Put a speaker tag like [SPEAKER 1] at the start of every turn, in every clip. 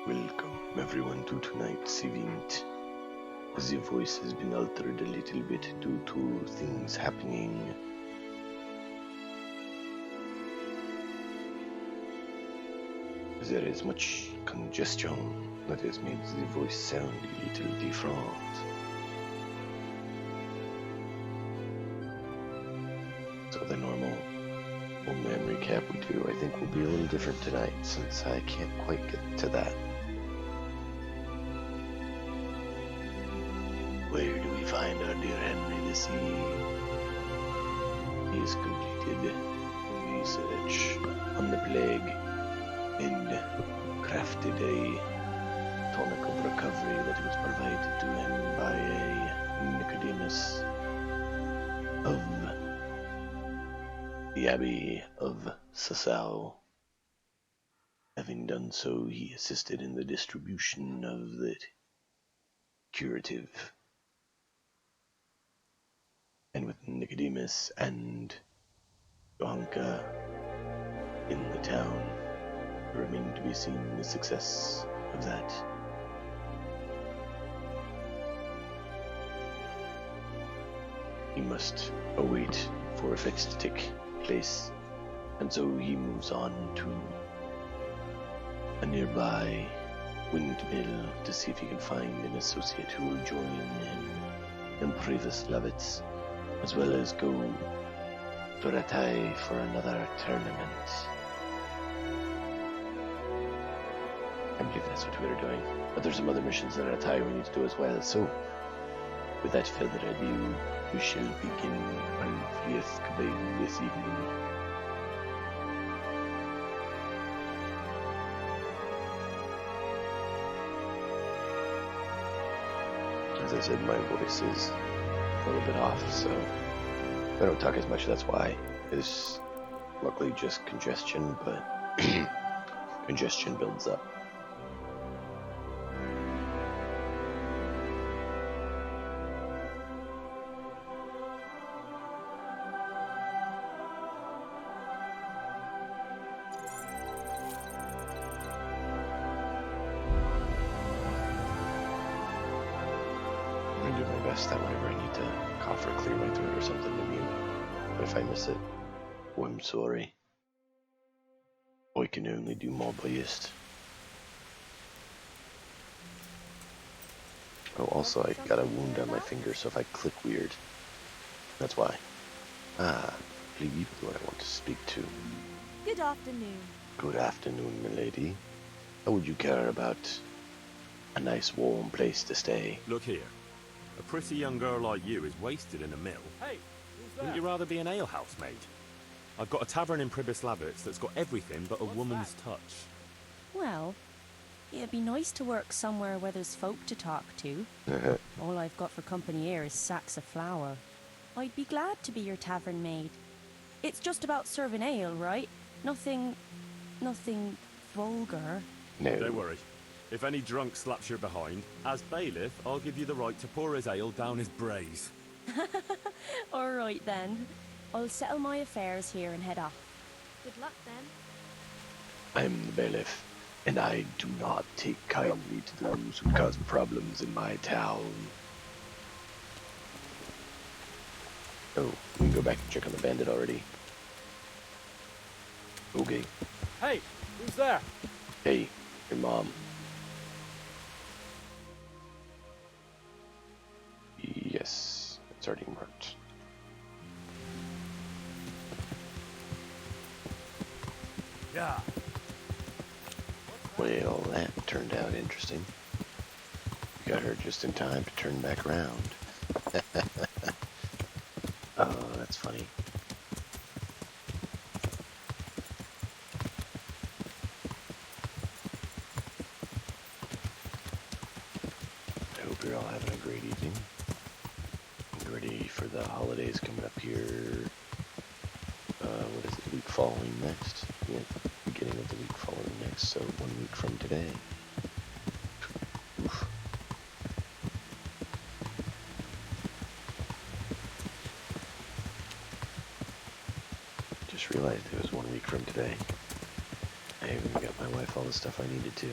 [SPEAKER 1] Welcome everyone to tonight's event. The voice has been altered a little bit due to things happening. There is much congestion that has made the voice sound a little different. So the normal old man recap we do, I think, will be a little different tonight since I can't quite get to that. Where do we find our dear Henry this eve? He has completed research on the plague and crafted a tonic of recovery that was provided to him by a Nicodemus of the Abbey of Sassau. Having done so, he assisted in the distribution of the curative. And with Nicodemus and Johanka in the town, it remained to be seen the success of that. He must await for effects to take place, and so he moves on to a nearby windmill to see if he can find an associate who will join him in Privislavitz, as well as go to Ratai for another tournament. I believe that's what we were doing. But there's some other missions in Ratai we need to do as well, so without further ado, we shall begin our 30th campaign this evening. As I said, my voice is a little bit off, so I don't talk as much, that's why. It's luckily just congestion, but congestion builds up. I'm gonna do my best that whenever I need to cough or clear my throat or something to mute. But if I miss it, oh, I'm sorry. I can only do my best. Oh, also I got a wound on my finger, so if I click weird, that's why. Ah, I believe you are what I want to speak to.
[SPEAKER 2] Good afternoon.
[SPEAKER 1] Good afternoon, milady. How would you care about a nice warm place to stay?
[SPEAKER 3] Look here. A pretty young girl like you is wasted in a mill. Hey, wouldn't you rather be an alehouse maid? I've got a tavern in Privislavitz that's got everything but a woman's touch.
[SPEAKER 2] Well, it'd be nice to work somewhere where there's folk to talk to. All I've got for company here is sacks of flour. I'd be glad to be your tavern maid. It's just about serving ale, right? Nothing vulgar.
[SPEAKER 1] No.
[SPEAKER 3] Don't worry. If any drunk slaps your behind, as bailiff, I'll give you the right to pour his ale down his braes.
[SPEAKER 2] All right then. I'll settle my affairs here and head off. Good luck then.
[SPEAKER 1] I'm the bailiff, and I do not take kindly to those who cause problems in my town. Oh, we can go back and check on the bandit already. Okay.
[SPEAKER 4] Hey, who's there?
[SPEAKER 1] Hey, your mom. Yes, it's already marked.
[SPEAKER 4] Yeah.
[SPEAKER 1] Well, that turned out interesting. Got her just in time to turn back around. Oh, that's funny. I hope you're all having a great evening. Ready for the holidays coming up here. What is it, the week following next? Yeah, beginning of the week following next, so 1 week from today. Oof. Just realized it was 1 week from today. I haven't got my wife all the stuff I needed to.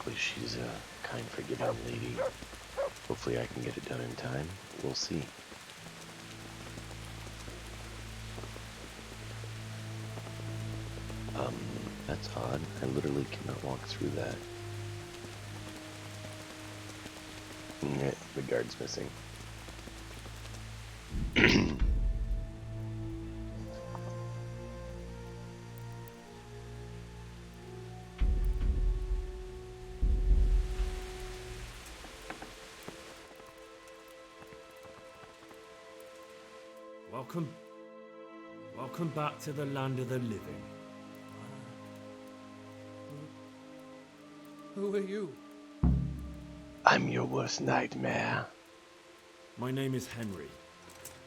[SPEAKER 1] Hopefully she's a kind, forgiving lady. Hopefully I can get it done in time. We'll see. That's odd. I literally cannot walk through that. The guard's missing.
[SPEAKER 5] Welcome back to the land of the living.
[SPEAKER 4] Who are you?
[SPEAKER 1] I'm your worst nightmare.
[SPEAKER 5] My name is Henry,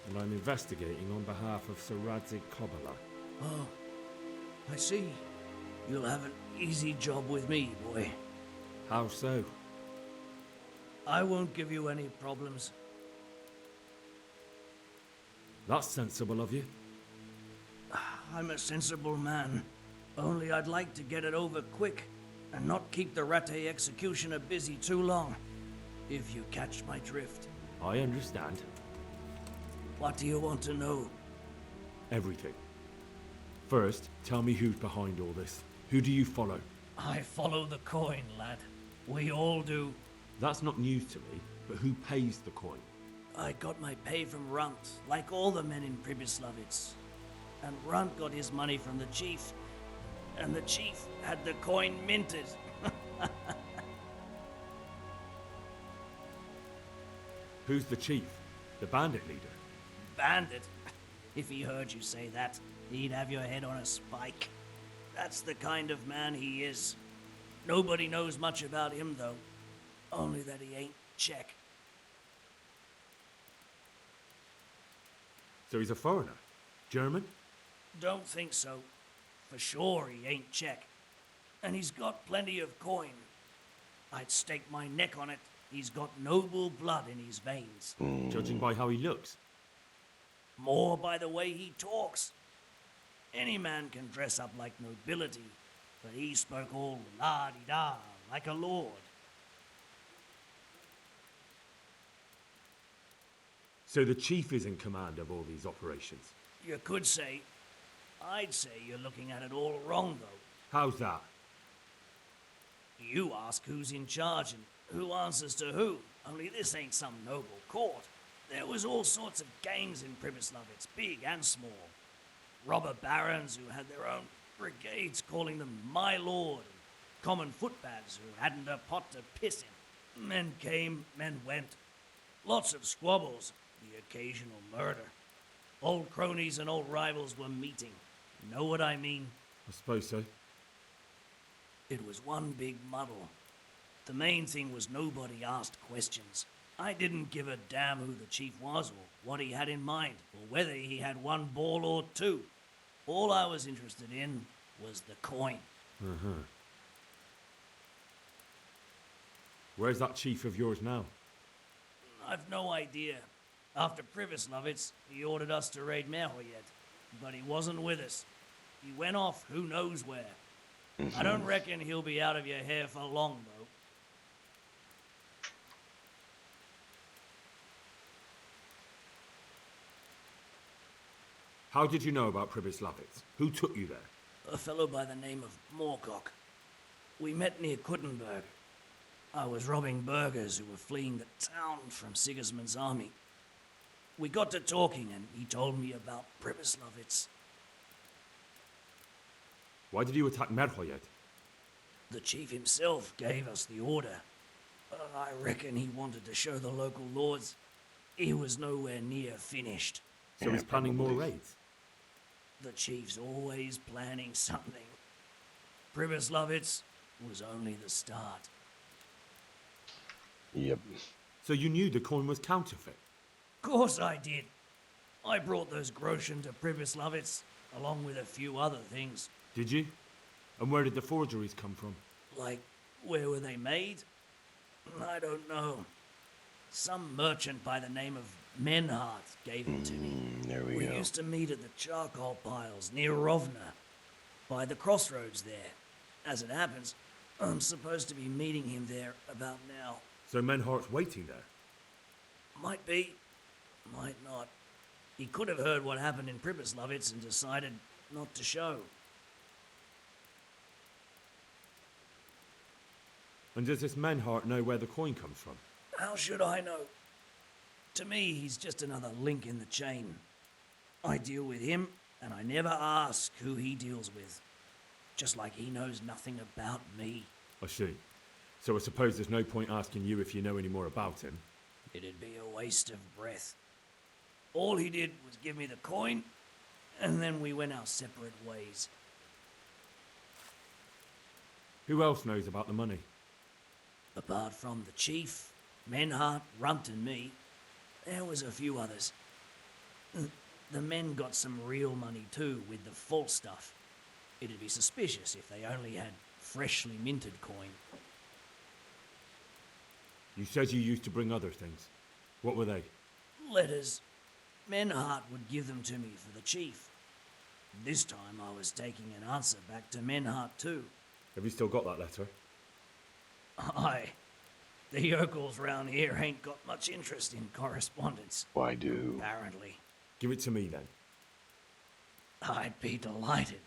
[SPEAKER 5] and I'm investigating on behalf of Sir Radzig Kobyla.
[SPEAKER 6] Oh, I see. You'll have an easy job with me, boy.
[SPEAKER 5] How so?
[SPEAKER 6] I won't give you any problems.
[SPEAKER 5] That's sensible of you.
[SPEAKER 6] I'm a sensible man. Only I'd like to get it over quick and not keep the Ratte executioner busy too long. If you catch my drift.
[SPEAKER 5] I understand.
[SPEAKER 6] What do you want to know?
[SPEAKER 5] Everything. First, tell me who's behind all this. Who do you follow?
[SPEAKER 6] I follow the coin, lad. We all do.
[SPEAKER 5] That's not news to me, but who pays the coin?
[SPEAKER 6] I got my pay from Runt, like all the men in Pribyslavitz. And Runt got his money from the chief. And the chief had the coin minted.
[SPEAKER 5] Who's the chief? The bandit leader?
[SPEAKER 6] Bandit? If he heard you say that, he'd have your head on a spike. That's the kind of man he is. Nobody knows much about him, though. Only that he ain't Czech.
[SPEAKER 5] So he's a foreigner? German?
[SPEAKER 6] Don't think so. For sure he ain't Czech. And he's got plenty of coin. I'd stake my neck on it. He's got noble blood in his veins.
[SPEAKER 5] Judging by how he looks.
[SPEAKER 6] More by the way he talks. Any man can dress up like nobility, but he spoke all la-di-da, like a lord.
[SPEAKER 5] So the chief is in command of all these operations?
[SPEAKER 6] You could say. I'd say you're looking at it all wrong, though.
[SPEAKER 5] How's that?
[SPEAKER 6] You ask who's in charge and who answers to who. Only this ain't some noble court. There was all sorts of gangs in Pribyslavitz, big and small. Robber barons who had their own brigades calling them my lord, and common footpads who hadn't a pot to piss in. Men came, men went. Lots of squabbles, the occasional murder. Old cronies and old rivals were meeting. Know what I mean?
[SPEAKER 5] I suppose so.
[SPEAKER 6] It was one big muddle. The main thing was nobody asked questions. I didn't give a damn who the chief was or what he had in mind, or whether he had one ball or two. All I was interested in was the coin.
[SPEAKER 5] Where's that chief of yours now?
[SPEAKER 6] I've no idea. After Pribyslavitz, he ordered us to raid Merhoyet, but he wasn't with us. He went off who knows where. I don't reckon he'll be out of your hair for long, though.
[SPEAKER 5] How did you know about Pribyslavitz? Who took you there?
[SPEAKER 6] A fellow by the name of Moorcock. We met near Kuttenberg. I was robbing burghers who were fleeing the town from Sigismund's army. We got to talking and he told me about Pribyslavitz.
[SPEAKER 5] Why did you attack Merhoyet?
[SPEAKER 6] The chief himself gave us the order. I reckon he wanted to show the local lords he was nowhere near finished.
[SPEAKER 5] So he's planning more raids?
[SPEAKER 6] The chief's always planning something. Pribyslavitz was only the start.
[SPEAKER 1] Yep.
[SPEAKER 5] So you knew the coin was counterfeit?
[SPEAKER 6] Course I did. I brought those groschen to Pribyslavitz, along with a few other things.
[SPEAKER 5] Did you? And where did the forgeries come from?
[SPEAKER 6] Like, where were they made? I don't know. Some merchant by the name of Menhart gave it to me.
[SPEAKER 1] There we
[SPEAKER 6] We
[SPEAKER 1] go.
[SPEAKER 6] used to meet at the charcoal piles near Rovna, by the crossroads there. As it happens, I'm supposed to be meeting him there about now.
[SPEAKER 5] So Menhart's waiting there?
[SPEAKER 6] Might be, might not. He could have heard what happened in Pribyslavitz and decided not to show.
[SPEAKER 5] And does this Menhart know where the coin comes from?
[SPEAKER 6] How should I know? To me, he's just another link in the chain. I deal with him, and I never ask who he deals with. Just like he knows nothing about me.
[SPEAKER 5] I see. So I suppose there's no point asking you if you know any more about him.
[SPEAKER 6] It'd be a waste of breath. All he did was give me the coin, and then we went our separate ways.
[SPEAKER 5] Who else knows about the money?
[SPEAKER 6] Apart from the chief, Menhart, Runt and me, there was a few others. The men got some real money too, with the false stuff. It'd be suspicious if they only had freshly minted coin.
[SPEAKER 5] You said you used to bring other things. What were they?
[SPEAKER 6] Letters. Menhart would give them to me for the chief. This time I was taking an answer back to Menhart too.
[SPEAKER 5] Have you still got that letter?
[SPEAKER 6] Aye. The yokels round here ain't got much interest in correspondence.
[SPEAKER 1] Why do?
[SPEAKER 6] Apparently.
[SPEAKER 5] Give it to me then.
[SPEAKER 6] I'd be delighted.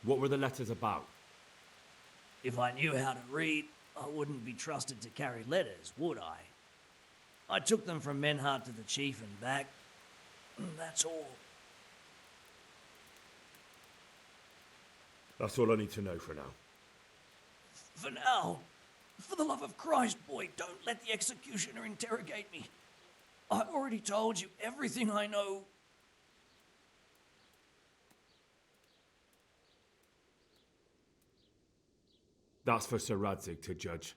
[SPEAKER 5] What were the letters about?
[SPEAKER 6] If I knew how to read, I wouldn't be trusted to carry letters, would I? I took them from Menhart to the chief and back. That's all.
[SPEAKER 5] That's all I need to know for now.
[SPEAKER 6] For now, for the love of Christ, boy, don't let the executioner interrogate me. I've already told you everything I know.
[SPEAKER 5] That's for Sir Radzig to judge.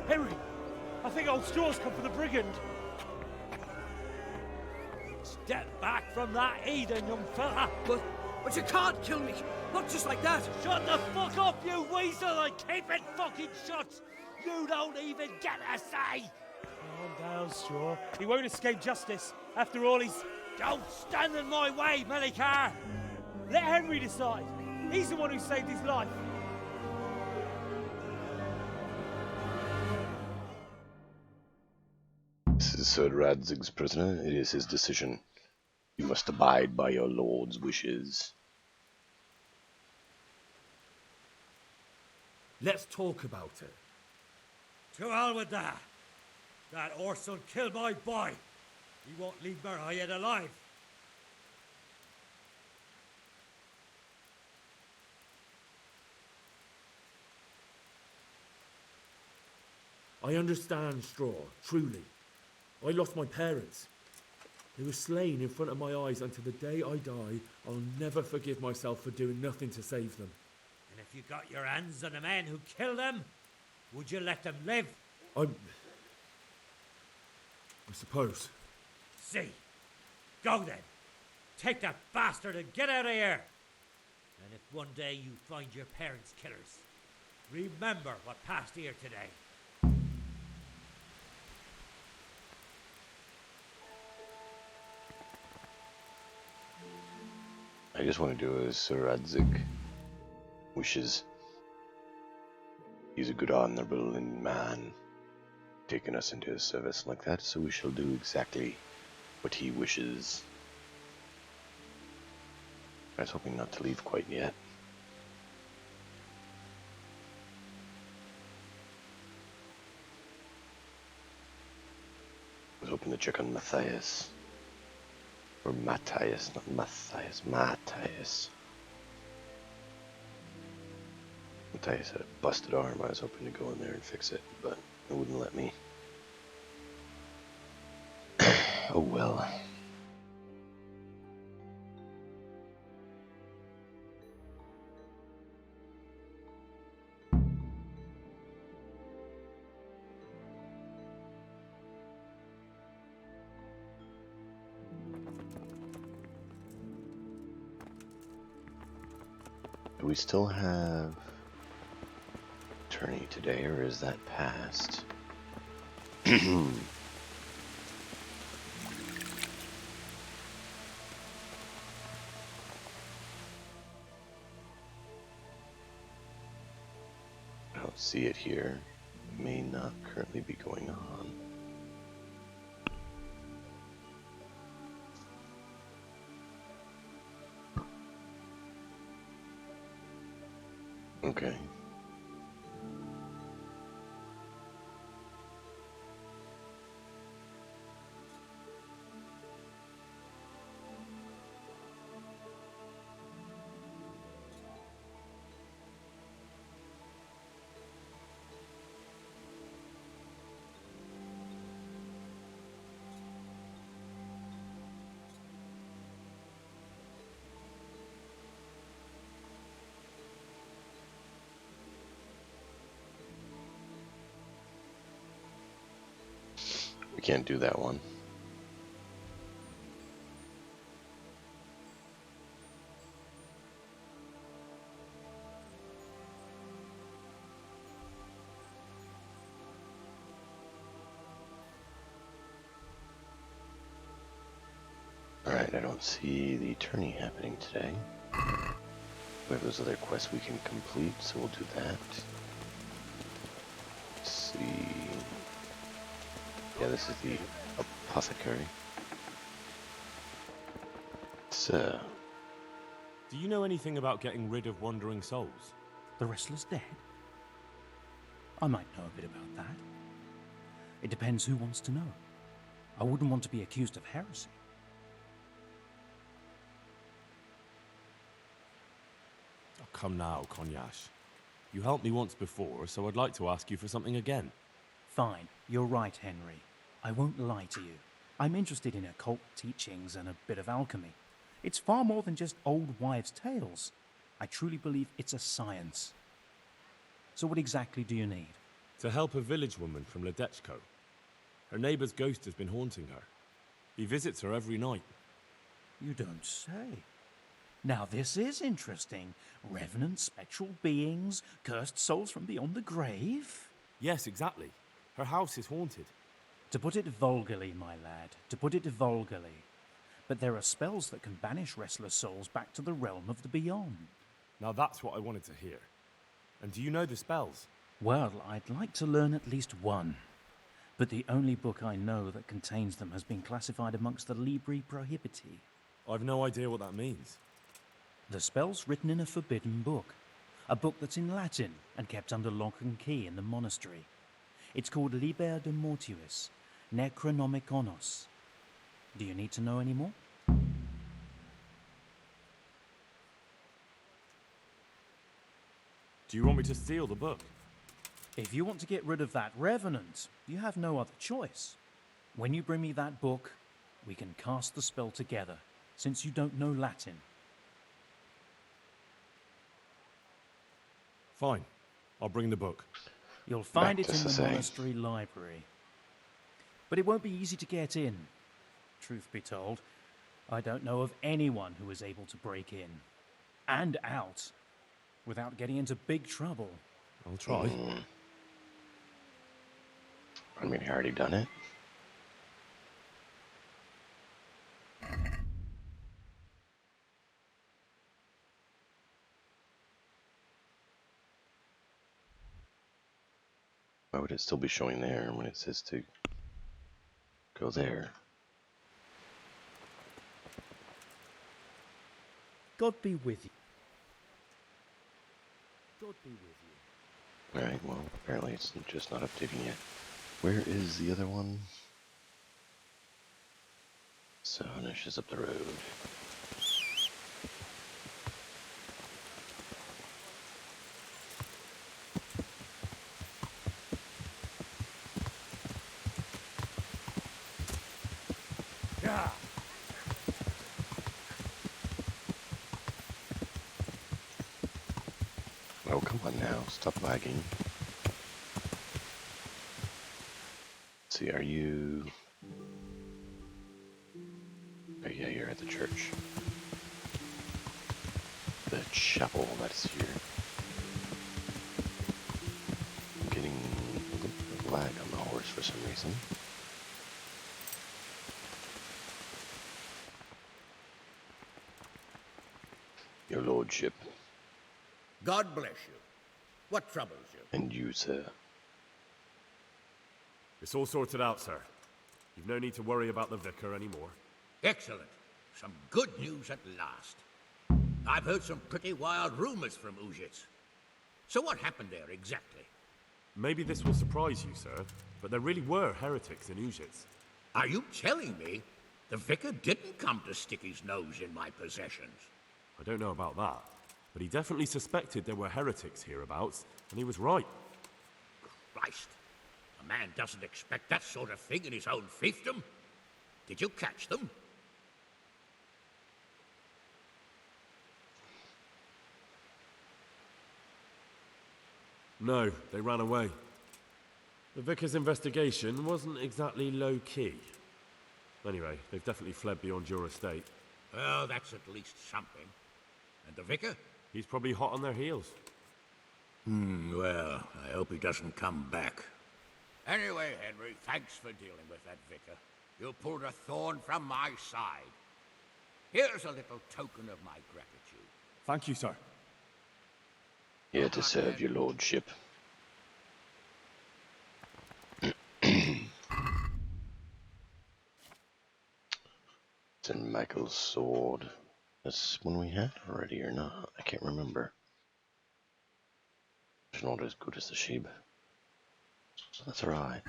[SPEAKER 4] Henry! I think old Straw's come for the brigand. Step back from that heathen, young fella!
[SPEAKER 7] But you can't kill me! Not just like that!
[SPEAKER 4] Shut the fuck up, you weasel, and keep it fucking shut! You don't even get a say! Calm down, Straw. He won't escape justice. After all, he's... Don't stand in my way, Melikar! Let Henry decide. He's the one who saved his life.
[SPEAKER 1] This is Sir Radzig's prisoner. It is his decision. You must abide by your lord's wishes.
[SPEAKER 5] Let's talk about it.
[SPEAKER 4] To hell with that. That Orson killed my boy. He won't leave Merhayed alive.
[SPEAKER 5] I understand, Straw, truly. I lost my parents. They were slain in front of my eyes until the day I die. I'll never forgive myself for doing nothing to save them.
[SPEAKER 4] And if you got your hands on the men who killed them, would you let them live?
[SPEAKER 5] I suppose.
[SPEAKER 4] See. Go then. Take that bastard and get out of here. And if one day you find your parents' killers, remember what passed here today.
[SPEAKER 1] I just want to do as Sir Radzig wishes. He's a good honorable man, taking us into his service like that, so we shall do exactly what he wishes. I was hoping not to leave quite yet. I was hoping to check on Matthias. Or Matthias, not Matthias, Matthias. Matthias had a busted arm. I was hoping to go in there and fix it, but it wouldn't let me. Oh well. Do we still have attorney today, or is that past? don't see it here. It may not currently be going on. Okay. We can't do that one. Alright, I don't see the tourney happening today. We have those other quests we can complete, so we'll do that. Let's see. Yeah, this is the apothecary. So,
[SPEAKER 3] Do you know anything about getting rid of wandering souls?
[SPEAKER 8] The wrestler's dead? I might know a bit about that. It depends who wants to know. I wouldn't want to be accused of heresy.
[SPEAKER 3] Oh, come now, Konyash. You helped me once before, so I'd like to ask you for something again.
[SPEAKER 8] Fine, you're right, Henry. I won't lie to you. I'm interested in occult teachings and a bit of alchemy. It's far more than just old wives' tales. I truly believe it's a science. So what exactly do you need?
[SPEAKER 3] To help a village woman from Ledechko. Her neighbour's ghost has been haunting her. He visits her every night.
[SPEAKER 8] You don't say. Now this is interesting. Revenants, spectral beings, cursed souls from beyond the grave.
[SPEAKER 3] Yes, exactly. Her house is haunted.
[SPEAKER 8] To put it vulgarly, my lad, to put it vulgarly. But there are spells that can banish restless souls back to the realm of the beyond.
[SPEAKER 3] Now that's what I wanted to hear. And do you know the spells?
[SPEAKER 8] Well, I'd like to learn at least one. But the only book I know that contains them has been classified amongst the Libri Prohibiti.
[SPEAKER 3] I've no idea what that means.
[SPEAKER 8] The spell's written in a forbidden book. A book that's in Latin and kept under lock and key in the monastery. It's called Liber de Mortuis, Necronomiconos. Do you need to know any more?
[SPEAKER 3] Do you want me to steal the book?
[SPEAKER 8] If you want to get rid of that revenant, you have no other choice. When you bring me that book, we can cast the spell together, since you don't know Latin.
[SPEAKER 3] Fine. I'll bring the book.
[SPEAKER 8] You'll find
[SPEAKER 1] Back
[SPEAKER 8] it
[SPEAKER 1] to
[SPEAKER 8] in the
[SPEAKER 1] Sasay.
[SPEAKER 8] monastery library. But it won't be easy to get in. Truth be told, I don't know of anyone who is able to break in and out without getting into big trouble.
[SPEAKER 3] I'll try.
[SPEAKER 1] I mean, I already done it. Why would it still be showing there when it says to go there?
[SPEAKER 8] God be with you. God be with you.
[SPEAKER 1] Alright, well, apparently it's just not updating yet. Where is the other one? So, it's just up the road.
[SPEAKER 4] Yeah.
[SPEAKER 1] Oh, come on now, stop lagging. Let's see, are you... Oh yeah, you're at the church. The chapel that's here. I'm getting a little bit of lag on the horse for some reason. Your lordship.
[SPEAKER 9] God bless you. What troubles you?
[SPEAKER 1] And you, sir.
[SPEAKER 3] It's all sorted out, sir. You've no need to worry about the vicar anymore.
[SPEAKER 9] Excellent. Some good news at last. I've heard some pretty wild rumors from Uzhitz. So what happened there exactly?
[SPEAKER 3] Maybe this will surprise you, sir, but there really were heretics in Uzhitz.
[SPEAKER 9] Are you telling me the vicar didn't come to stick his nose in my possessions?
[SPEAKER 3] I don't know about that, but he definitely suspected there were heretics hereabouts, and he was right.
[SPEAKER 9] Christ. A man doesn't expect that sort of thing in his own fiefdom. Did you catch them?
[SPEAKER 3] No, they ran away. The vicar's investigation wasn't exactly low-key. Anyway, they've definitely fled beyond your estate.
[SPEAKER 9] Well, that's at least something. And the vicar?
[SPEAKER 3] He's probably hot on their heels.
[SPEAKER 9] Well, I hope he doesn't come back. Anyway, Henry, thanks for dealing with that vicar. You pulled a thorn from my side. Here's a little token of my gratitude.
[SPEAKER 5] Thank you, sir.
[SPEAKER 1] Here to serve your lordship. St. Michael's sword. This one we had already or not? I can't remember. It's not as good as the sheep. So that's alright.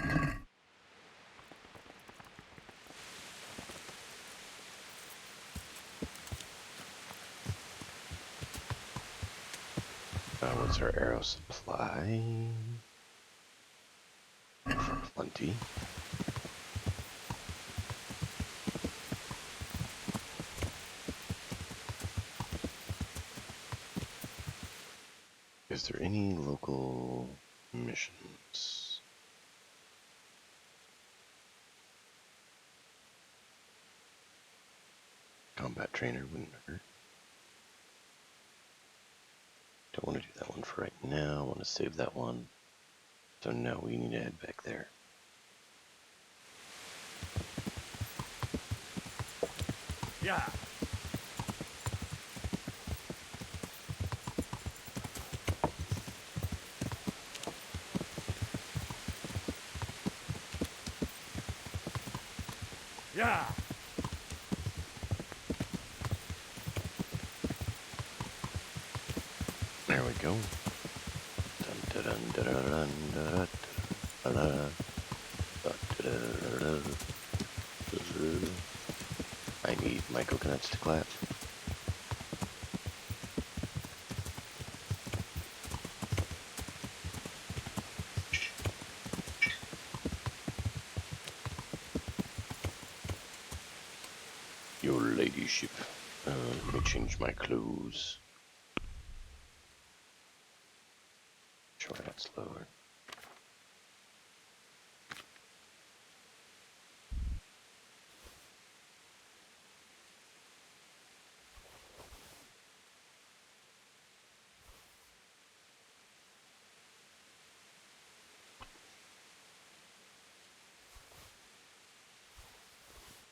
[SPEAKER 1] What's our arrow supply? Plenty. Is there any local missions? Combat trainer wouldn't hurt. Don't want to do that one for right now. I want to save that one. So now we need to head back there.
[SPEAKER 3] Yeah. Yeah.
[SPEAKER 1] There we go. Dun, dun, dun, dun, dun, dun, dun, dun, dun, dun, dun. I need my coconuts to clap. Your ladyship. Let me change my clothes. Sure, that's lower.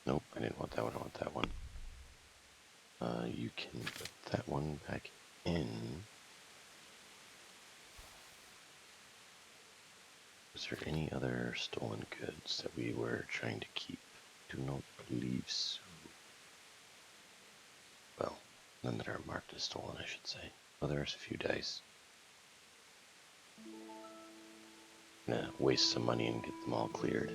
[SPEAKER 1] Nope, I didn't want that one. I want that one. You can put that one back in. Was there any other stolen goods that we were trying to keep? Do not believe so. Well, none that are marked as stolen, I should say. Oh, there's a few dice. Gonna waste some money and get them all cleared.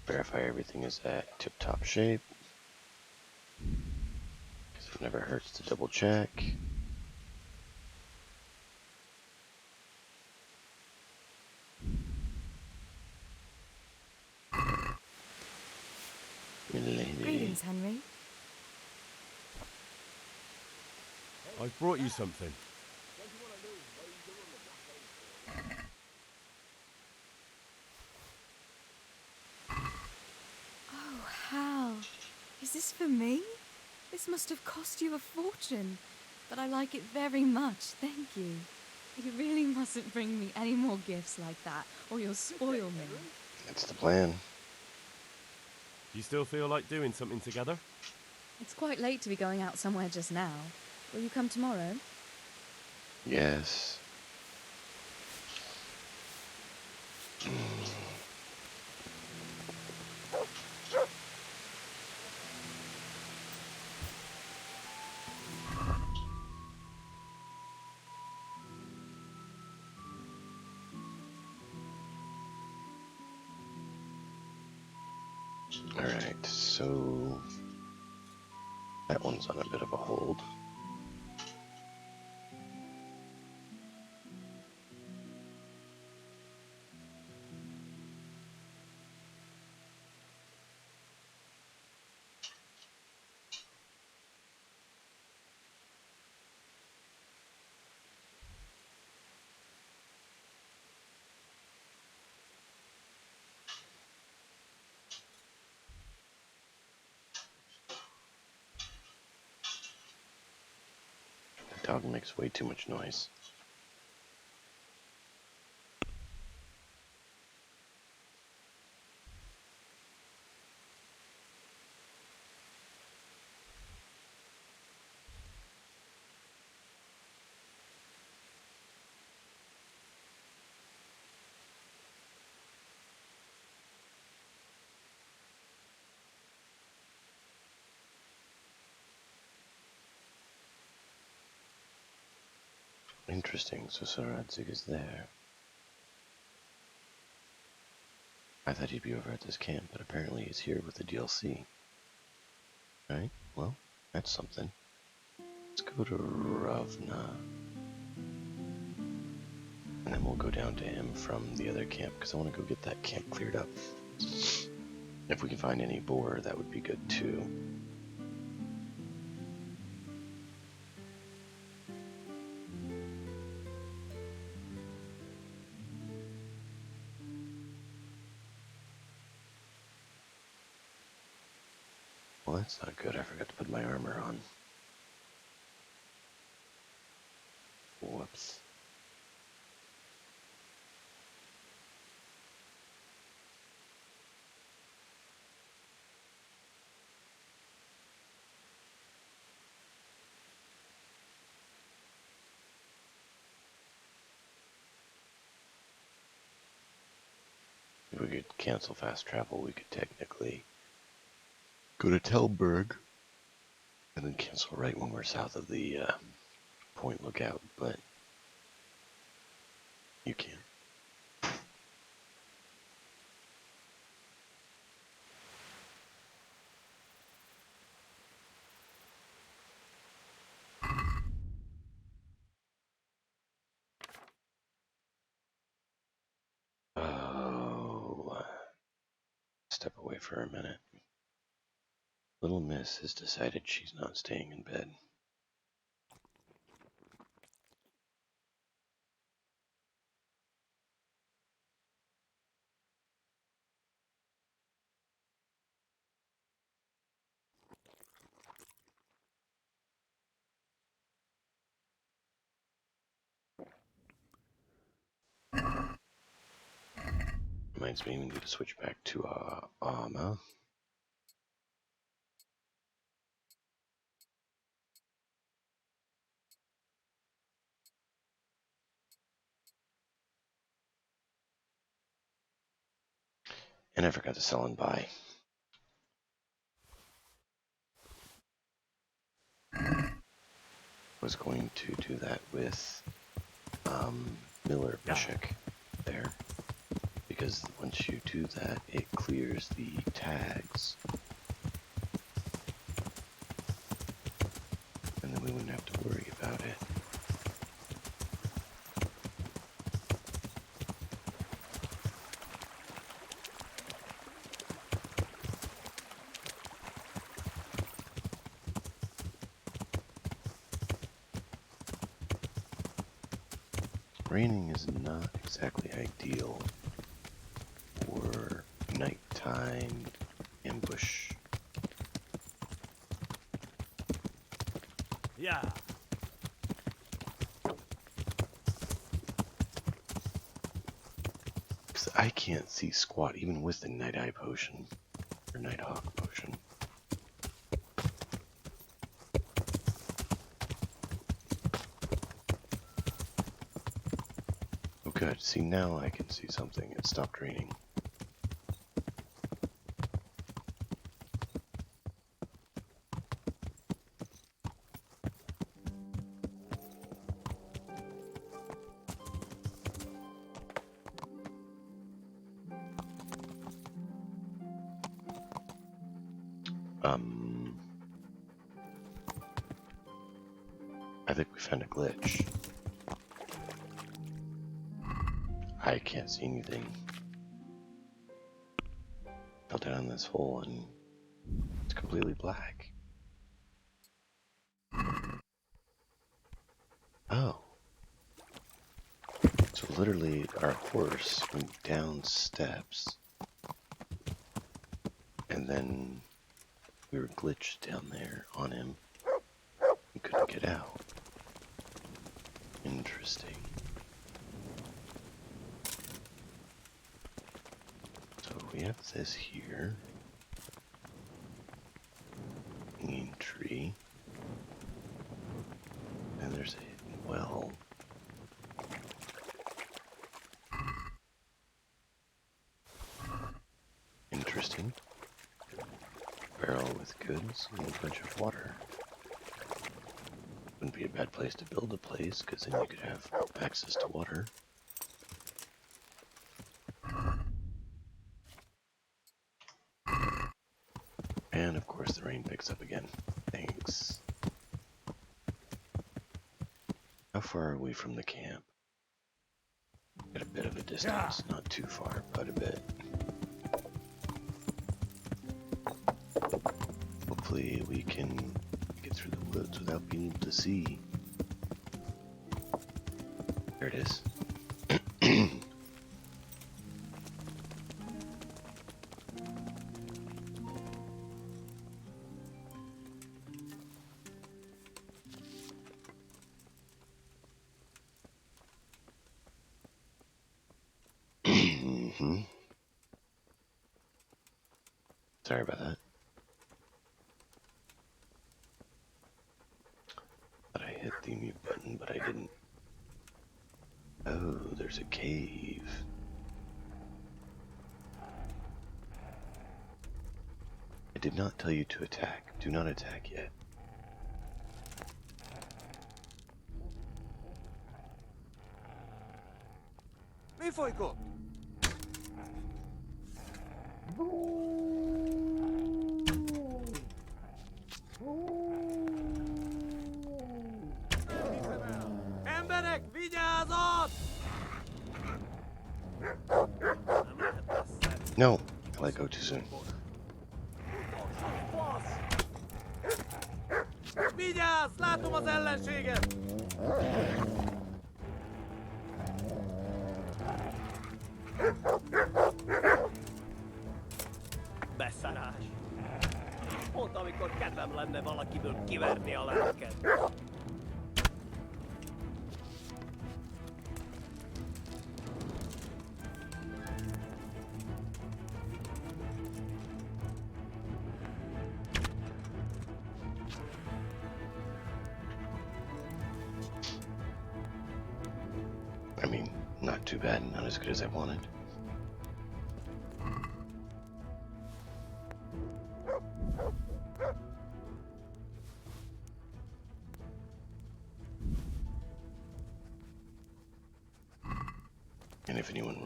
[SPEAKER 1] Verify everything is at tip-top shape. Because it never hurts to double check.
[SPEAKER 2] Greetings, Henry.
[SPEAKER 3] I've brought you something.
[SPEAKER 10] Oh, Hal. Is this for me? This must have cost you a fortune. But I like it very much, thank you. You really mustn't bring me any more gifts like that, or you'll spoil me.
[SPEAKER 1] That's the plan.
[SPEAKER 3] Do you still feel like doing something together?
[SPEAKER 10] It's quite late to be going out somewhere just now. Will you come tomorrow?
[SPEAKER 1] Yes. Alright, so that one's on a bit of a hold. The dog makes way too much noise. Interesting, so Saradzig is there. I thought he'd be over at this camp, but apparently he's here with the DLC. Right, well, that's something. Let's go to Ravna. And then we'll go down to him from the other camp, because I want to go get that camp cleared up. If we can find any boar, that would be good too. Well, that's not good. I forgot to put my armor on. Whoops. If we could cancel fast travel, we could technically go to Telberg and then cancel right when we're south of the Point Lookout, but you can't. Oh, step away for a minute. Little Miss has decided she's not staying in bed. Reminds me we need to switch back to Ama. And I forgot to sell and buy. Was going to do that with Miller Bishik there, because once you do that, it clears the tags, and then we wouldn't have to worry about it. Raining is not exactly ideal for nighttime ambush.
[SPEAKER 4] Yeah.
[SPEAKER 1] Because I can't see squat even with the Night Eye potion. Or Nighthawk potion. Oh good, see now I can see something. It stopped raining. I think we found a glitch. I can't see anything. Fell down this hole and it's completely black. Oh. So literally our horse went down steps and then we were glitched down there on him. We couldn't get out. Interesting. So we have this here. Hanging tree. And there's a hidden well. Interesting. Barrel with goods and a bunch of water. Wouldn't be a bad place to build a place, because then you could have access to water. And of course the rain picks up again. Thanks. How far are we from the camp? Got a bit of a distance, not too far, but a bit. Hopefully we can get through the woods without being able to see. There it is. Sorry about that. Thought I hit the mute button, but I didn't. Oh, there's a cave. I did not tell you to attack. Do not attack yet.
[SPEAKER 7] Mi folyko? Emberek, vigyázat!
[SPEAKER 1] No, I let go too soon.
[SPEAKER 7] Vigyázz! Látom az ellenséget!
[SPEAKER 11] Beszarás! Pont amikor kedvem lenne valakiből kiverni a lelket.
[SPEAKER 1] I mean, not too bad, not as good as I wanted. And if anyone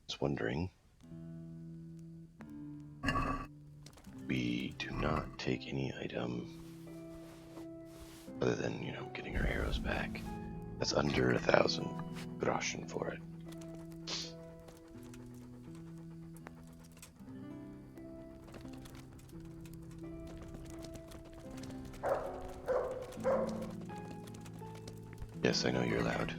[SPEAKER 1] was wondering, we do not take any item other than, you know, getting our arrows back. That's under 1,000 groschen for it. Yes, I know you're loud.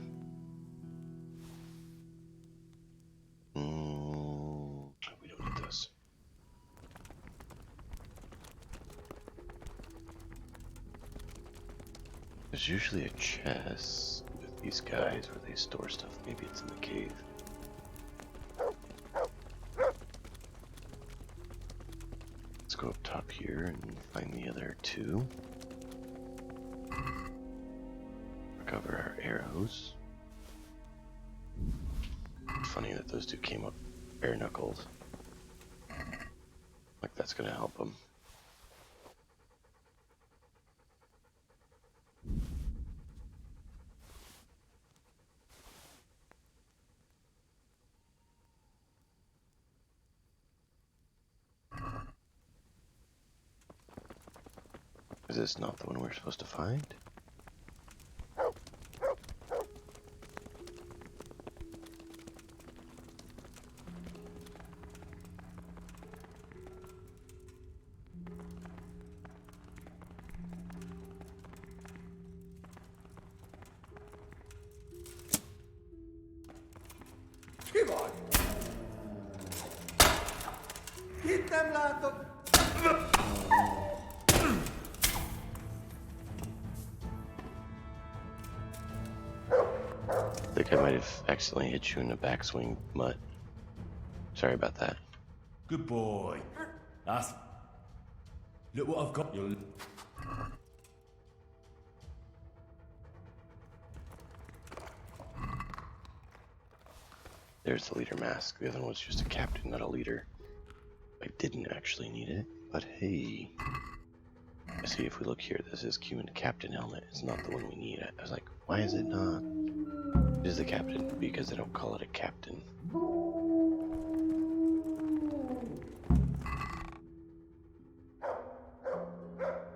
[SPEAKER 1] There's usually a chest with these guys where they store stuff. Maybe it's in the cave. Let's go up top here and find the other two. Recover our arrows. Funny that those two came up bare-knuckled. Like that's gonna help them. Is this not the one we're supposed to find?
[SPEAKER 7] Come on! Hit them, lato!
[SPEAKER 1] I think I might have accidentally hit you in the backswing, Mutt. Sorry about that.
[SPEAKER 12] Good boy. That's... Look what I've got. You'll...
[SPEAKER 1] There's the leader mask. The other one was just a captain, not a leader. I didn't actually need it, but hey. I see if we look here, this is Cuban captain helmet. It's not the one we need. I was like, why is it not? It is the captain, because they don't call it a captain.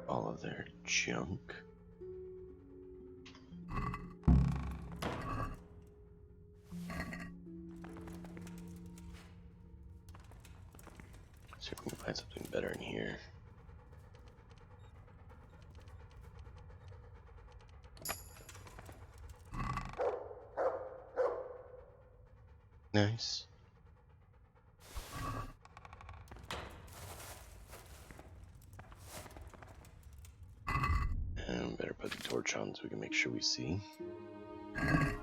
[SPEAKER 1] All of their junk. See if we can find something better in here. Nice. And better put the torch on so we can make sure we see. Okay,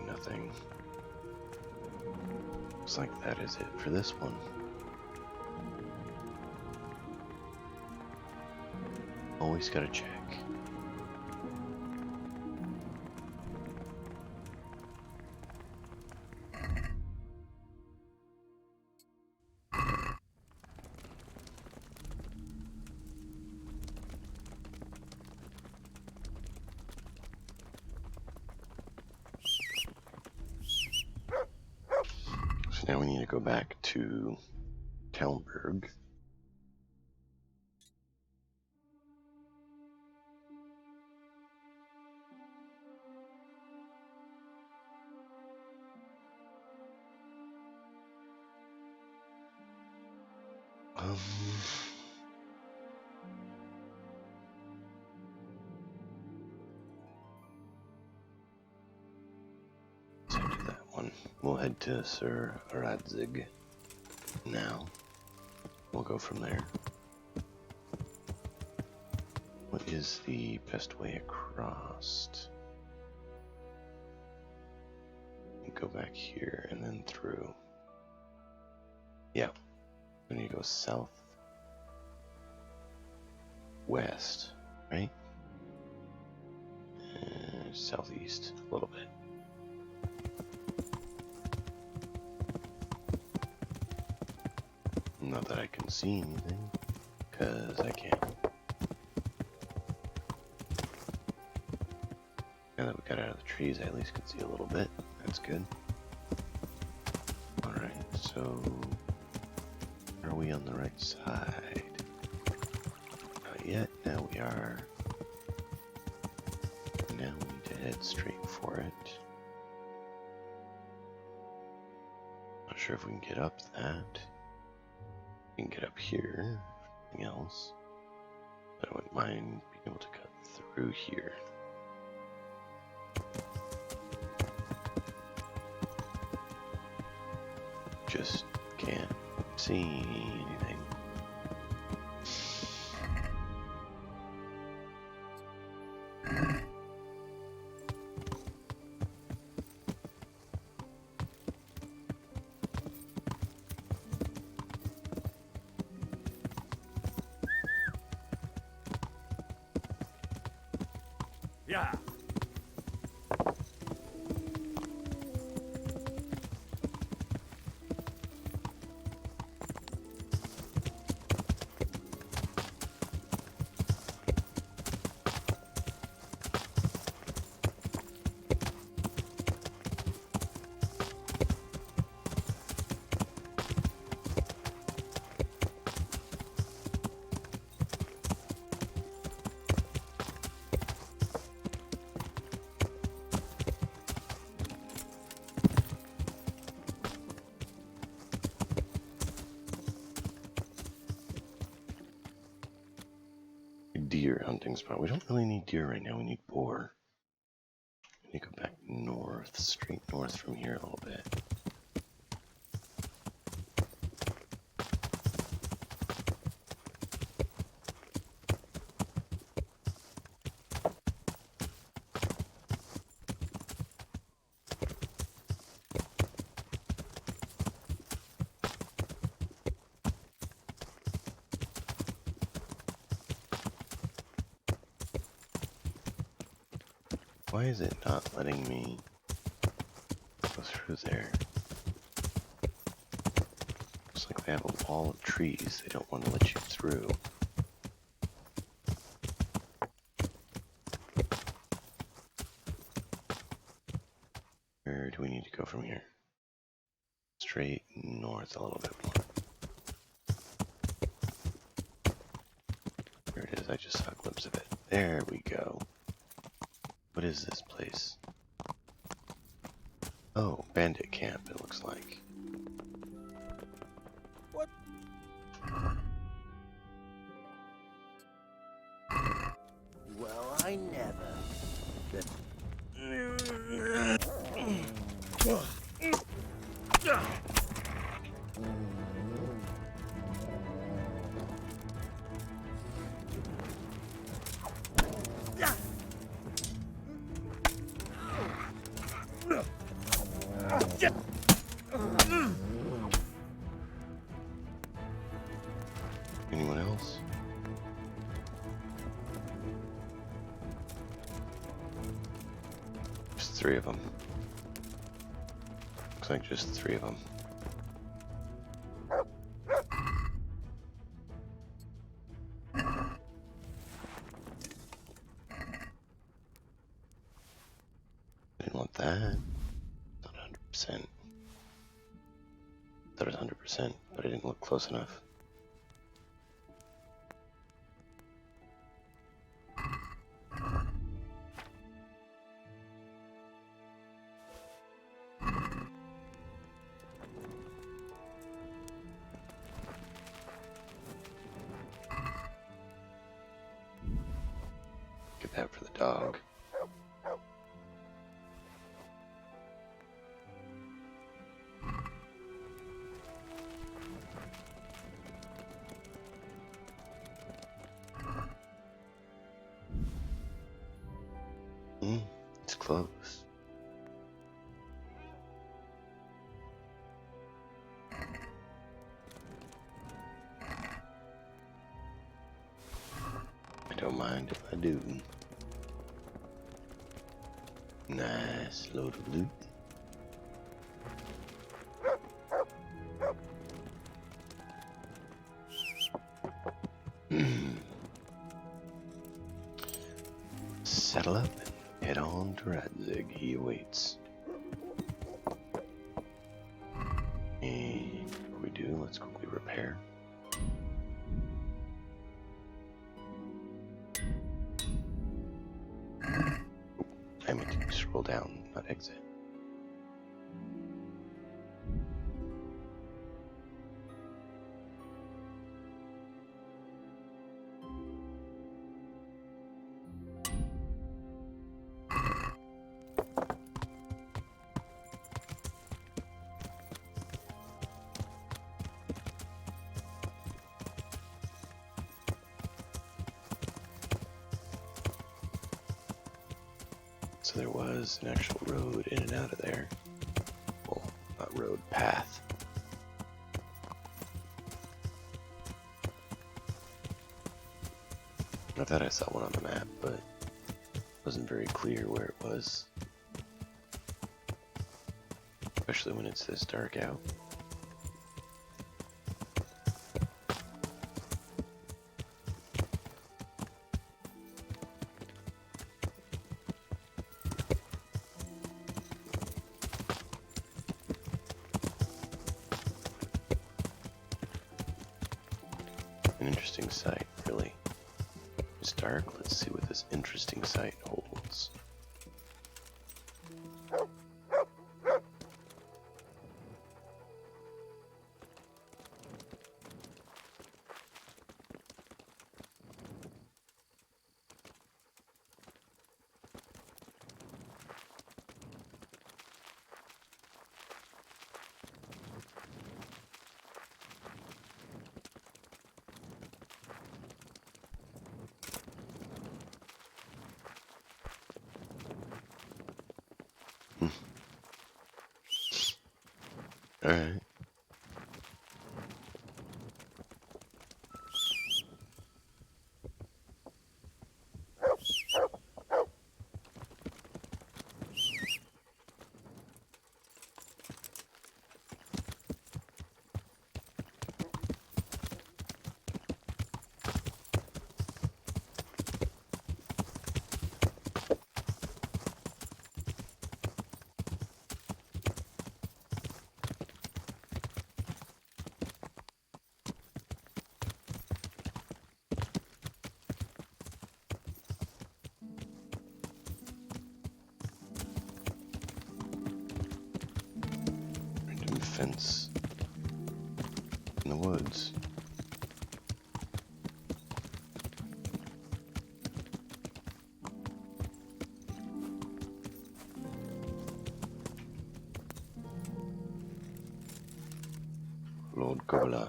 [SPEAKER 1] nothing. Looks like that is it for this one. Always gotta check. Now we need to go back to Talmberg. So do that one. We'll head to Sir Radzig now. We'll go from there. What is the best way across? Go back here and then through. Yeah. We need to go south. West, right? Southeast, a little bit. Not that I can see anything, because I can't. Now that we got out of the trees, I at least can see a little bit. That's good. Alright, so... are we on the right side? Not yet, now we are. Now we need to head straight for it. Not sure if we can get up that. We can get up here, anything else. But I wouldn't mind being able to cut through here. Just can't see anything.
[SPEAKER 3] Yeah.
[SPEAKER 1] Deer hunting spot. We don't really need deer right now. We need boar. We need to go back north, straight north from here a little bit. Why is it not letting me go through there? Looks like they have a wall of trees. They don't want to let you through. Where do we need to go from here? Straight north a little bit more. Here it is. I just saw a glimpse of it. There we go. What is this place? Oh, Bandit camp, it looks like.
[SPEAKER 11] What? Well, I never.
[SPEAKER 1] Anyone else? Just 3 of them. Looks like just 3 of them. Didn't want that. Not 100%. Thought it was 100%, but I didn't look close enough. Get that for the dog. It's close. I don't mind if I do. Nice load of loot. Settle up and head on to Radzig. He awaits. And before we do, let's quickly repair. I meant to scroll down, not exit. So there was an actual road in and out of there. Well, not road, path. I thought I saw one on the map, but Wasn't very clear where it was. Especially when it's this dark out. An interesting sight, really. It's dark. Let's see what this interesting sight holds. Alright. Fence in the woods. Lord Gobbler,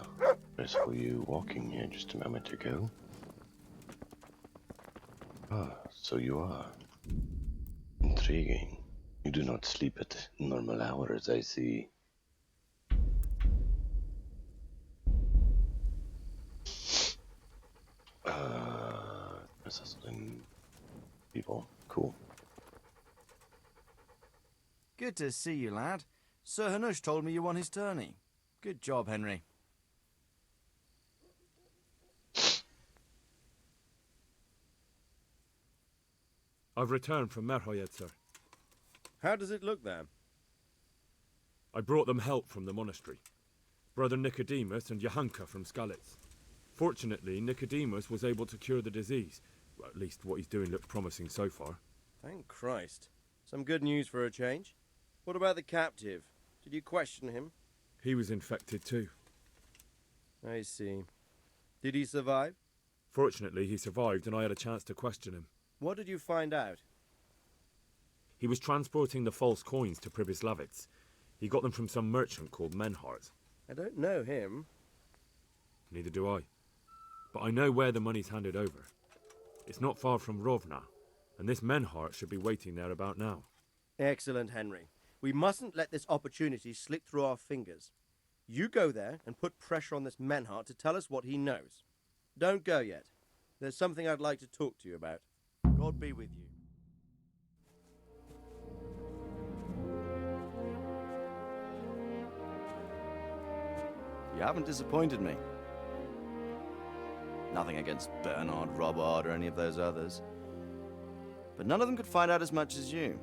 [SPEAKER 1] I saw you walking here just a moment ago. Ah, so you are. Intriguing. You do not sleep at normal hours, I see. Assassin people. Cool.
[SPEAKER 13] Good to see you, lad. Sir Hanush told me you won his tourney. Good job, Henry.
[SPEAKER 5] I've returned from Merhoyed, sir.
[SPEAKER 14] How does it look there?
[SPEAKER 5] I brought them help from the monastery. Brother Nicodemus and Johanka from Skalitz. Fortunately, Nicodemus was able to cure the disease. Well, at least what he's doing looks promising so far.
[SPEAKER 14] Thank Christ. Some good news for a change. What about the captive? Did you question him?
[SPEAKER 5] He was infected too.
[SPEAKER 14] I see. Did he survive?
[SPEAKER 5] Fortunately, he survived and I had a chance to question him.
[SPEAKER 14] What did you find out?
[SPEAKER 5] He was transporting the false coins to Pribyslavitz. He got them from some merchant called Menhart.
[SPEAKER 14] I don't know him.
[SPEAKER 5] Neither do I. But I know where the money's handed over. It's not far from Rovna, and this Menhart should be waiting there about now.
[SPEAKER 14] Excellent, Henry. We mustn't let this opportunity slip through our fingers. You go there and put pressure on this Menhart to tell us what he knows. Don't go yet. There's something I'd like to talk to you about. God be with you.
[SPEAKER 13] You haven't disappointed me. Nothing against Bernard, Robert, or any of those others. But none of them could find out as much as you.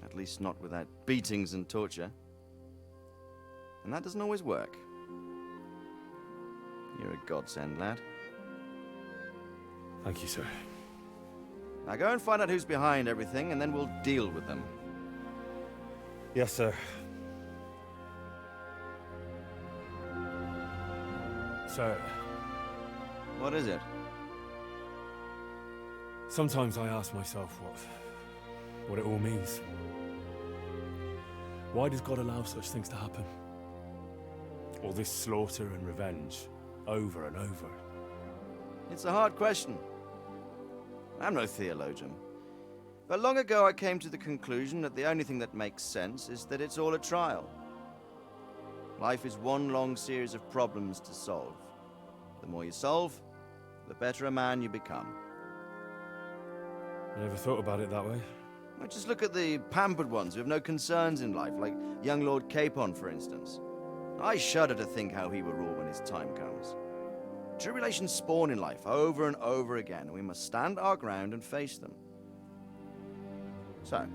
[SPEAKER 13] At least not without beatings and torture. And that doesn't always work. You're a godsend, lad.
[SPEAKER 5] Thank you, sir.
[SPEAKER 13] Now go and find out who's behind everything, and then we'll deal with them.
[SPEAKER 5] Yes, sir. Sir.
[SPEAKER 13] What is it?
[SPEAKER 5] Sometimes I ask myself what it all means. Why does God allow such things to happen? All this slaughter and revenge, over and over.
[SPEAKER 13] It's a hard question. I'm no theologian. But long ago I came to the conclusion that the only thing that makes sense is that it's all a trial. Life is one long series of problems to solve. The more you solve, the better a man you become.
[SPEAKER 3] Never thought about it that way.
[SPEAKER 13] Well, just look at the pampered ones who have no concerns in life, like young Lord Capon, for instance. I shudder to think how he will rule when his time comes. Tribulations spawn in life over and over again, and we must stand our ground and face them. So,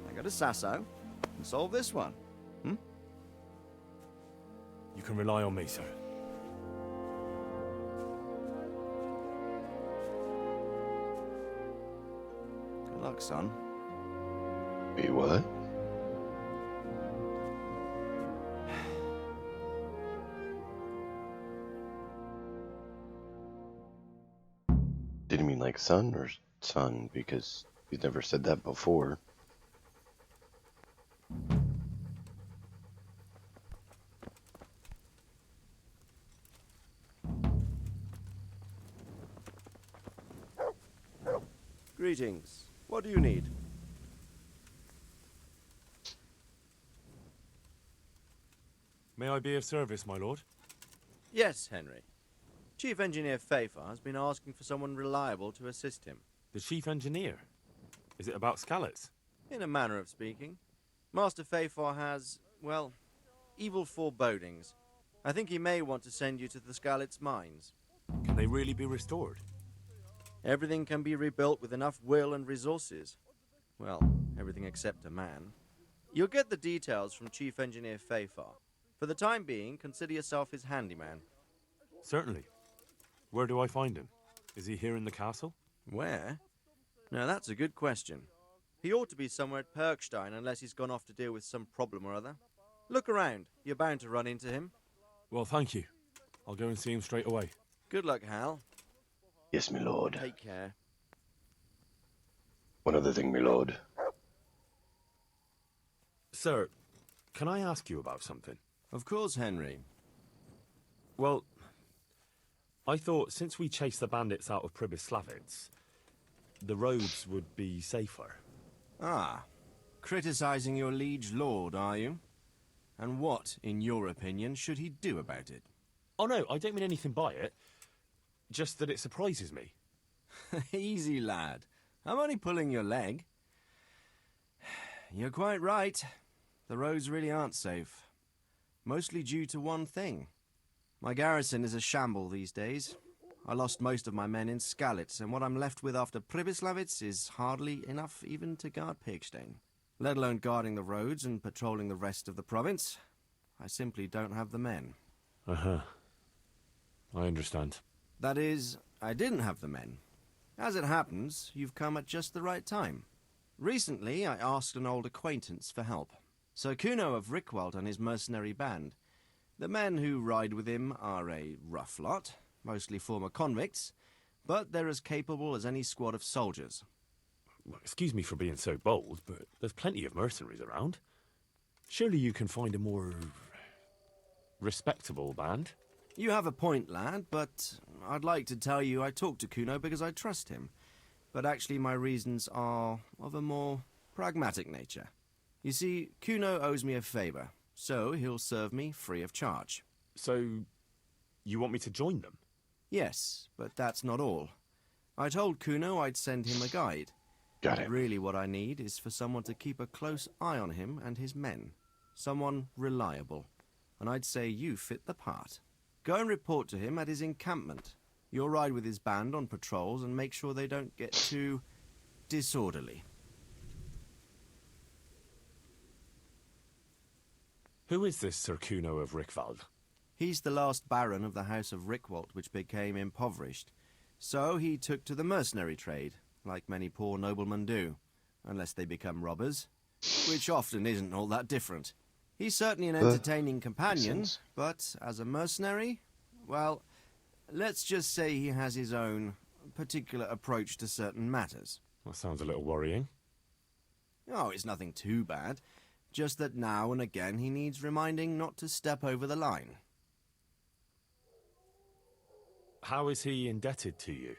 [SPEAKER 13] I go to Sasso and solve this one.
[SPEAKER 3] You can rely on me, sir.
[SPEAKER 13] Good luck, son.
[SPEAKER 1] Wait, what? Did he mean like son or son? Because he's never said that before.
[SPEAKER 14] Greetings. What do you need?
[SPEAKER 3] May I be of service, my lord?
[SPEAKER 14] Yes, Henry. Chief Engineer Pfeiffer has been asking for someone reliable to assist him.
[SPEAKER 3] The chief engineer? Is it about Scallots?
[SPEAKER 14] In a manner of speaking. Master Pfeiffer has, well, evil forebodings. I think he may want to send you to the Scallots mines.
[SPEAKER 3] Can they really be restored?
[SPEAKER 14] Everything can be rebuilt with enough will and resources. Well, everything except a man. You'll get the details from Chief Engineer Pfeiffer. For the time being, consider yourself his handyman.
[SPEAKER 3] Certainly. Where do I find him? Is he here in the castle?
[SPEAKER 14] Where? Now that's a good question. He ought to be somewhere at Perkstein unless he's gone off to deal with some problem or other. Look around. You're bound to run into him.
[SPEAKER 3] Well, thank you. I'll go and see him straight away.
[SPEAKER 14] Good luck, Hal.
[SPEAKER 1] Yes, my lord.
[SPEAKER 14] Take care.
[SPEAKER 1] One other thing, my lord.
[SPEAKER 3] Sir, can I ask you about something?
[SPEAKER 14] Of course, Henry.
[SPEAKER 3] Well, I thought since we chased the bandits out of Pribyslavitz, the roads would be safer.
[SPEAKER 15] Ah, criticizing your liege lord, are you? And what, in your opinion, should he do about it?
[SPEAKER 3] Oh no, I don't mean anything by it. Just that it surprises me.
[SPEAKER 15] Easy, lad. I'm only pulling your leg. You're quite right. The roads really aren't safe. Mostly due to one thing. My garrison is a shamble these days. I lost most of my men in Skalitz, and what I'm left with after Pribyslavitz is hardly enough even to guard Pigstein. Let alone guarding the roads and patrolling the rest of the province. I simply don't have the men.
[SPEAKER 3] Uh-huh. I understand.
[SPEAKER 15] That is, I didn't have the men. As it happens, you've come at just the right time. Recently, I asked an old acquaintance for help. Sir Kuno of Rickwald and his mercenary band. The men who ride with him are a rough lot, mostly former convicts, but they're as capable as any squad of soldiers.
[SPEAKER 3] Well, excuse me for being so bold, but there's plenty of mercenaries around. Surely you can find a more respectable band?
[SPEAKER 15] You have a point, lad, but I'd like to tell you I talked to Kuno because I trust him. But actually my reasons are of a more pragmatic nature. You see, Kuno owes me a favour, so he'll serve me free of charge.
[SPEAKER 3] So, you want me to join them?
[SPEAKER 15] Yes, but that's not all. I told Kuno I'd send him a guide.
[SPEAKER 1] Got it.
[SPEAKER 15] Really what I need is for someone to keep a close eye on him and his men. Someone reliable. And I'd say you fit the part. Go and report to him at his encampment. You'll ride with his band on patrols and make sure they don't get too disorderly.
[SPEAKER 3] Who is this Sir Kuno of Rickwald?
[SPEAKER 15] He's the last baron of the House of Rickwald, which became impoverished. So he took to the mercenary trade, like many poor noblemen do, unless they become robbers, which often isn't all that different. He's certainly an entertaining companion, but as a mercenary, well, let's just say he has his own particular approach to certain matters.
[SPEAKER 3] That sounds a little worrying.
[SPEAKER 15] Oh, it's nothing too bad. Just that now and again he needs reminding not to step over the line.
[SPEAKER 3] How is he indebted to you?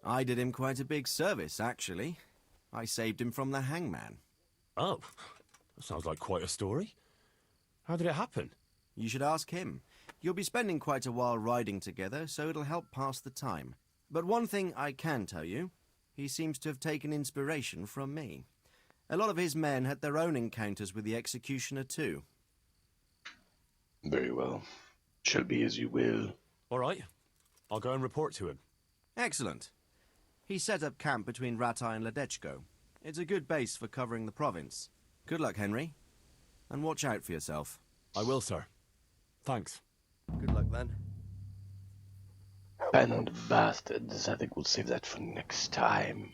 [SPEAKER 15] I did him quite a big service, actually. I saved him from the hangman.
[SPEAKER 3] Oh, that sounds like quite a story. How did it happen?
[SPEAKER 15] You should ask him. You'll be spending quite a while riding together, so it'll help pass the time. But one thing I can tell you,
[SPEAKER 13] He seems to have taken inspiration from me. A lot of his men had their own encounters with the executioner too.
[SPEAKER 1] Very well. Shall be as you will.
[SPEAKER 3] All right. I'll go and report to him.
[SPEAKER 13] Excellent. He set up camp between Ratai and Ledechko. It's a good base for covering the province. Good luck, Henry. And watch out for yourself.
[SPEAKER 3] I will, sir. Thanks.
[SPEAKER 14] Good luck then.
[SPEAKER 1] And bastards, I think we'll save that for next time.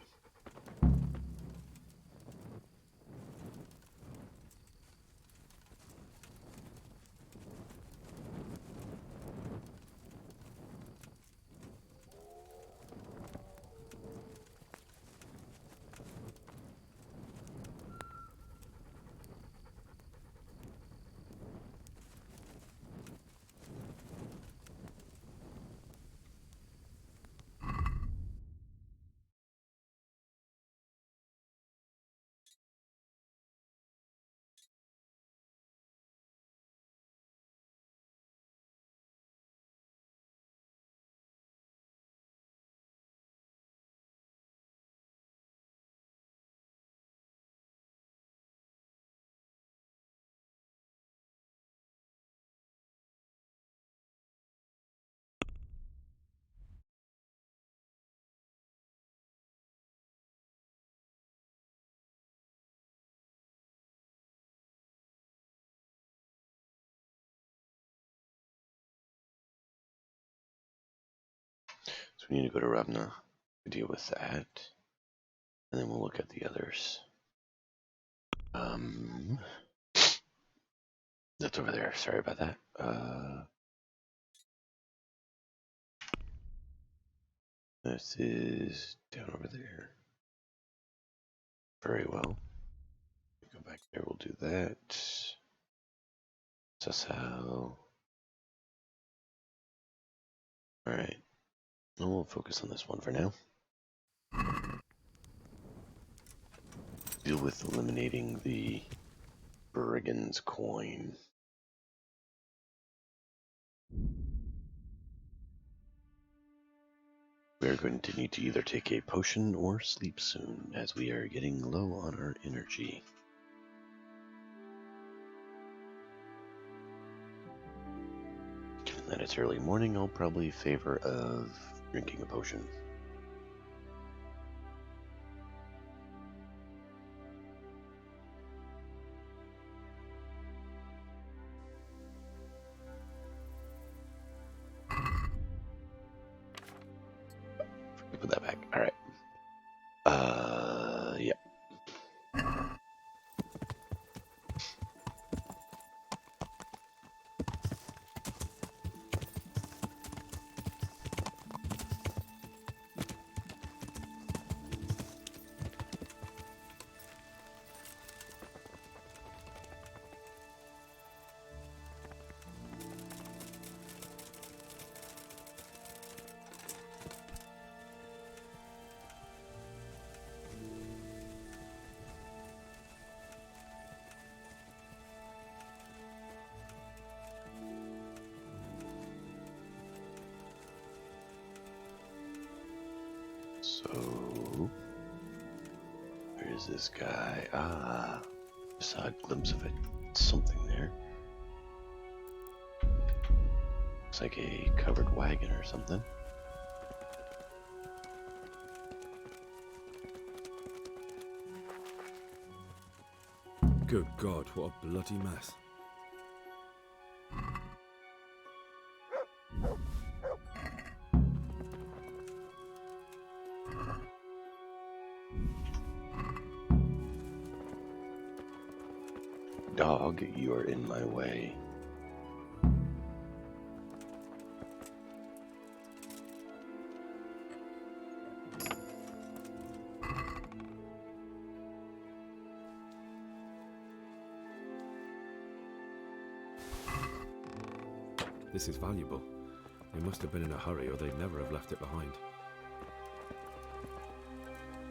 [SPEAKER 1] So we need to go to Ravna to deal with that. And then we'll look at the others. That's over there. Sorry about that. This is down over there. Very well. Go back there. We'll do that. Sassal. Alright. We'll focus on this one for now. Deal with eliminating the brigand's coin. We are going to need to either take a potion or sleep soon, as we are getting low on our energy. Given that it's early morning, I'll probably favor of drinking a potion. Put that back. All right. Yep. So, where is this guy? Ah, I saw a glimpse of it. Something there. Looks like a covered wagon or something.
[SPEAKER 5] Good God, what a bloody mess.
[SPEAKER 1] Dog, you are in my way.
[SPEAKER 5] This is valuable. They must have been in a hurry or they'd never have left it behind.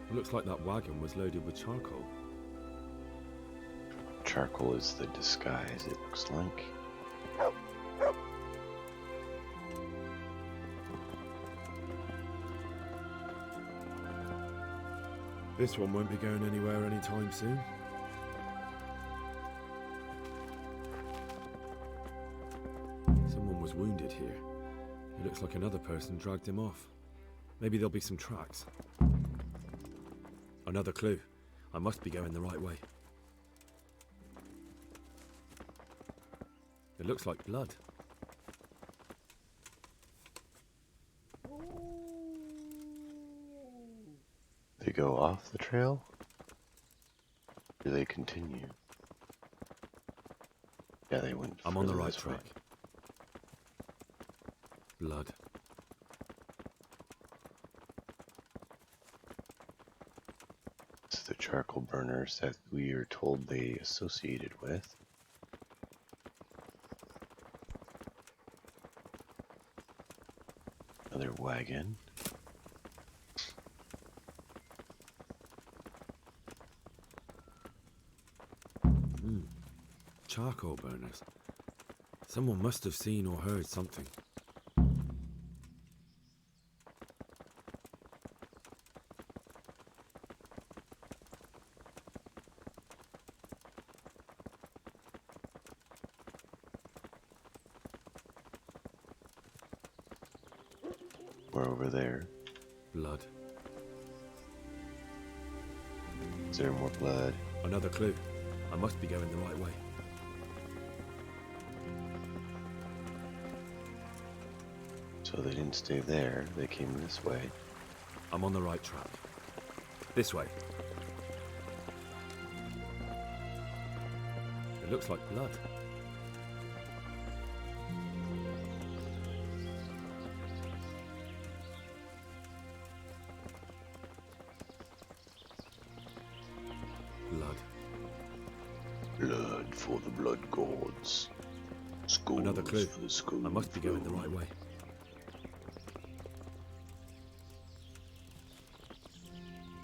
[SPEAKER 5] It looks like that wagon was loaded with charcoal.
[SPEAKER 1] Charcoal is the disguise, it looks like.
[SPEAKER 5] This one won't be going anywhere anytime soon. Someone was wounded here. It looks like another person dragged him off. Maybe there'll be some tracks. Another clue. I must be going the right way. It looks like blood.
[SPEAKER 1] They go off the trail? Do they continue? Yeah, they went.
[SPEAKER 5] I'm on the
[SPEAKER 1] further
[SPEAKER 5] right
[SPEAKER 1] this way.
[SPEAKER 5] track. Blood.
[SPEAKER 1] This is the charcoal burners that we are told they associated with. Another wagon.
[SPEAKER 5] Charcoal burners. Someone must have seen or heard something.
[SPEAKER 1] We're over there.
[SPEAKER 5] Blood.
[SPEAKER 1] Is there more blood?
[SPEAKER 5] Another clue. I must be going the right way.
[SPEAKER 1] So they didn't stay there, they came this way.
[SPEAKER 5] I'm on the right track. This way. It looks like blood. Blood.
[SPEAKER 1] Blood for the blood gods. Skulls
[SPEAKER 5] Another clue.
[SPEAKER 1] for the skull.
[SPEAKER 5] I must be going the right way.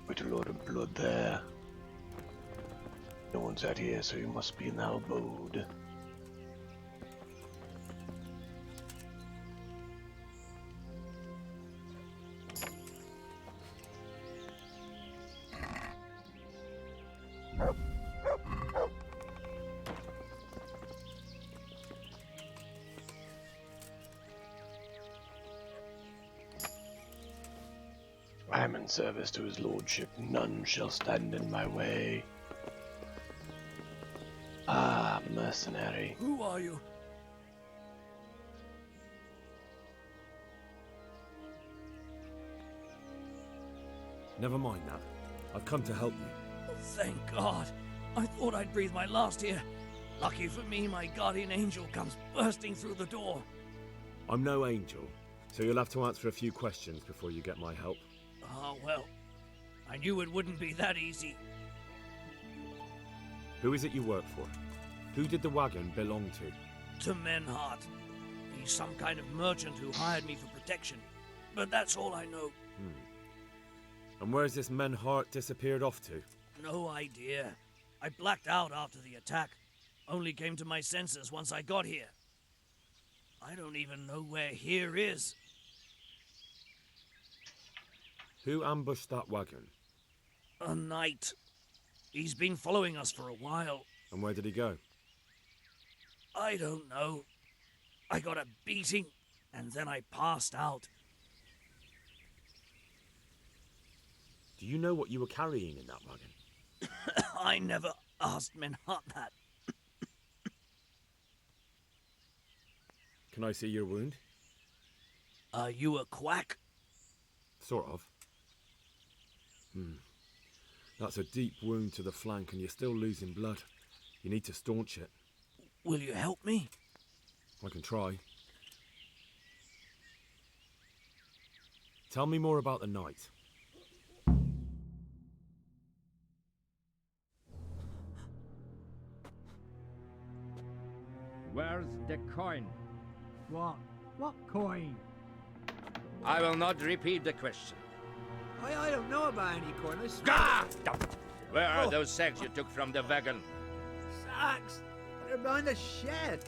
[SPEAKER 1] Quite a lot of blood there. No one's out here, so you must be in the abode. I am in service to his lordship. None shall stand in my way. Ah, mercenary.
[SPEAKER 6] Who are you?
[SPEAKER 5] Never mind that. I've come to help you.
[SPEAKER 6] Thank God. I thought I'd breathe my last here. Lucky for me, my guardian angel comes bursting through the door.
[SPEAKER 5] I'm no angel, so you'll have to answer a few questions before you get my help.
[SPEAKER 6] Oh, well. I knew it wouldn't be that easy.
[SPEAKER 5] Who is it you work for? Who did the wagon belong to?
[SPEAKER 6] To Menhart. He's some kind of merchant who hired me for protection. But that's all I know.
[SPEAKER 5] And where's this Menhart disappeared off to?
[SPEAKER 6] No idea. I blacked out after the attack. Only came to my senses once I got here. I don't even know where here is.
[SPEAKER 5] Who ambushed that wagon?
[SPEAKER 6] A knight. He's been following us for a while.
[SPEAKER 5] And where did he go?
[SPEAKER 6] I don't know. I got a beating, and then I passed out.
[SPEAKER 5] Do you know what you were carrying in that wagon?
[SPEAKER 6] I never asked Menhart that.
[SPEAKER 5] Can I see your wound?
[SPEAKER 6] Are you a quack?
[SPEAKER 5] Sort of. That's a deep wound to the flank and you're still losing blood. You need to staunch it.
[SPEAKER 6] Will you help me?
[SPEAKER 5] I can try. Tell me more about the night.
[SPEAKER 9] Where's the coin?
[SPEAKER 7] What? What coin?
[SPEAKER 9] I will not repeat the question.
[SPEAKER 7] I don't know about any coin. I swear.
[SPEAKER 9] Gah! Where are those sacks you took from the wagon?
[SPEAKER 7] Sacks! They're behind the shed.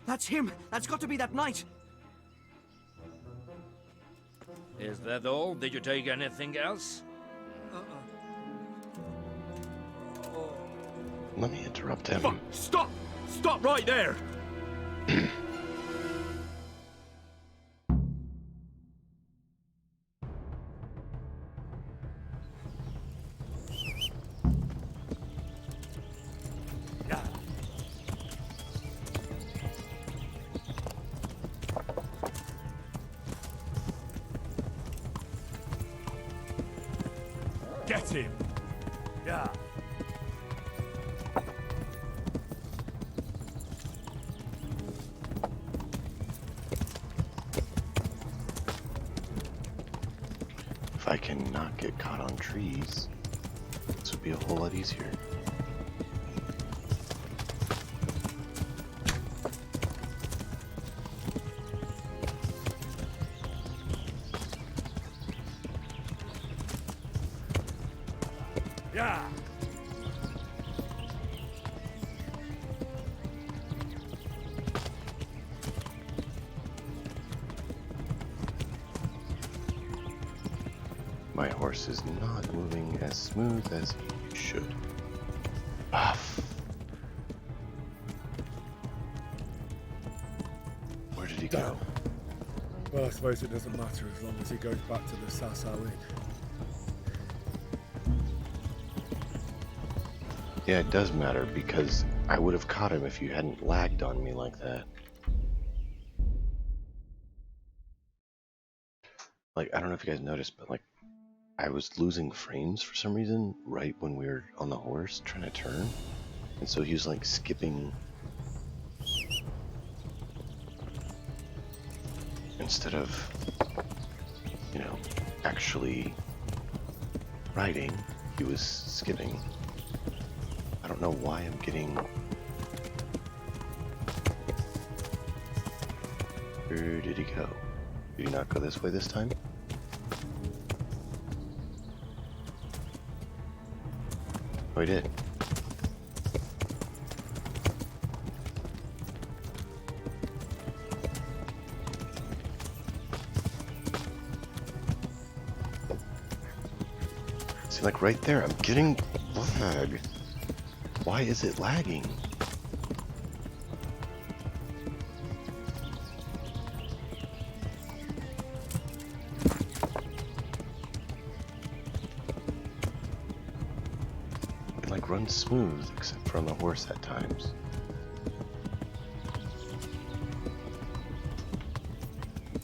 [SPEAKER 6] That's him! That's got to be that knight!
[SPEAKER 9] Is that all? Did you take anything else?
[SPEAKER 1] Let me interrupt him.
[SPEAKER 5] Fuck! Stop! Stop right there! Get him!
[SPEAKER 4] Yeah.
[SPEAKER 1] If I can not get caught on trees, this would be a whole lot easier.
[SPEAKER 4] Yeah.
[SPEAKER 1] My horse is not moving as smooth as he should. Where did he go?
[SPEAKER 5] Well, I suppose it doesn't matter as long as he goes back to the Sasau Inn.
[SPEAKER 1] Yeah, it does matter because I would have caught him if you hadn't lagged on me like that. Like, I don't know if you guys noticed, but like, I was losing frames for some reason right when we were on the horse trying to turn. And so he was like skipping. Instead of, you know, actually riding, he was skipping. I don't know why I'm getting... Where did he go? Did he not go this way this time? Oh, he did. See, like right there, I'm getting lag. Why is it lagging? It like runs smooth, except for on the horse at times.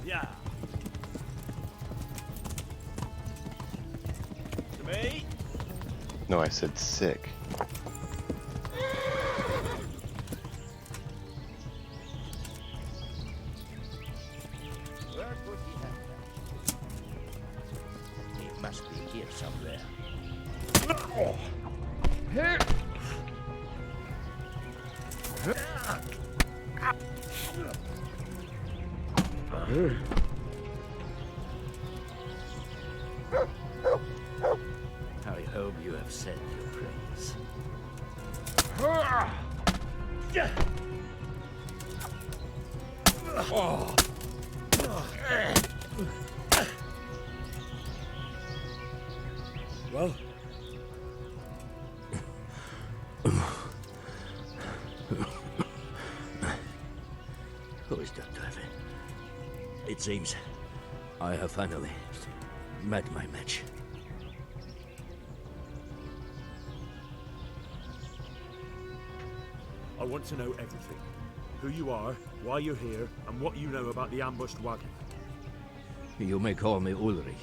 [SPEAKER 4] Yeah. To me?
[SPEAKER 1] No, I said sick.
[SPEAKER 9] Where could he have that? He must be here somewhere. I hope you have said your prayers.
[SPEAKER 5] Well?
[SPEAKER 9] Who is that driver? It seems I have finally met my match.
[SPEAKER 5] I want to know everything. Who you are, why you're here, and what you know about the ambushed wagon.
[SPEAKER 9] You may call me Ulrich.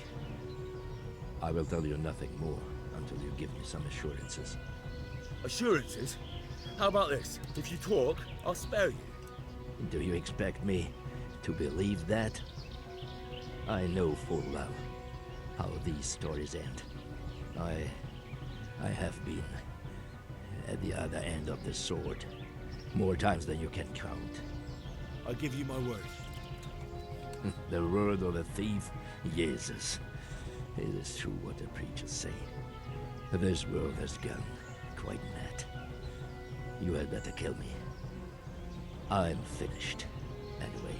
[SPEAKER 9] I will tell you nothing more until you give me some assurances.
[SPEAKER 5] Assurances? How about this? If you talk, I'll spare you.
[SPEAKER 9] Do you expect me to believe that? I know full well how these stories end. I have been at the other end of the sword more times than you can count.
[SPEAKER 5] I give you my word.
[SPEAKER 9] The word of a thief? Jesus. It is true what the preachers say. This world has gone quite mad. You had better kill me. I'm finished, anyway.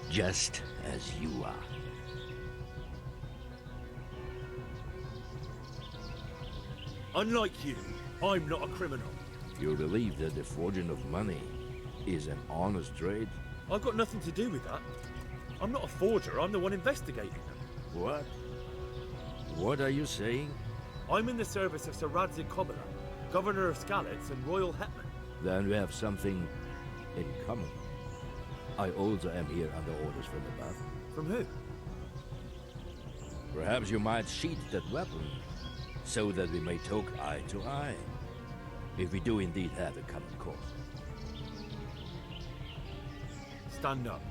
[SPEAKER 9] Just as you are.
[SPEAKER 5] Unlike you, I'm not a criminal.
[SPEAKER 9] You believe that the forging of money is an honest trade?
[SPEAKER 5] I've got nothing to do with that. I'm not a forger, I'm the one investigating them.
[SPEAKER 9] What? What are you saying?
[SPEAKER 5] I'm in the service of Sir Radzig Kobyla, Governor of Skalitz and Royal Hetman.
[SPEAKER 9] Then we have something in common. I also am here under orders from above.
[SPEAKER 5] From who?
[SPEAKER 9] Perhaps you might sheath that weapon, so that we may talk eye to eye. If we do indeed have a common cause.
[SPEAKER 5] Stand up.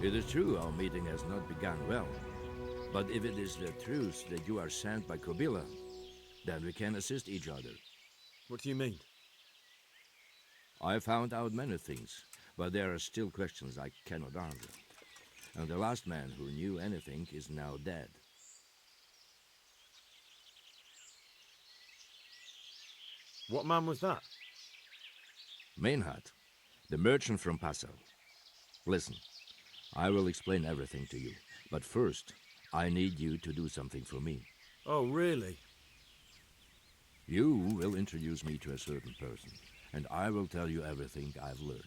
[SPEAKER 9] It is true our meeting has not begun well. But if it is the truth that you are sent by Kobyla, then we can assist each other.
[SPEAKER 5] What do you mean?
[SPEAKER 9] I found out many things, but there are still questions I cannot answer. And the last man who knew anything is now dead.
[SPEAKER 5] What man was that?
[SPEAKER 9] Meinhard, the merchant from Passau. Listen, I will explain everything to you, but first, I need you to do something for me.
[SPEAKER 5] Oh, really?
[SPEAKER 9] You will introduce me to a certain person, and I will tell you everything I've learned.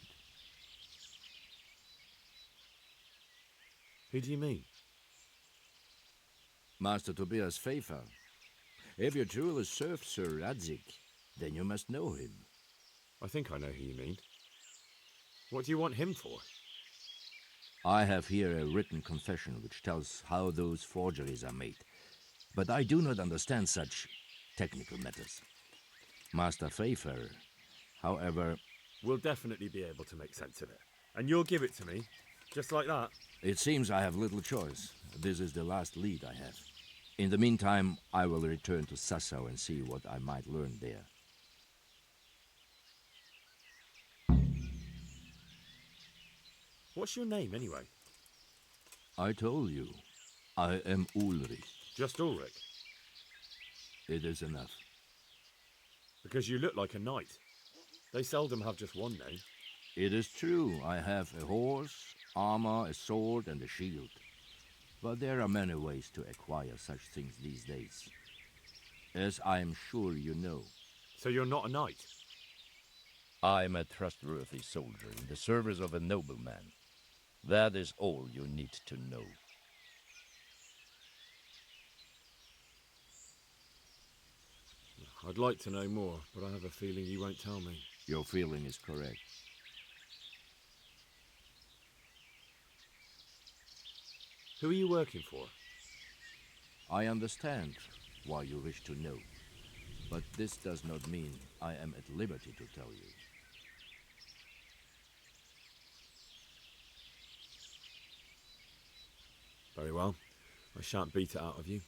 [SPEAKER 5] Who do you mean?
[SPEAKER 9] Master Tobias Pfeiffer. If you truly served Sir Radzig, then you must know him.
[SPEAKER 5] I think I know who you mean. What do you want him for?
[SPEAKER 9] I have here a written confession which tells how those forgeries are made, but I do not understand such technical matters. Master Pfeiffer, however...
[SPEAKER 5] We'll definitely be able to make sense of it. And you'll give it to me, just like that?
[SPEAKER 9] It seems I have little choice. This is the last lead I have. In the meantime, I will return to Sassau and see what I might learn there.
[SPEAKER 5] What's your name, anyway?
[SPEAKER 9] I told you. I am Ulrich.
[SPEAKER 5] Just Ulrich?
[SPEAKER 9] It is enough.
[SPEAKER 5] Because you look like a knight. They seldom have just one name.
[SPEAKER 9] It is true. I have a horse, armor, a sword, and a shield. But there are many ways to acquire such things these days. As I am sure you know.
[SPEAKER 5] So you're not a knight?
[SPEAKER 16] I'm a trustworthy soldier in the service of a nobleman. That is all you need to know.
[SPEAKER 5] I'd like to know more, but I have a feeling you won't tell me.
[SPEAKER 9] Your feeling is correct.
[SPEAKER 5] Who are you working for?
[SPEAKER 9] I understand why you wish to know, but this does not mean I am at liberty to tell you.
[SPEAKER 5] Very well. I shan't beat it out of you.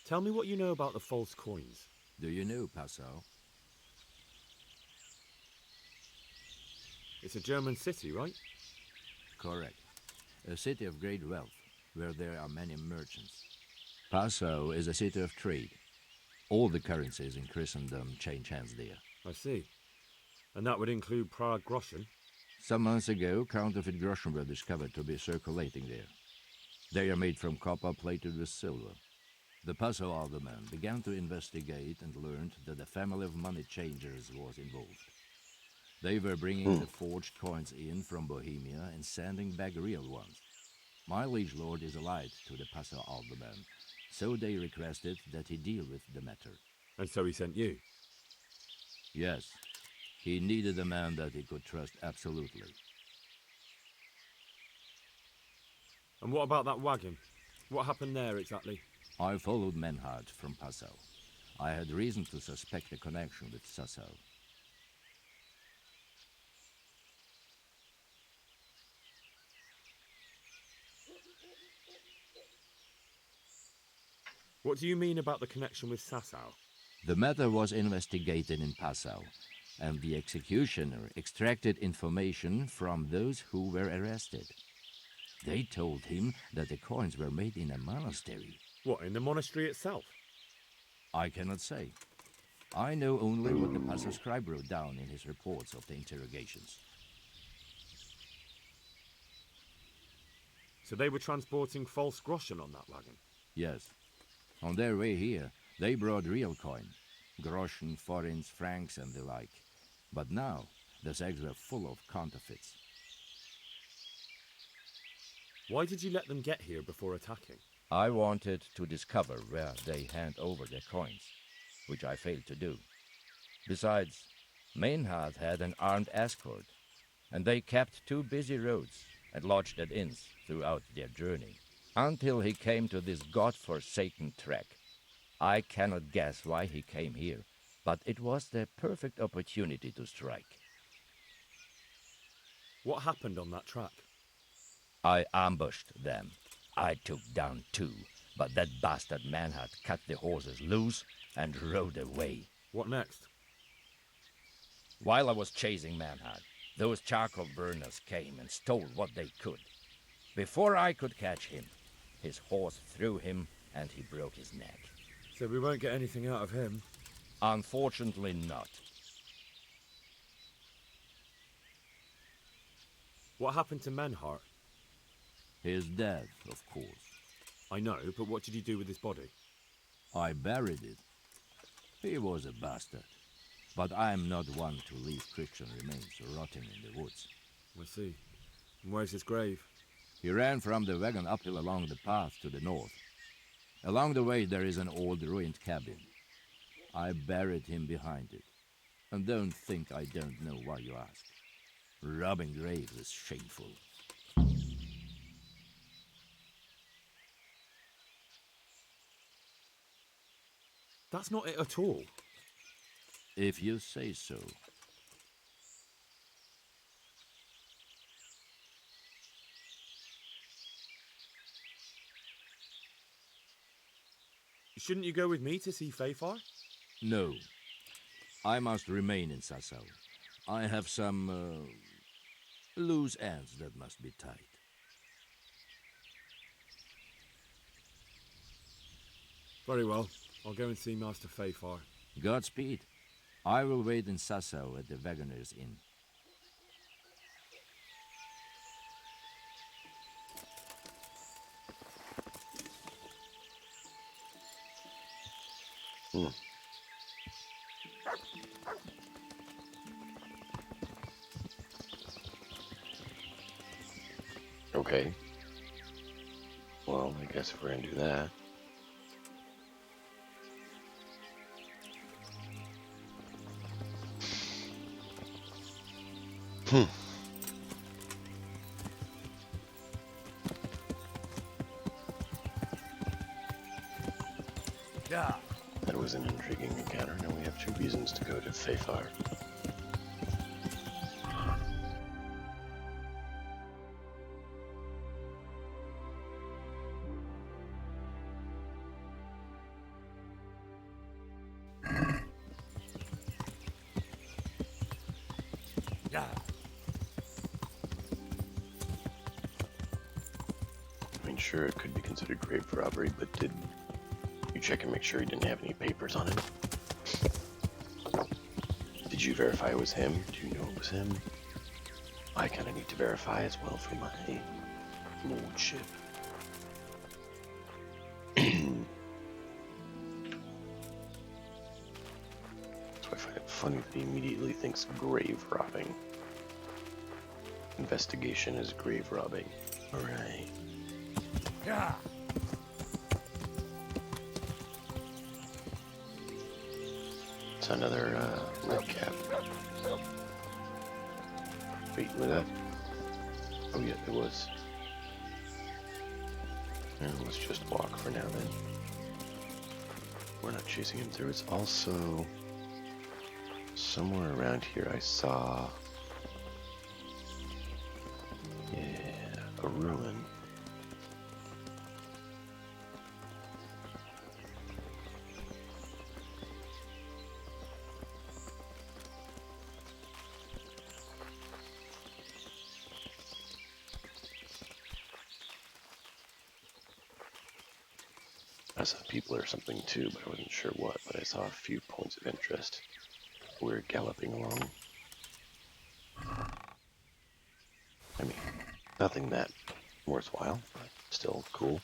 [SPEAKER 5] Tell me what you know about the false coins.
[SPEAKER 9] Do you know Passau?
[SPEAKER 5] It's a German city, right?
[SPEAKER 9] Correct. A city of great wealth, where there are many merchants. Passau is a city of trade. All the currencies in Christendom change hands there.
[SPEAKER 5] I see. And that would include Prague groschen?
[SPEAKER 9] Some months ago, counterfeit groschen were discovered to be circulating there. They are made from copper plated with silver. The Passau alderman began to investigate and learned that a family of money changers was involved. They were bringing the forged coins in from Bohemia and sending back real ones. My liege lord is allied to the Passau alderman, so they requested that he deal with the matter.
[SPEAKER 5] And so he sent you?
[SPEAKER 9] Yes. He needed a man that he could trust absolutely.
[SPEAKER 5] And what about that wagon? What happened there exactly?
[SPEAKER 9] I followed Meinhard from Passau. I had reason to suspect a connection with Sassau.
[SPEAKER 5] What do you mean about the connection with Sassau?
[SPEAKER 9] The matter was investigated in Passau, and the executioner extracted information from those who were arrested. They told him that the coins were made in a monastery.
[SPEAKER 5] What, in the monastery itself?
[SPEAKER 9] I cannot say. I know only what the Passau scribe wrote down in his reports of the interrogations.
[SPEAKER 3] So they were transporting false groschen on that wagon?
[SPEAKER 16] Yes. On their way here, they brought real coin. Groschen, forints, francs, and the like. But now, the sacks were full of counterfeits.
[SPEAKER 3] Why did you let them get here before attacking?
[SPEAKER 16] I wanted to discover where they hand over their coins, which I failed to do. Besides, Maynard had an armed escort, and they kept 2 busy roads and lodged at inns throughout their journey, until he came to this god-forsaken trek. I cannot guess why he came here, but it was the perfect opportunity to strike.
[SPEAKER 3] What happened on that track?
[SPEAKER 16] I ambushed them. I took down 2, but that bastard Manhart cut the horses loose and rode away.
[SPEAKER 3] What next?
[SPEAKER 16] While I was chasing Manhart, those charcoal burners came and stole what they could. Before I could catch him, his horse threw him and he broke his neck.
[SPEAKER 3] So we won't get anything out of him?
[SPEAKER 16] Unfortunately not.
[SPEAKER 3] What happened to Menhart?
[SPEAKER 16] His death, of course.
[SPEAKER 3] I know, but what did you do with his body?
[SPEAKER 16] I buried it. He was a bastard. But I am not one to leave Christian remains rotting in the woods.
[SPEAKER 3] I see. And where's his grave?
[SPEAKER 16] He ran from the wagon uphill along the path to the north. Along the way there is an old ruined cabin. I buried him behind it. And don't think I don't know why you ask. Robbing graves is shameful.
[SPEAKER 3] That's not it at all.
[SPEAKER 16] If you say so.
[SPEAKER 3] Shouldn't you go with me to see Fafar?
[SPEAKER 16] No. I must remain in Sassau. I have some loose ends that must be tied.
[SPEAKER 3] Very well. I'll go and see Master Fafar.
[SPEAKER 16] Godspeed. I will wait in Sassau at the Wagoner's Inn.
[SPEAKER 1] Okay. Well, I guess if we're gonna do that.
[SPEAKER 11] Yeah.
[SPEAKER 1] That was an intriguing encounter. Now we have 2 reasons to go to Fafar.
[SPEAKER 11] Yeah.
[SPEAKER 1] I mean, sure, it could be considered grave robbery, but did you check and make sure he didn't have any papers on him? Did you verify it was him? Do you know it was him? I kind of need to verify as well for my lordship. So I find it funny that he immediately thinks grave robbing. Investigation is grave robbing. Alright.
[SPEAKER 11] Yeah.
[SPEAKER 1] It's another red cap. Wait, was that? Oh yeah, it was. Yeah, let's just walk for now then. We're not chasing him. There was also somewhere around here I saw, yeah, a ruin. I saw people or something too, but I wasn't sure what. But I saw a few points of interest. We're galloping along. I mean, nothing that worthwhile. Still cool.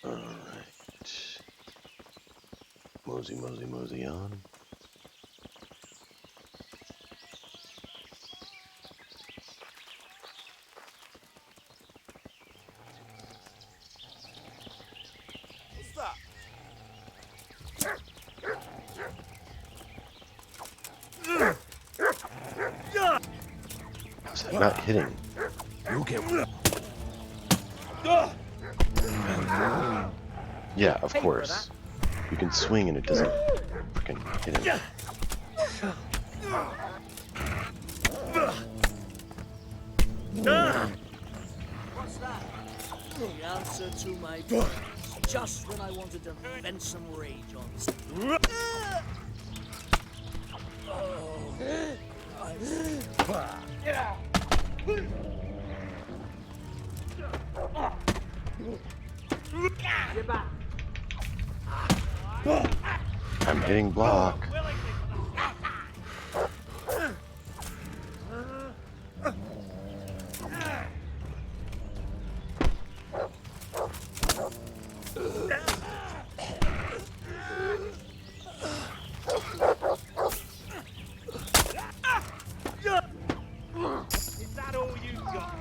[SPEAKER 1] Alright. Mosey, mosey, mosey on.
[SPEAKER 11] What's that?
[SPEAKER 1] How's that not hitting?
[SPEAKER 11] You get one.
[SPEAKER 1] Yeah, of course. You can swing and it doesn't freaking hit him.
[SPEAKER 6] What's that? The answer to my prayers. Just when I wanted to vent some rage on this.
[SPEAKER 1] I'm hitting block.
[SPEAKER 11] Is that all you got?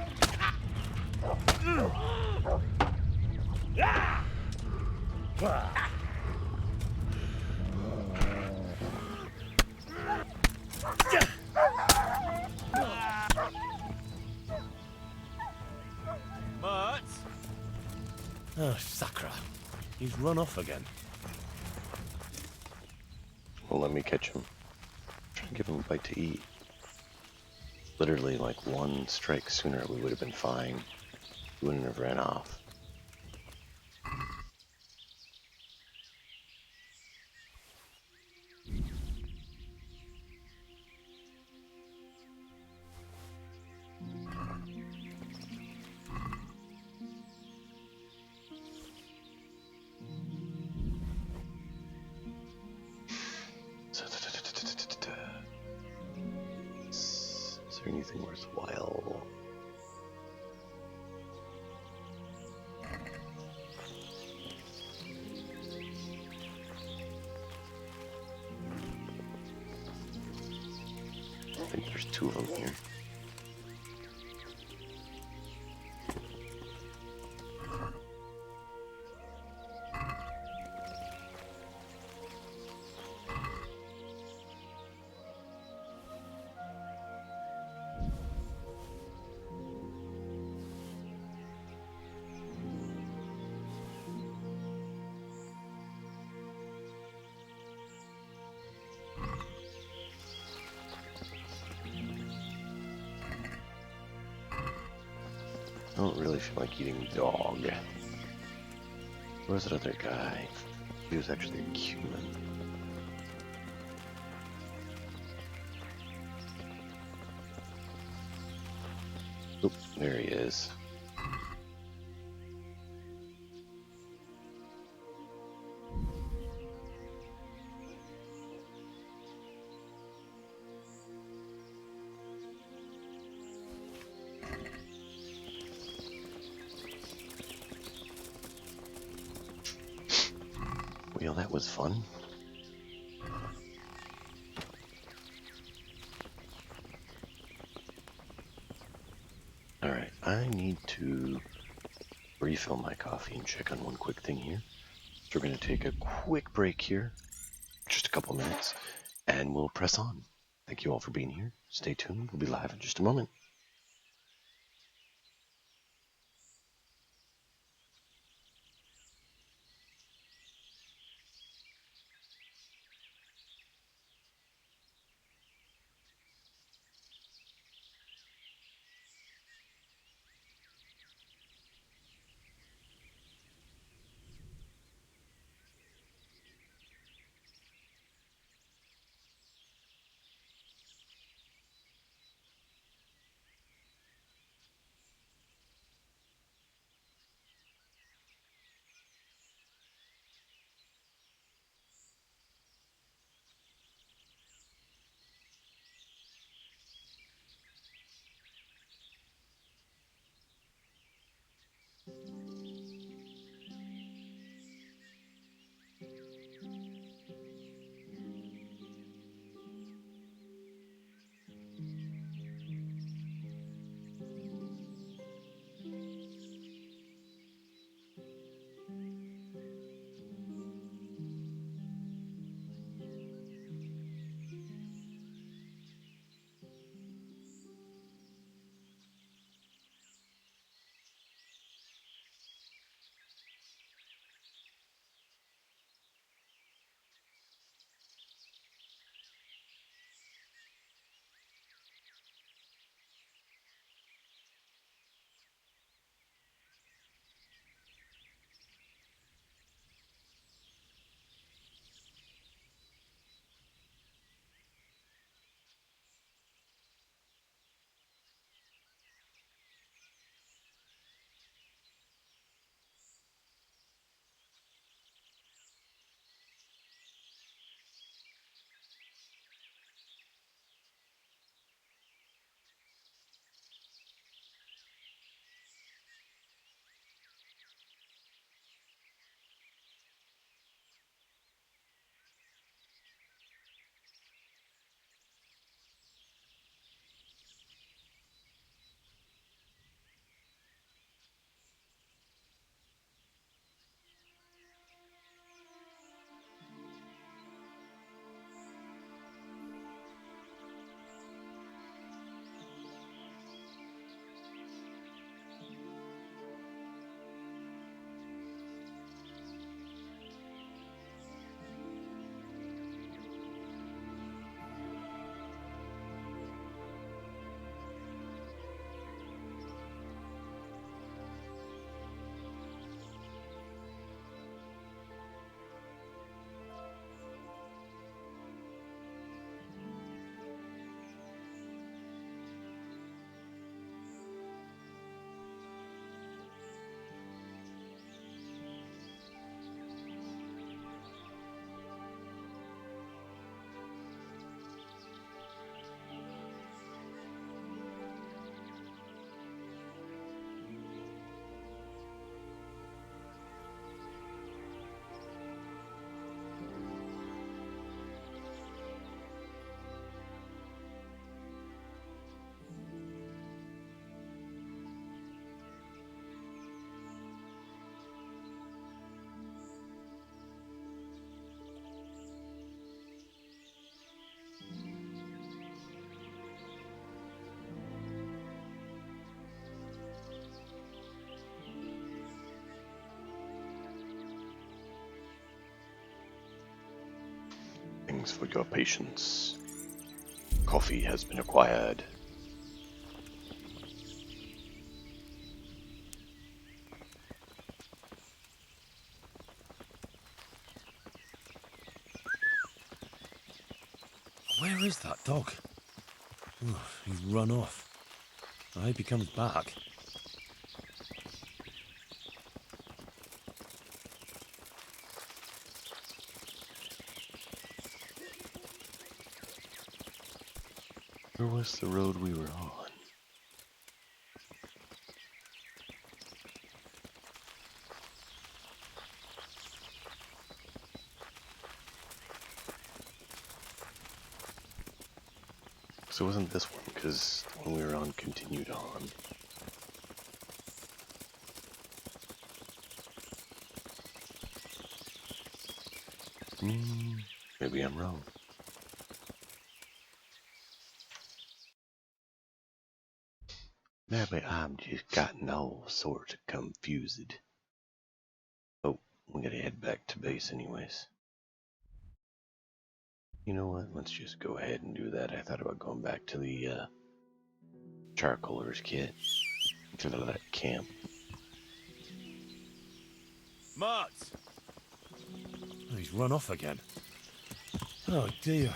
[SPEAKER 3] Mert? Oh, Sakra. He's run off again.
[SPEAKER 1] Well, let me catch him. Try and give him a bite to eat. Literally, like one strike sooner, we would have been fine. We wouldn't have ran off. Is there anything worthwhile? I think there's two of them here. I don't really feel like eating dog. Where's that other guy? He was actually a human. Oop, there he is. Well, that was fun. Alright, I need to refill my coffee and check on one quick thing here. So we're going to take a quick break here, just a couple minutes, and we'll press on. Thank you all for being here. Stay tuned. We'll be live in just a moment. Thanks for your patience. Coffee has been acquired.
[SPEAKER 3] Where is that dog? Oh, he's run off. I hope he comes back.
[SPEAKER 1] Where was the road we were on? So it wasn't this one, because the one we were on continued on. Maybe I'm wrong. Maybe I'm just gotten all sorts of confused. Oh, we gotta head back to base anyways. You know what? Let's just go ahead and do that. I thought about going back to the charcoaler's kit. To that camp.
[SPEAKER 3] Mats! Oh, he's run off again. Oh dear.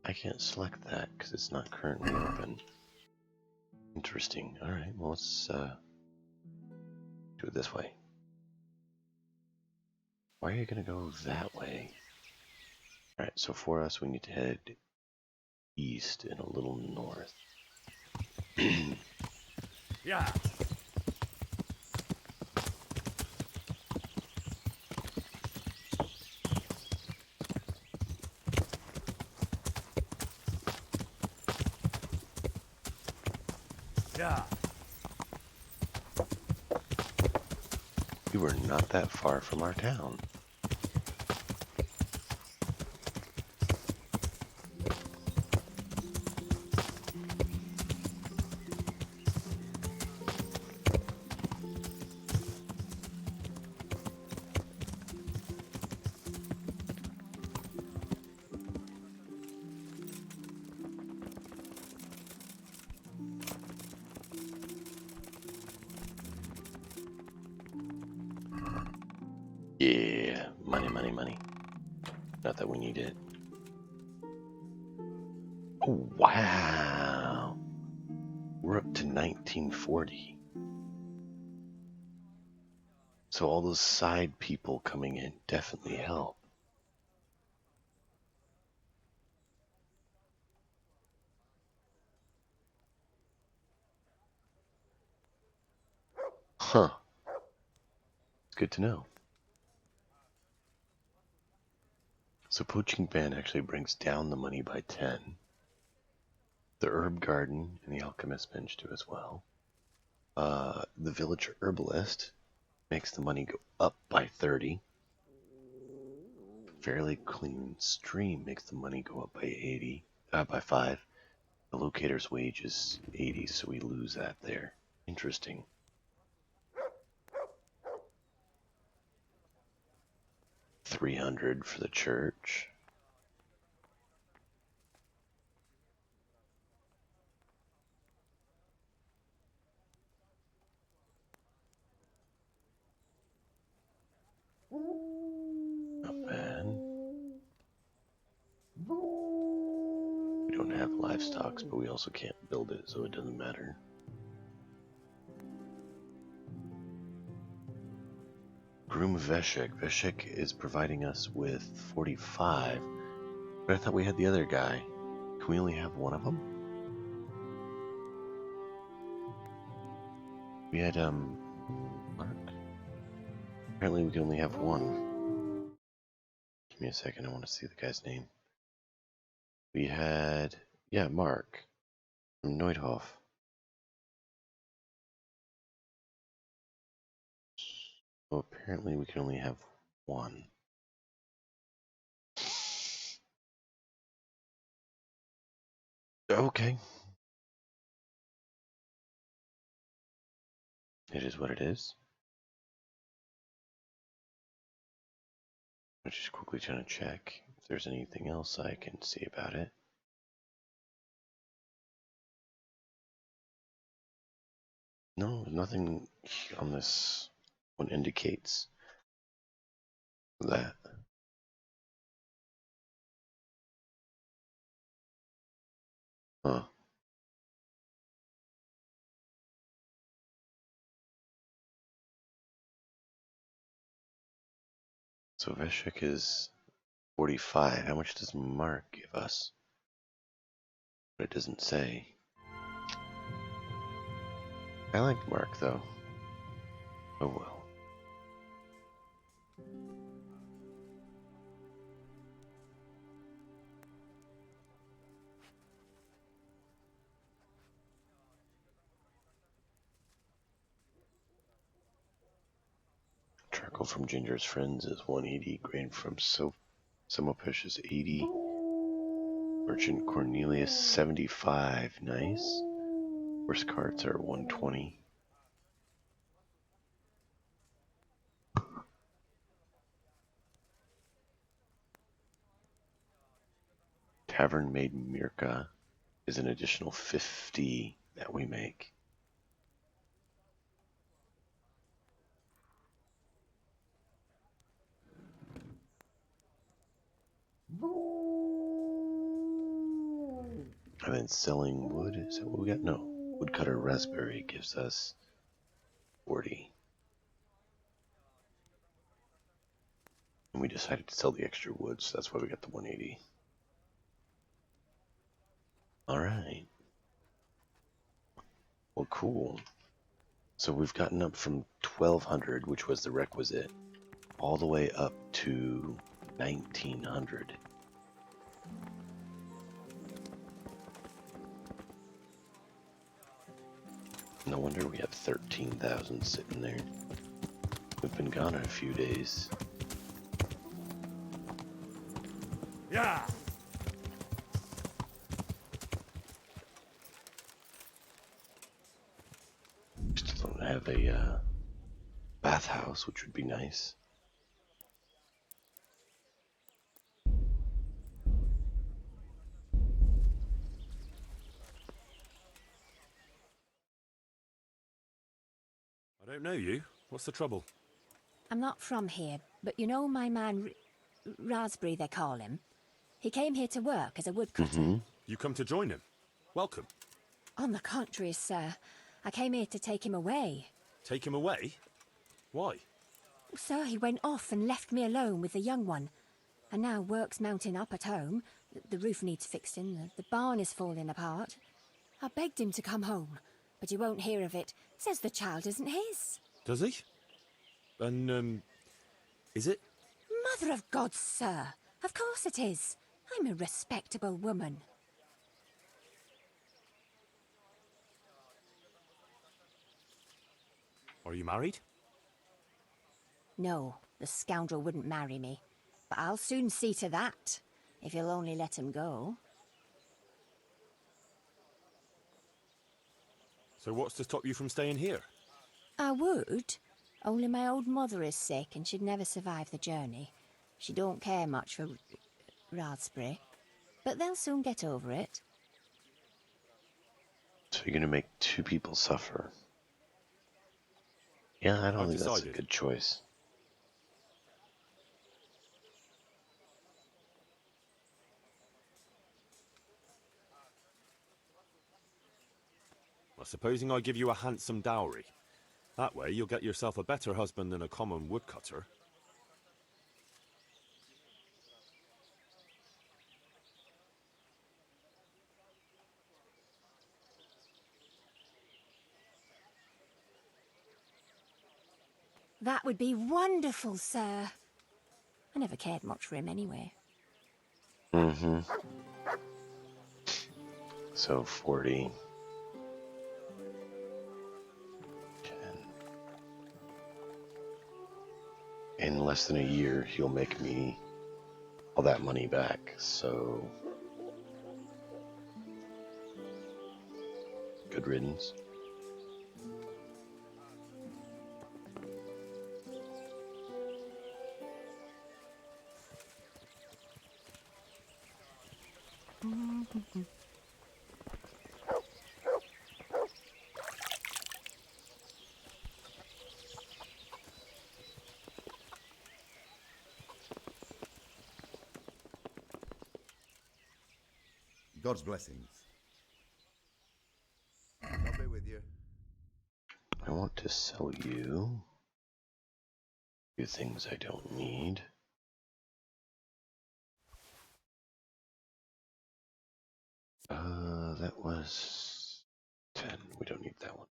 [SPEAKER 1] I can't select that because it's not currently open. Interesting. Alright, well let's do it this way. Why are you gonna go that way? Alright, so for us we need to head east and a little north.
[SPEAKER 3] Yeah. Yeah.
[SPEAKER 1] We were not that far from our town. Yeah, money, money, money. Not that we need it. Oh, wow. We're up to 1940. So all those side people coming in definitely help. Huh. It's good to know. So poaching ban actually brings down the money by 10. The herb garden and the alchemist bench do as well. The village herbalist makes the money go up by 30. Fairly clean stream makes the money go up by 80. By 5. The locator's wage is 80, so we lose that there. Interesting. $300 for the church. Not bad. We don't have livestock, but we also can't build it, so it doesn't matter. Groom Veshek. Veshek is providing us with 45. But I thought we had the other guy. Can we only have one of them? We had, Mark? Apparently we can only have one. Give me a second, I want to see the guy's name. We had, yeah, Mark. From Neuthof. So apparently we can only have one. Okay. It is what it is. I'm just quickly trying to check if there's anything else I can see about it. No, nothing on this one indicates that. Huh. So Veshik is 45. How much does Mark give us? But it doesn't say. I like Mark though. Oh well. Charcoal from Ginger's friends is 180. Grain from Samopish is 80. Merchant Cornelius 75. Nice. Horse carts are 120. Tavern Maid Mirka is an additional 50 that we make. And then selling wood, is that what we got? No. Woodcutter Raspberry gives us 40. And we decided to sell the extra wood, so that's why we got the 180. Alright. Well, cool. So we've gotten up from 1200, which was the requisite, all the way up to 1900. No wonder we have 13,000 sitting there. We've been gone a few days.
[SPEAKER 4] Yeah.
[SPEAKER 1] Still don't have a bathhouse, which would be nice.
[SPEAKER 3] I don't know you. What's the trouble?
[SPEAKER 17] I'm not from here, but you know my man Raspberry, they call him? He came here to work as a woodcutter.
[SPEAKER 3] You come to join him? Welcome.
[SPEAKER 17] On the contrary, sir. I came here to take him away.
[SPEAKER 3] Take him away? Why?
[SPEAKER 17] Sir, he went off and left me alone with the young one. And now work's mounting up at home. The roof needs fixing. The barn is falling apart. I begged him to come home, but he won't hear of it. Says the child isn't his.
[SPEAKER 3] Does he? And, is it?
[SPEAKER 17] Mother of God, sir. Of course it is. I'm a respectable woman.
[SPEAKER 3] Are you married?
[SPEAKER 17] No, the scoundrel wouldn't marry me. But I'll soon see to that, if you'll only let him go.
[SPEAKER 3] So what's to stop you from staying here?
[SPEAKER 17] I would, only my old mother is sick and she'd never survive the journey. She don't care much for Raspberry, but they'll soon get over it.
[SPEAKER 1] So you're gonna make two people suffer. Yeah, I don't think that's a good choice.
[SPEAKER 3] Well, supposing I give you a handsome dowry. That way you'll get yourself a better husband than a common woodcutter.
[SPEAKER 17] That would be wonderful, sir. I never cared much for him anyway.
[SPEAKER 1] So 40. 10. In less than a year, he'll make me all that money back, so... Good riddance.
[SPEAKER 18] God's blessings. I'll be with you.
[SPEAKER 1] I want to sell you a few things I don't need. That was 10. We don't need that one.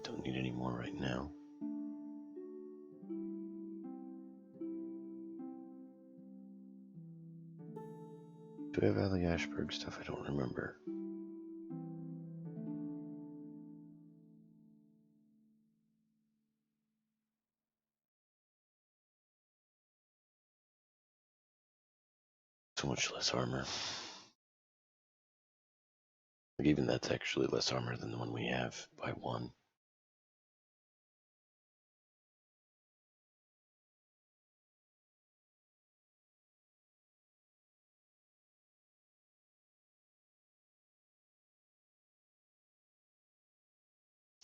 [SPEAKER 1] Don't need any more right now. Do we have Valley Ashburg stuff? I don't remember. So much less armor. Like even that's actually less armor than the one we have by 1.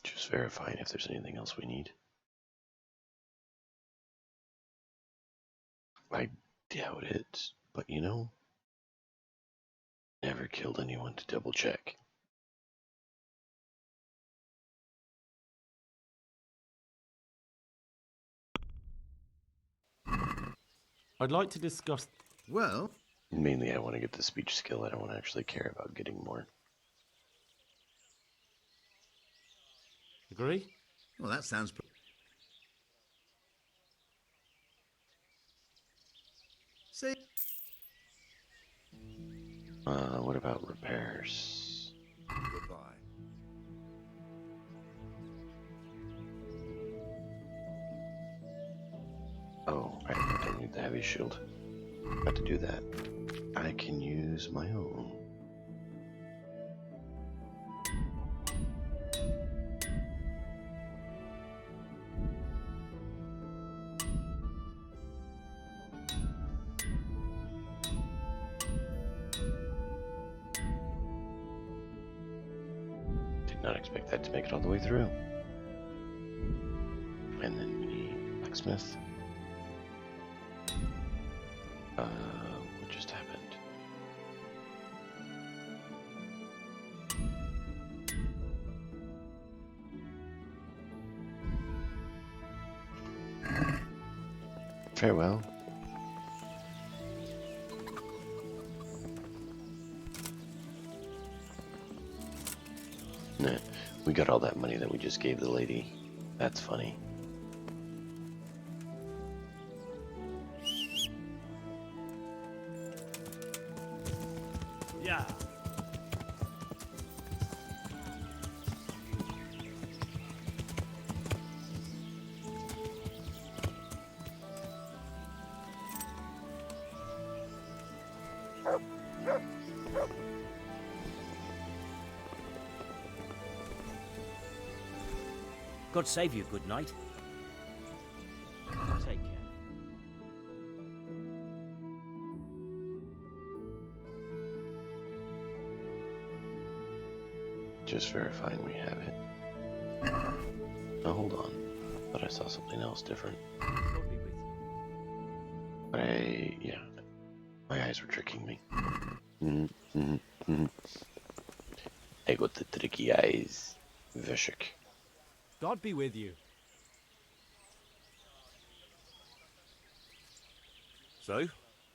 [SPEAKER 1] Just verifying if there's anything else we need. I doubt it, but you know, never killed anyone to double check.
[SPEAKER 3] I'd like to discuss...
[SPEAKER 18] Well...
[SPEAKER 1] Mainly I want to get the speech skill, I don't want to actually care about getting more.
[SPEAKER 3] Agree?
[SPEAKER 18] Well, that sounds... See?
[SPEAKER 1] What about repairs?
[SPEAKER 18] Goodbye.
[SPEAKER 1] Oh, right, I don't need the heavy shield. Got to do that. I can use my own. Did not expect that to make it all the way through. And then we need blacksmith. What just happened? Farewell. Nah, we got all that money that we just gave the lady. That's funny.
[SPEAKER 4] Yeah.
[SPEAKER 11] God save you, good night. Take care.
[SPEAKER 1] Just verifying we have it. Oh, hold on. Thought I saw something else different. But yeah. My eyes were tricking me. I got the tricky eyes. Vishik.
[SPEAKER 11] God be with you.
[SPEAKER 3] So,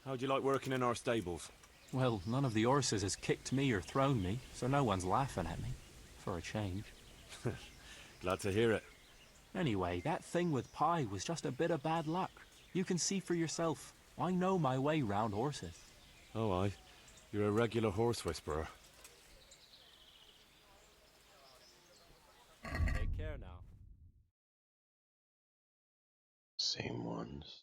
[SPEAKER 3] how'd you like working in our stables?
[SPEAKER 8] Well, none of the horses has kicked me or thrown me, so no one's laughing at me. For a change.
[SPEAKER 3] Glad to hear it.
[SPEAKER 8] Anyway, that thing with Pi was just a bit of bad luck. You can see for yourself. I know my way round horses.
[SPEAKER 3] Oh, aye. You're a regular horse whisperer.
[SPEAKER 11] Take care now.
[SPEAKER 1] Same ones.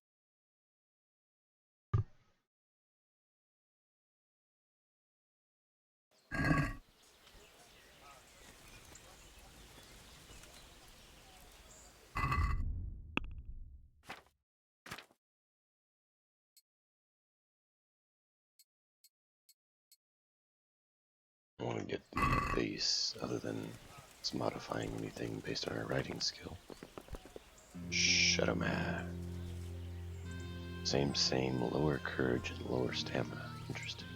[SPEAKER 1] face other than it's modifying anything based on our riding skill. Shadowman. Same, lower courage and lower stamina. Interesting.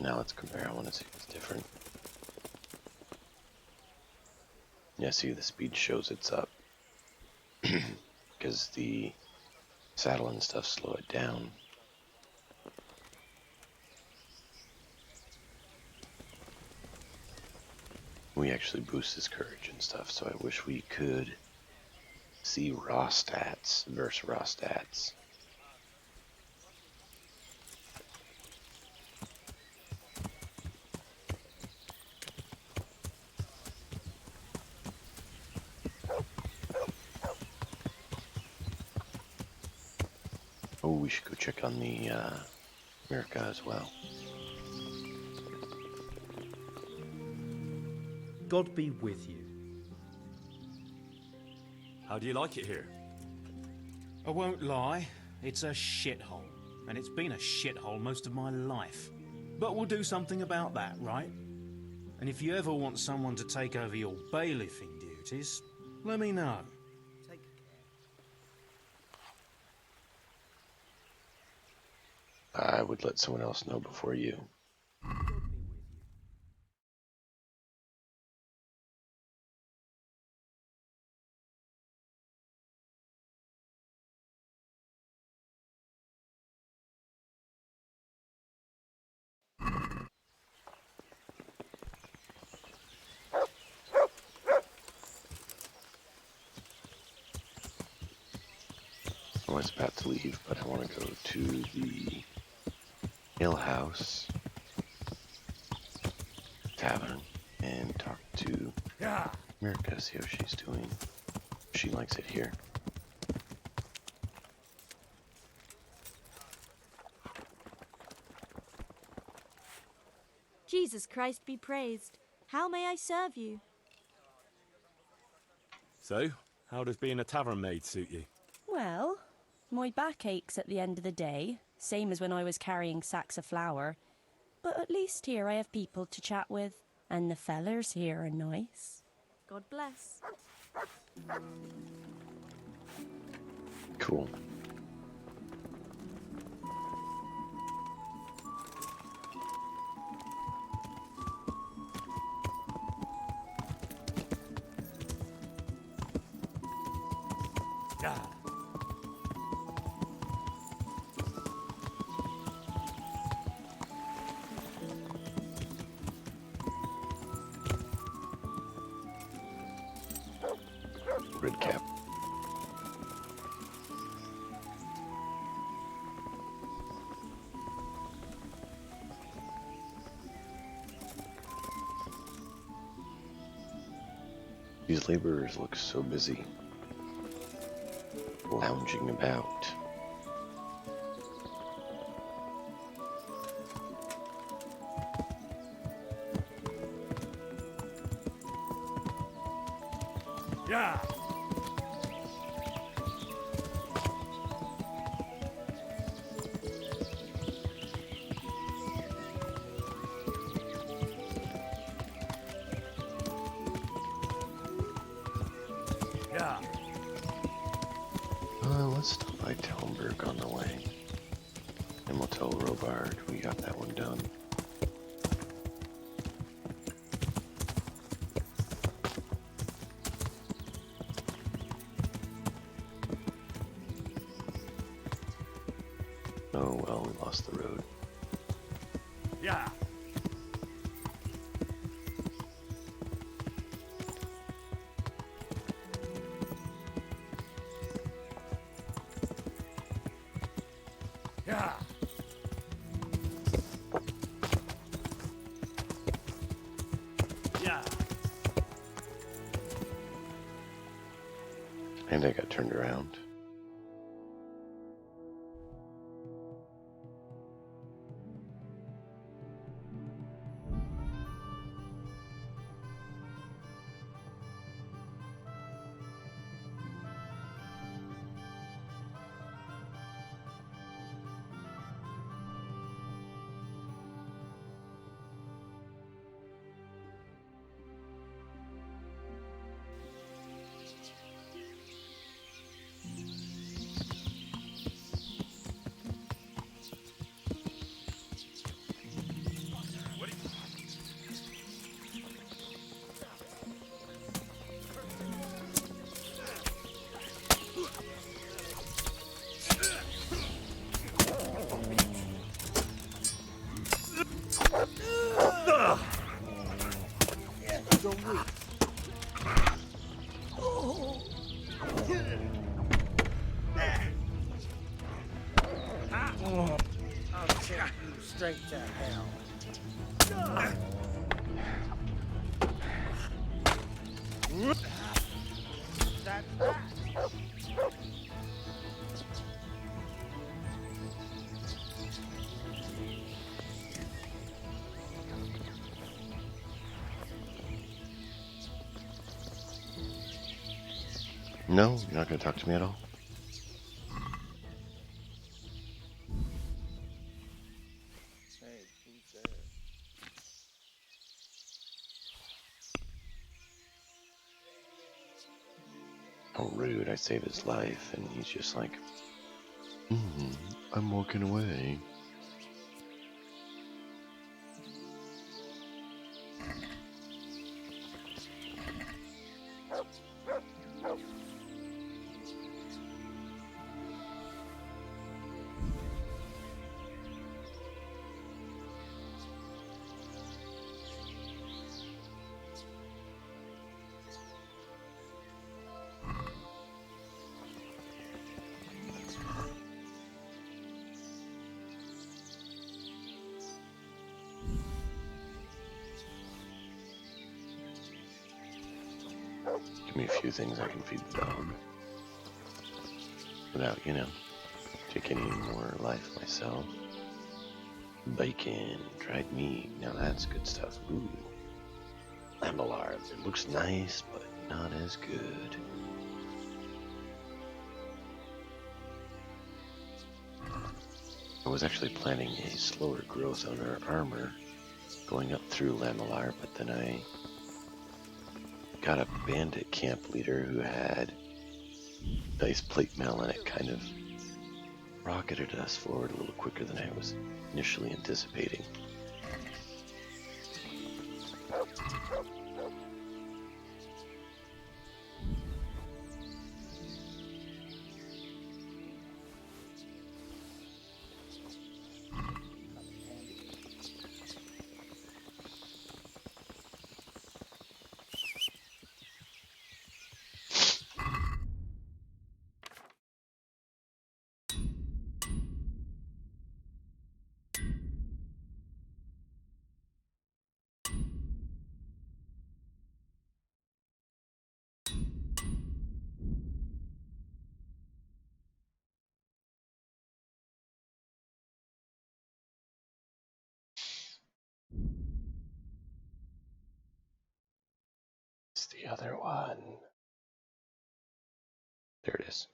[SPEAKER 1] Now let's compare. I want to see what's different. Yeah, see, the speed shows it's up because the saddle and stuff slow it down. We actually boost his courage and stuff, so I wish we could see raw stats versus raw stats. Oh, we should go check on the America as well.
[SPEAKER 8] God be with you.
[SPEAKER 3] How do you like it here?
[SPEAKER 8] I won't lie, it's a shithole. And it's been a shithole most of my life. But we'll do something about that, right? And if you ever want someone to take over your bailiffing duties, let me know.
[SPEAKER 1] I would let someone else know before you. I was about to leave, but I want to go to the Ale House Tavern and talk to America, see how she's doing. She likes it here.
[SPEAKER 19] Jesus Christ be praised. How may I serve you?
[SPEAKER 3] So, how does being a tavern maid suit you?
[SPEAKER 2] Well, my back aches at the end of the day, same as when I was carrying sacks of flour. But at least here I have people to chat with, and the fellers here are nice.
[SPEAKER 19] God bless.
[SPEAKER 1] Cool. Red cap. These laborers look so busy, lounging about.
[SPEAKER 4] Yeah. Yeah.
[SPEAKER 1] Let's stop by Talmberg on the way. And we'll tell Robard we got that one done. Oh well, we lost the road.
[SPEAKER 4] Yeah.
[SPEAKER 1] And I got turned around.
[SPEAKER 6] I'll take you straight to hell. That's that.
[SPEAKER 1] No, you're not going to talk to me at all?
[SPEAKER 14] Hey, who's there?
[SPEAKER 1] How rude. I saved his life, and he's just like, I'm walking away. Give me a few things I can feed the dog. Without, taking any more life myself. Bacon, dried meat, now that's good stuff. Ooh. Lambelar, it looks nice, but not as good. I was actually planning a slower growth on our armor going up through Lambelar, but then I got a bandit camp leader who had dice plate mail, and it kind of rocketed us forward a little quicker than I was initially anticipating. It's the other one. There it is.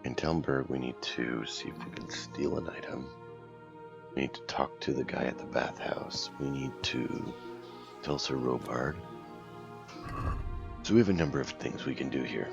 [SPEAKER 1] In Talmberg, we need to see if we can steal an item. We need to talk to the guy at the bathhouse. We need to tell Sir Robard. So we have a number of things we can do here.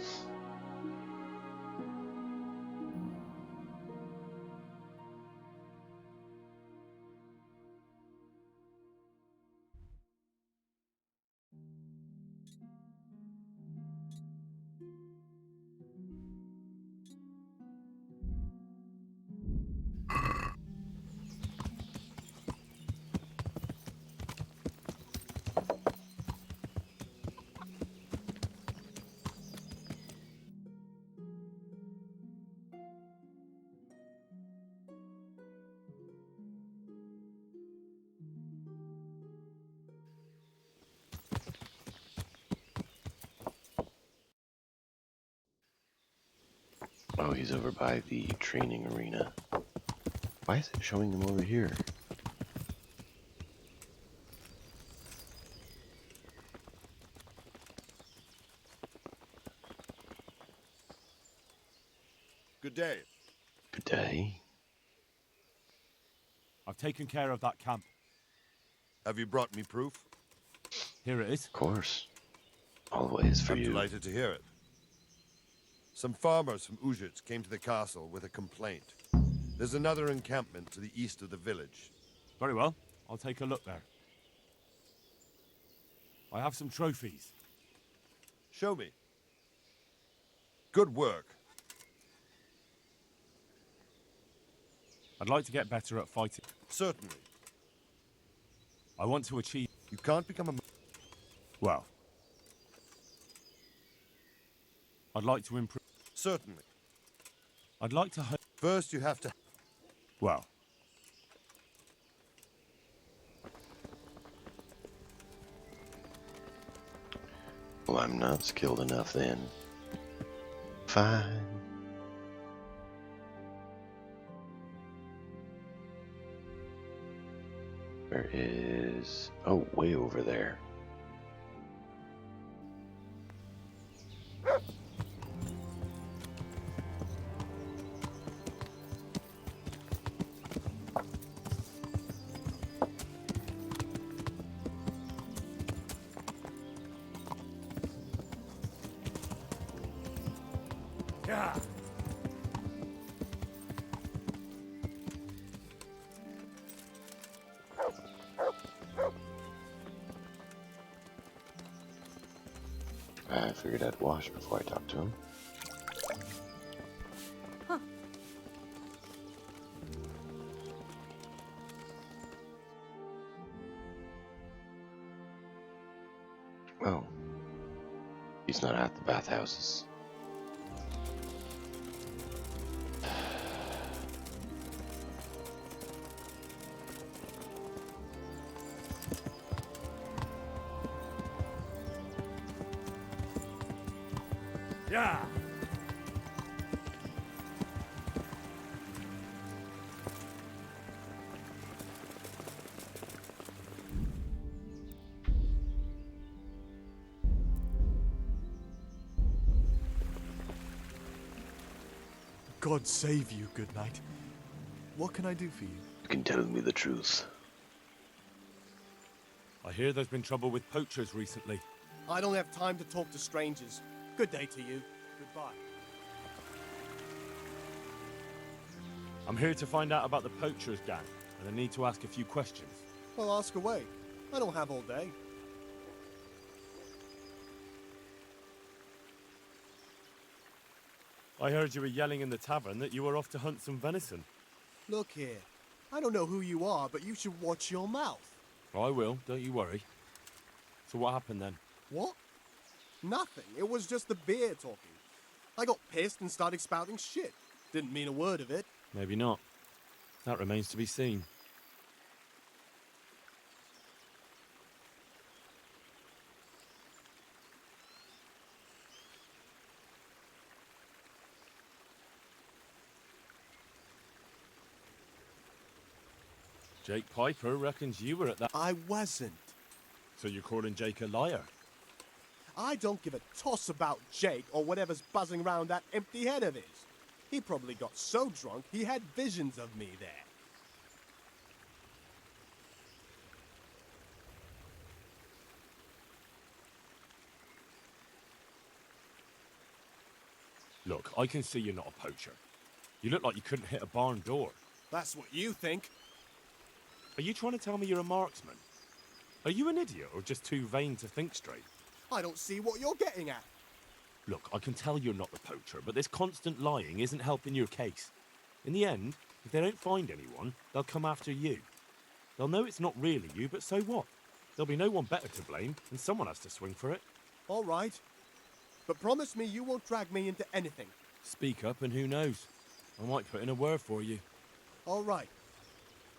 [SPEAKER 1] Oh, he's over by the training arena. Why is it showing him over here?
[SPEAKER 20] Good day.
[SPEAKER 1] Good day.
[SPEAKER 4] I've taken care of that camp.
[SPEAKER 20] Have you brought me proof?
[SPEAKER 4] Here it is.
[SPEAKER 1] Of course. Always for
[SPEAKER 20] I'm
[SPEAKER 1] you.
[SPEAKER 20] delighted to hear it. Some farmers from Ujits came to the castle with a complaint. There's another encampment to the east of the village.
[SPEAKER 4] Very well. I'll take a look there. I have some trophies.
[SPEAKER 20] Show me. Good work.
[SPEAKER 4] I'd like to get better at fighting.
[SPEAKER 20] Certainly.
[SPEAKER 4] I want to achieve...
[SPEAKER 20] You can't become a...
[SPEAKER 4] Well. I'd like to improve...
[SPEAKER 20] Certainly.
[SPEAKER 4] I'd like to...
[SPEAKER 20] First you have to...
[SPEAKER 4] Well.
[SPEAKER 1] Well, I'm not skilled enough then. Fine. Where is... Oh, way over there.
[SPEAKER 4] Yeah.
[SPEAKER 1] I figured I'd wash before I talk to him.
[SPEAKER 10] Huh.
[SPEAKER 1] Well, he's not at the bathhouses.
[SPEAKER 4] Yeah.
[SPEAKER 21] God save you, good knight. What can I do for you?
[SPEAKER 1] You can tell me the truth.
[SPEAKER 4] I hear there's been trouble with poachers recently.
[SPEAKER 14] I don't have time to talk to strangers. Good day to you. Goodbye.
[SPEAKER 4] I'm here to find out about the poachers gang, and I need to ask a few questions.
[SPEAKER 14] Well, ask away. I don't have all day.
[SPEAKER 4] I heard you were yelling in the tavern that you were off to hunt some venison.
[SPEAKER 14] Look here. I don't know who you are, but you should watch your mouth.
[SPEAKER 4] I will, don't you worry. So what happened then?
[SPEAKER 14] What? Nothing. It was just the beer talking. I got pissed and started spouting shit. Didn't mean a word of it.
[SPEAKER 4] Maybe not. That remains to be seen. Jake Piper reckons you were at that...
[SPEAKER 14] I wasn't.
[SPEAKER 4] So you're calling Jake a liar?
[SPEAKER 14] I don't give a toss about Jake or whatever's buzzing around that empty head of his. He probably got so drunk he had visions of me there.
[SPEAKER 4] Look, I can see you're not a poacher. You look like you couldn't hit a barn door.
[SPEAKER 14] That's what you think.
[SPEAKER 4] Are you trying to tell me you're a marksman? Are you an idiot or just too vain to think straight?
[SPEAKER 14] I don't see what you're getting at.
[SPEAKER 4] Look, I can tell you're not the poacher, but this constant lying isn't helping your case. In the end, if they don't find anyone, they'll come after you. They'll know it's not really you, but so what? There'll be no one better to blame, and someone has to swing for it.
[SPEAKER 14] All right. But promise me you won't drag me into anything.
[SPEAKER 4] Speak up, and who knows? I might put in a word for you.
[SPEAKER 14] All right.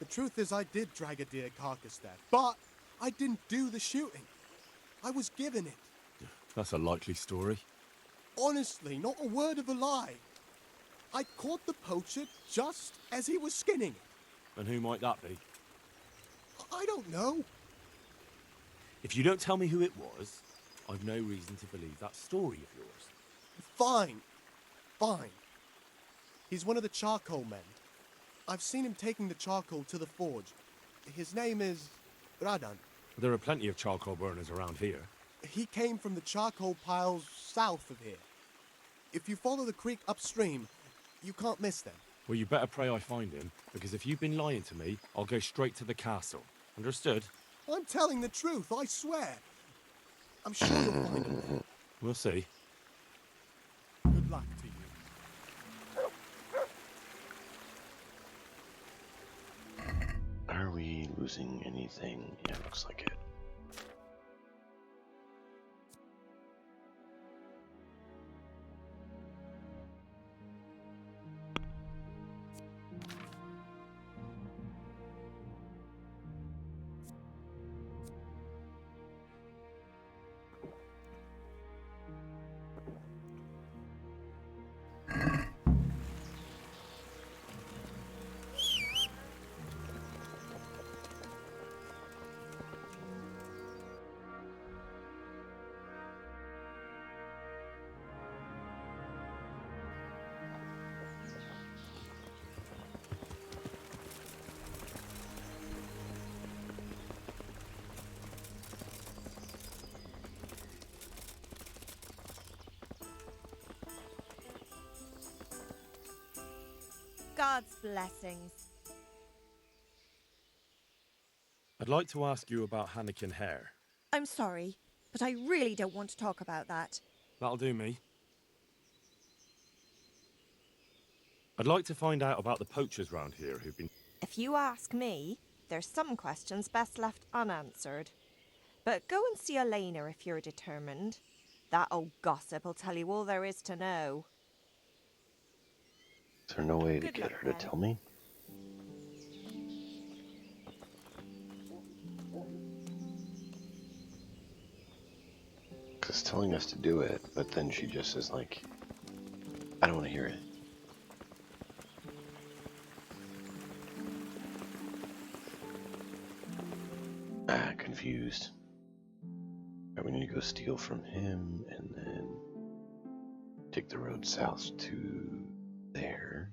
[SPEAKER 14] The truth is I did drag a deer carcass there, but I didn't do the shooting. I was given it.
[SPEAKER 4] That's a likely story.
[SPEAKER 14] Honestly, not a word of a lie.
[SPEAKER 21] I caught the poacher just as he was skinning it.
[SPEAKER 3] And who might that be?
[SPEAKER 21] I don't know.
[SPEAKER 3] If you don't tell me who it was, I've no reason to believe that story of yours.
[SPEAKER 21] Fine. Fine. He's one of the charcoal men. I've seen him taking the charcoal to the forge. His name is Radan.
[SPEAKER 3] There are plenty of charcoal burners around here.
[SPEAKER 21] He came from the charcoal piles south of here. If you follow the creek upstream, you can't miss them.
[SPEAKER 3] Well, you better pray I find him, because if you've been lying to me, I'll go straight to the castle. Understood?
[SPEAKER 21] I'm telling the truth, I swear. I'm sure you'll find him there.
[SPEAKER 3] We'll see.
[SPEAKER 21] Good luck to you.
[SPEAKER 1] Are we losing anything? Yeah, looks like it.
[SPEAKER 12] God's blessings.
[SPEAKER 3] I'd like to ask you about Hannikin Hare.
[SPEAKER 12] I'm sorry, but I really don't want to talk about that.
[SPEAKER 3] That'll do me. I'd like to find out about the poachers round here who've been...
[SPEAKER 12] If you ask me, there's some questions best left unanswered. But go and see Elena if you're determined. That old gossip will tell you all there is to know.
[SPEAKER 1] Is there no way to get her to tell me? Because telling us to do it, but then she just is like, I don't want to hear it. Confused. Right, we need to go steal from him and then take the road south to there.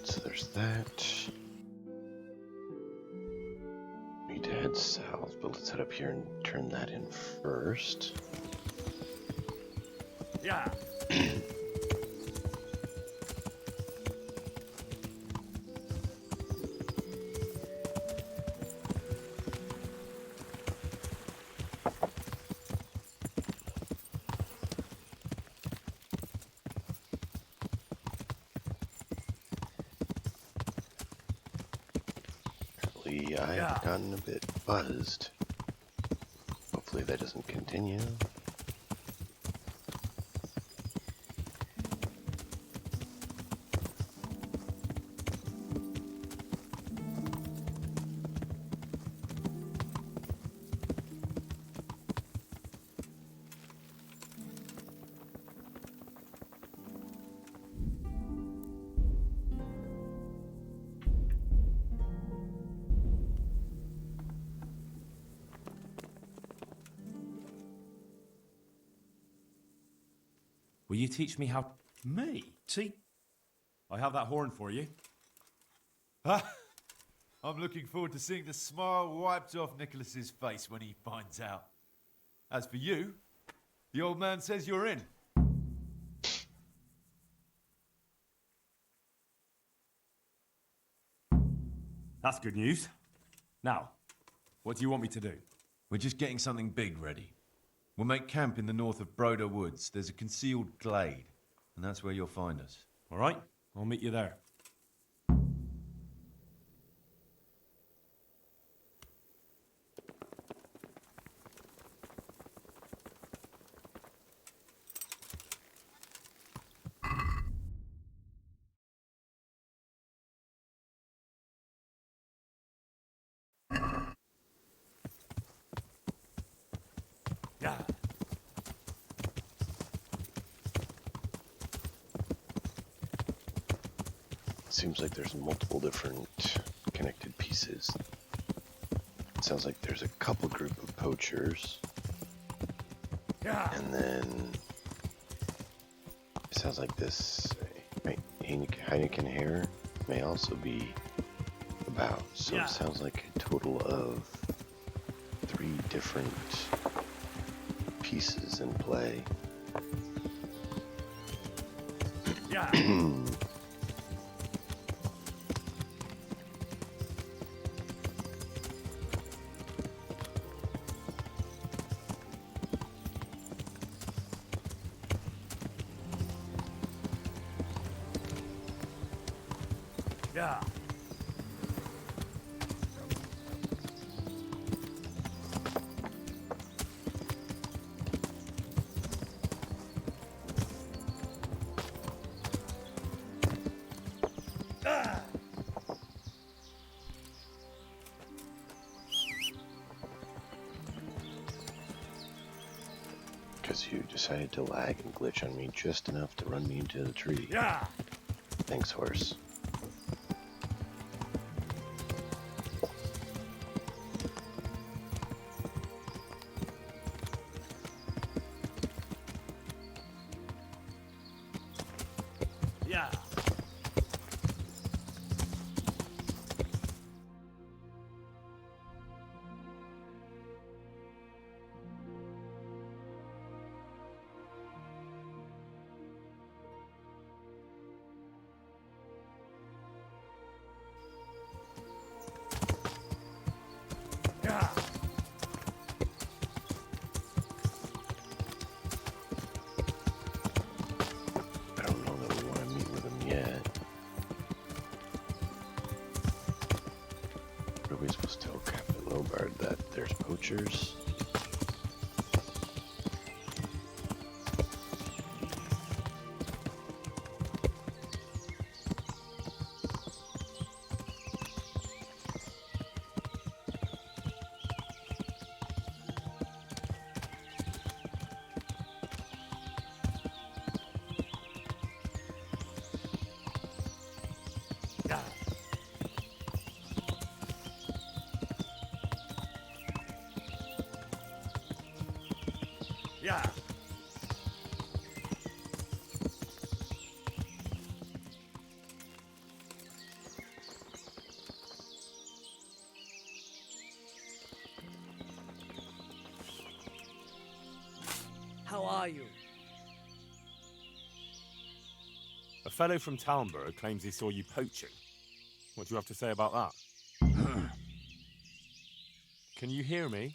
[SPEAKER 1] So there's that. We need to head south, but let's head up here and turn that in first.
[SPEAKER 4] Yeah.
[SPEAKER 1] I've gotten a bit buzzed. Hopefully that doesn't continue.
[SPEAKER 3] Will you teach me how...
[SPEAKER 5] Me?
[SPEAKER 3] I have that horn for you.
[SPEAKER 15] I'm looking forward to seeing the smile wiped off Nicholas's face when he finds out. As for you, the old man says you're in.
[SPEAKER 3] That's good news. Now, what do you want me to do?
[SPEAKER 15] We're just getting something big ready. We'll make camp in the north of Broder Woods. There's a concealed glade, and that's where you'll find us.
[SPEAKER 3] All right, I'll meet you there.
[SPEAKER 1] Seems like there's multiple different connected pieces. It sounds like there's a couple group of poachers. And then it sounds like this Heineken hair may also be about. So it sounds like a total of 3 different pieces in play.
[SPEAKER 4] Yeah.
[SPEAKER 1] Because you decided to lag and glitch on me just enough to run me into the tree.
[SPEAKER 4] Yeah.
[SPEAKER 1] Thanks, horse.
[SPEAKER 4] Yeah. Yeah.
[SPEAKER 1] I don't know that we want to meet with them yet. What are we supposed to tell Captain Lobard? That there's poachers?
[SPEAKER 4] Yeah. Yeah.
[SPEAKER 6] How are you?
[SPEAKER 3] A fellow from Talmberg claims he saw you poaching. What do you have to say about that? Can you hear me?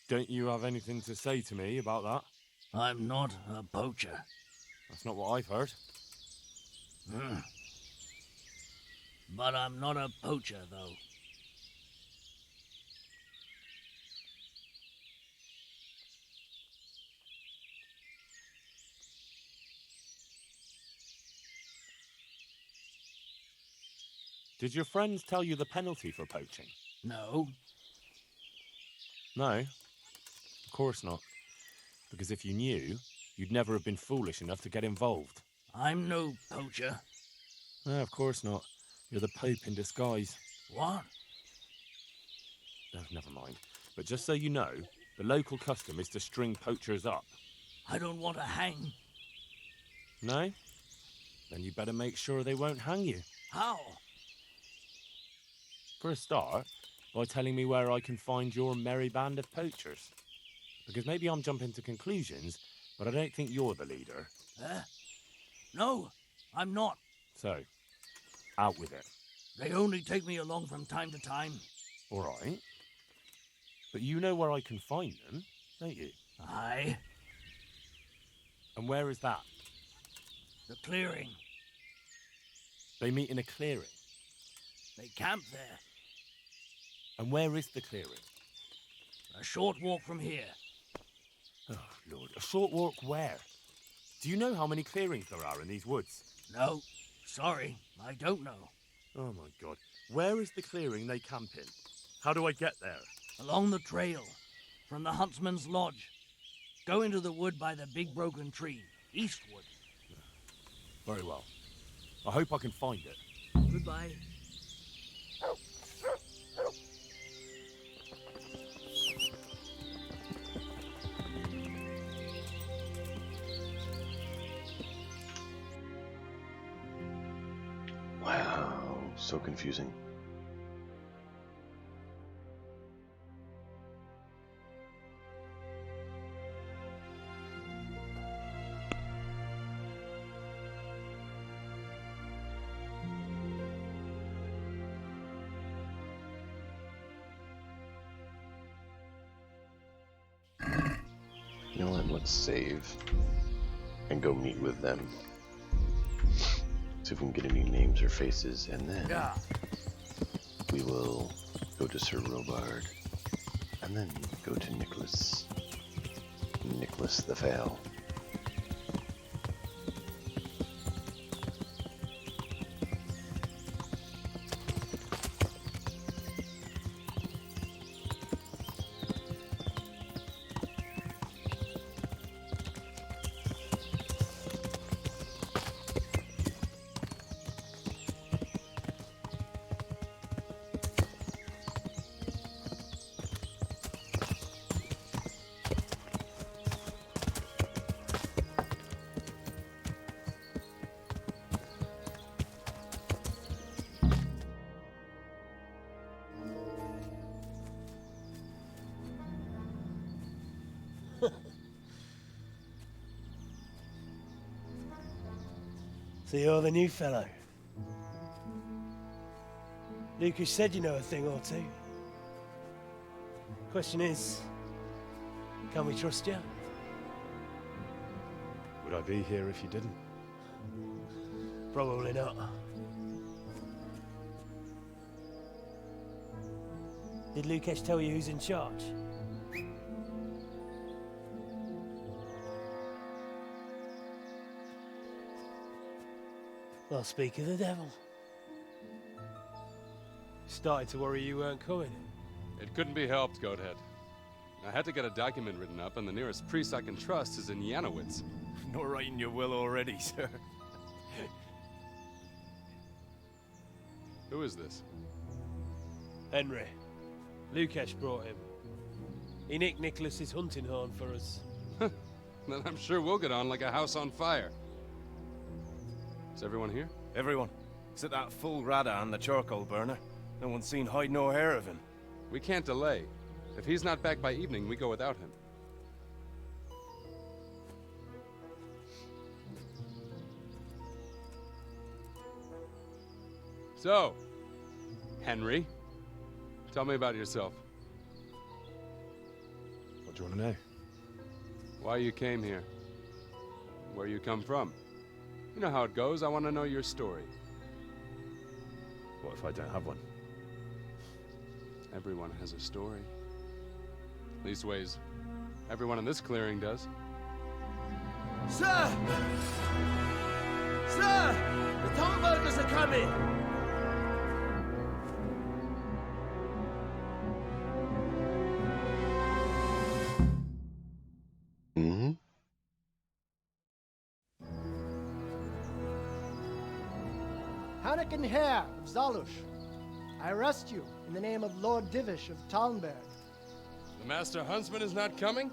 [SPEAKER 3] Don't you have anything to say to me about that?
[SPEAKER 6] I'm not a poacher.
[SPEAKER 3] That's not what I've heard.
[SPEAKER 6] But I'm not a poacher, though.
[SPEAKER 3] Did your friends tell you the penalty for poaching?
[SPEAKER 6] No.
[SPEAKER 3] No? Of course not. Because if you knew, you'd never have been foolish enough to get involved.
[SPEAKER 6] I'm no poacher.
[SPEAKER 3] No, of course not. You're the Pope in disguise.
[SPEAKER 6] What?
[SPEAKER 3] never mind. But just so you know, the local custom is to string poachers up.
[SPEAKER 6] I don't want to hang.
[SPEAKER 3] No? Then you better make sure they won't hang you.
[SPEAKER 6] How?
[SPEAKER 3] For a start, by telling me where I can find your merry band of poachers. Because maybe I'm jumping to conclusions, but I don't think you're the leader.
[SPEAKER 6] No, I'm not.
[SPEAKER 3] So, out with it.
[SPEAKER 6] They only take me along from time to time.
[SPEAKER 3] All right. But you know where I can find them, don't you?
[SPEAKER 6] Aye.
[SPEAKER 3] And where is that?
[SPEAKER 6] The clearing.
[SPEAKER 3] They meet in a clearing.
[SPEAKER 6] They camp there.
[SPEAKER 3] And where is the clearing?
[SPEAKER 6] A short walk from here.
[SPEAKER 3] Oh, Lord. A short walk where? Do you know how many clearings there are in these woods?
[SPEAKER 6] No. Sorry, I don't know.
[SPEAKER 3] Oh, my God. Where is the clearing they camp in? How do I get there?
[SPEAKER 6] Along the trail, from the huntsman's lodge. Go into the wood by the big broken tree, eastward.
[SPEAKER 3] Very well. I hope I can find it.
[SPEAKER 6] Goodbye.
[SPEAKER 1] Wow, so confusing. You know what, let's save and go meet with them. See if we can get any names or faces, and then we will go to Sir Robard, and then go to Nicholas the Fail.
[SPEAKER 4] So you're the new fellow. Lucas said you know a thing or two. Question is, can we trust you?
[SPEAKER 3] Would I be here if you didn't?
[SPEAKER 4] Probably not. Did Lucas tell you who's in charge? Well, speak of the devil. Started to worry you weren't coming.
[SPEAKER 13] It couldn't be helped, Goathead. I had to get a document written up, and the nearest priest I can trust is in Janowitz.
[SPEAKER 22] Not writing your will already, sir.
[SPEAKER 13] Who is this?
[SPEAKER 4] Henry. Lucas brought him. He nicked Nicholas's hunting horn for us.
[SPEAKER 13] Then I'm sure we'll get on like a house on fire. Is everyone here?
[SPEAKER 22] Everyone. Except that fool Radan, the charcoal burner. No one's seen hide nor hair of him.
[SPEAKER 13] We can't delay. If he's not back by evening, we go without him. So, Henry, tell me about yourself.
[SPEAKER 3] What do you want to know?
[SPEAKER 13] Why you came here. Where you come from. You know how it goes. I want to know your story.
[SPEAKER 3] What if I don't have one?
[SPEAKER 13] Everyone has a story. Leastways, everyone in this clearing does.
[SPEAKER 7] Sir! Sir! The Tallburgers are coming!
[SPEAKER 1] Mm-hmm.
[SPEAKER 7] Hannikin here of Zalush.
[SPEAKER 9] I arrest you in the name of Lord Divish of Talnberg.
[SPEAKER 13] The Master Huntsman is not coming?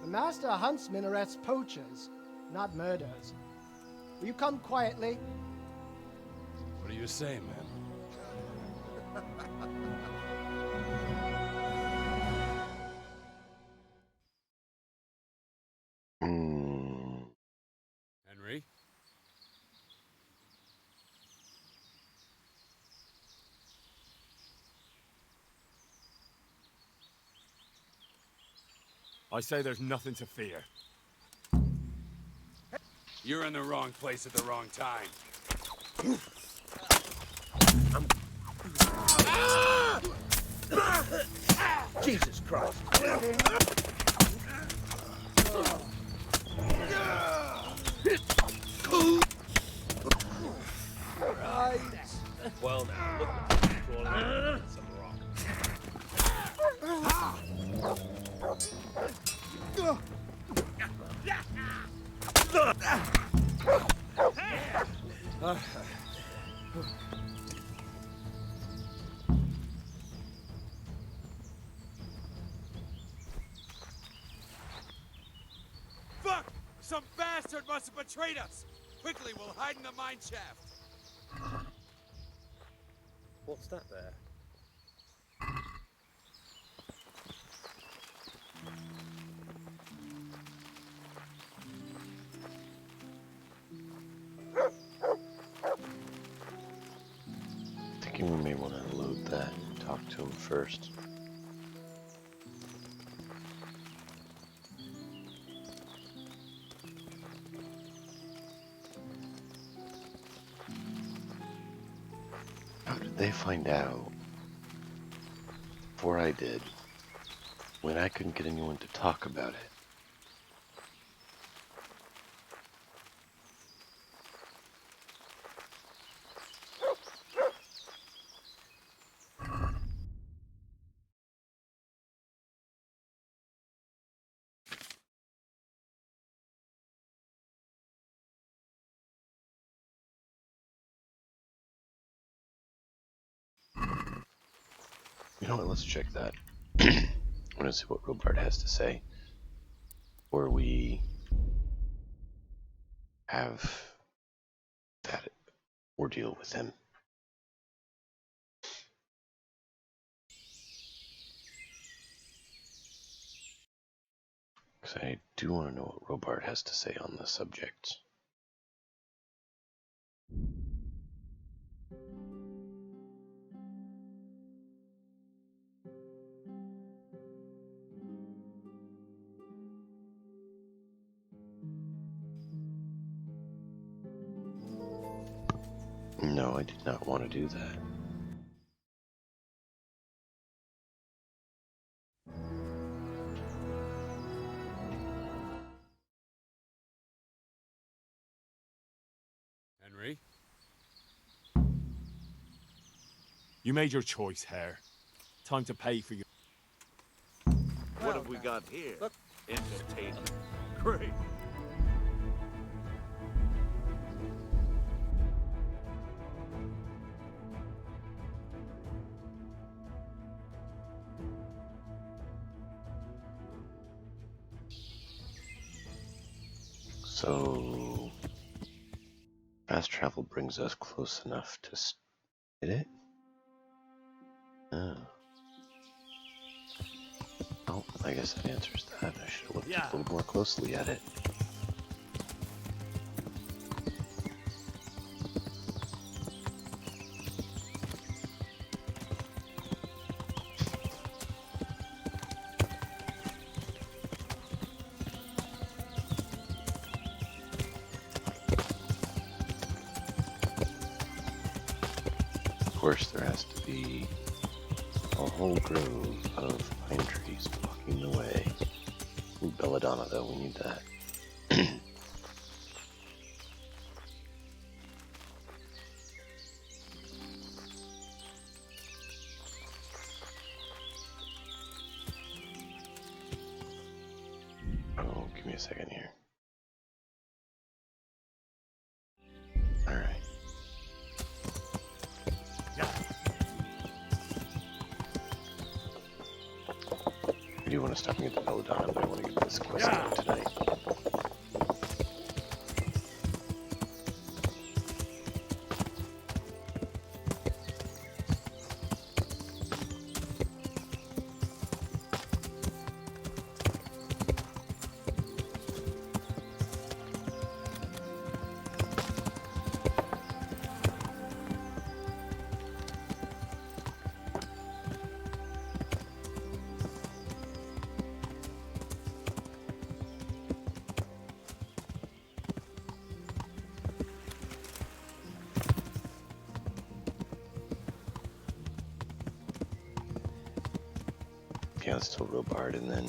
[SPEAKER 9] The Master Huntsman arrests poachers, not murderers. Will you come quietly?
[SPEAKER 13] What do you say, man? Henry?
[SPEAKER 3] I say there's nothing to fear.
[SPEAKER 13] You're in the wrong place at the wrong time.
[SPEAKER 11] Jesus Christ.
[SPEAKER 9] Right.
[SPEAKER 11] Well now, look at you crawling out some rock.
[SPEAKER 13] Fuck! Some bastard must have betrayed us! Quickly, we'll hide in the mine shaft.
[SPEAKER 11] What's that there?
[SPEAKER 1] Thinking we may want to load that and talk to him first. How did they find out before I did when I couldn't get anyone to talk about it? You know what, let's check that. I want to see what Robart has to say. Or we have that ordeal with him. Because I do want to know what Robart has to say on this subject. No, I did not want to do that.
[SPEAKER 3] Henry? You made your choice, Hare. Time to pay for your...
[SPEAKER 11] What have we got here? Entertainment. Great.
[SPEAKER 1] So, fast travel brings us close enough to hit it? Oh. Oh, I guess that answers that. I should have looked a little more closely at it. Of course, there has to be a whole grove of pine trees blocking the way. Ooh, belladonna, though, we need that. Oh, give me a second here. Alright. I do want to stop and get the belladonna, but I want to get this quest done tonight. Yeah, let's tell Robard and then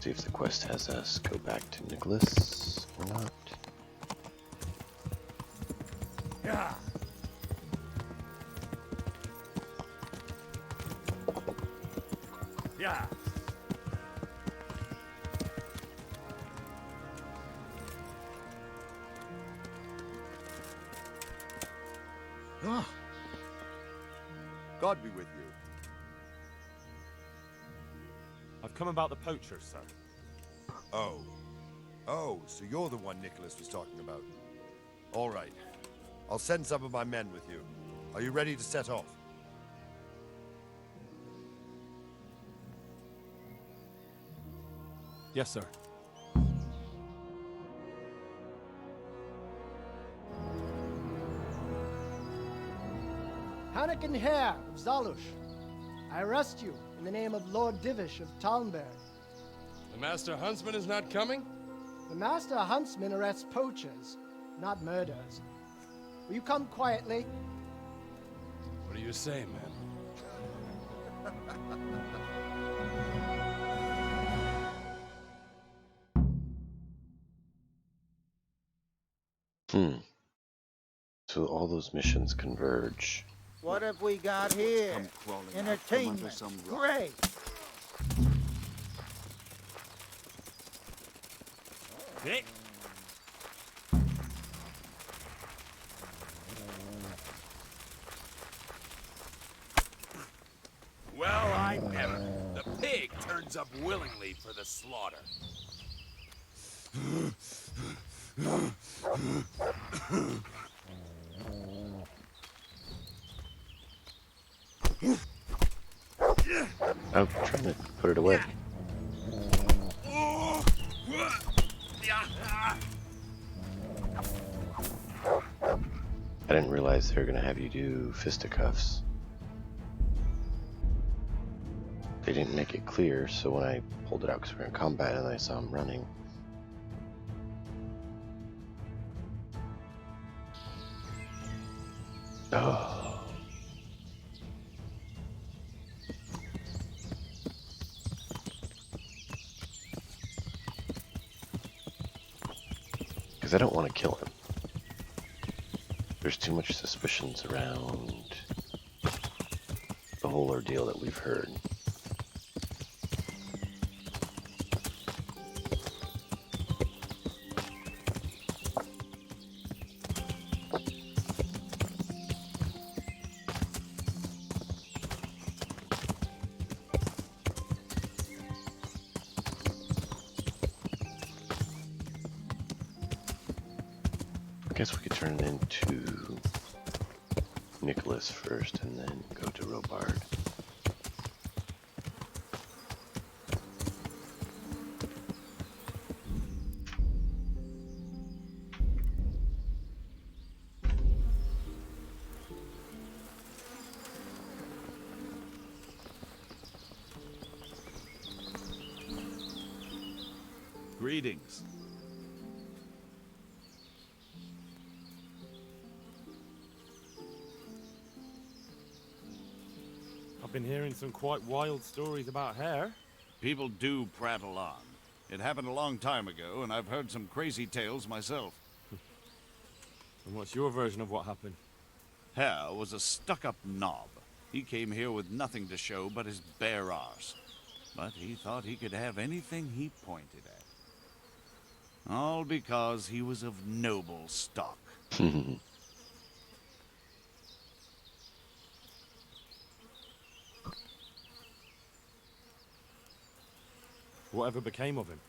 [SPEAKER 1] see if the quest has us go back to Nicholas or not.
[SPEAKER 4] Yeah. Yeah.
[SPEAKER 20] God be with you.
[SPEAKER 3] I've come about the poachers, sir.
[SPEAKER 20] Oh. Oh, so you're the one Nicholas was talking about. All right. I'll send some of my men with you. Are you ready to set off?
[SPEAKER 3] Yes, sir.
[SPEAKER 9] Hannikin Hare of Zalush, I arrest you in the name of Lord Divish of Talmberg.
[SPEAKER 13] The Master Huntsman is not coming?
[SPEAKER 9] The Master Huntsman arrests poachers, not murderers. Will you come quietly?
[SPEAKER 13] What do you say, man?
[SPEAKER 1] So all those missions converge.
[SPEAKER 7] What have we got here? Entertainment. Great.
[SPEAKER 4] Okay.
[SPEAKER 22] Well, I never. The pig turns up willingly for the slaughter.
[SPEAKER 1] I'm trying to put it away. I didn't realize they were going to have you do fisticuffs. They didn't make it clear, so when I pulled it out because we were in combat and I saw him running. Oh. Because I don't want to kill him. There's too much suspicions around the whole ordeal that we've heard. I guess we could turn it into Nicholas first and then go to Robard.
[SPEAKER 16] Greetings.
[SPEAKER 4] I've been hearing some quite wild stories about Hare.
[SPEAKER 16] People do prattle on. It happened a long time ago, and I've heard some crazy tales myself.
[SPEAKER 3] And what's your version of what happened?
[SPEAKER 16] Hare was a stuck-up knob. He came here with nothing to show but his bare arse. But he thought he could have anything he pointed at. All because he was of noble stock.
[SPEAKER 3] Whatever became of him?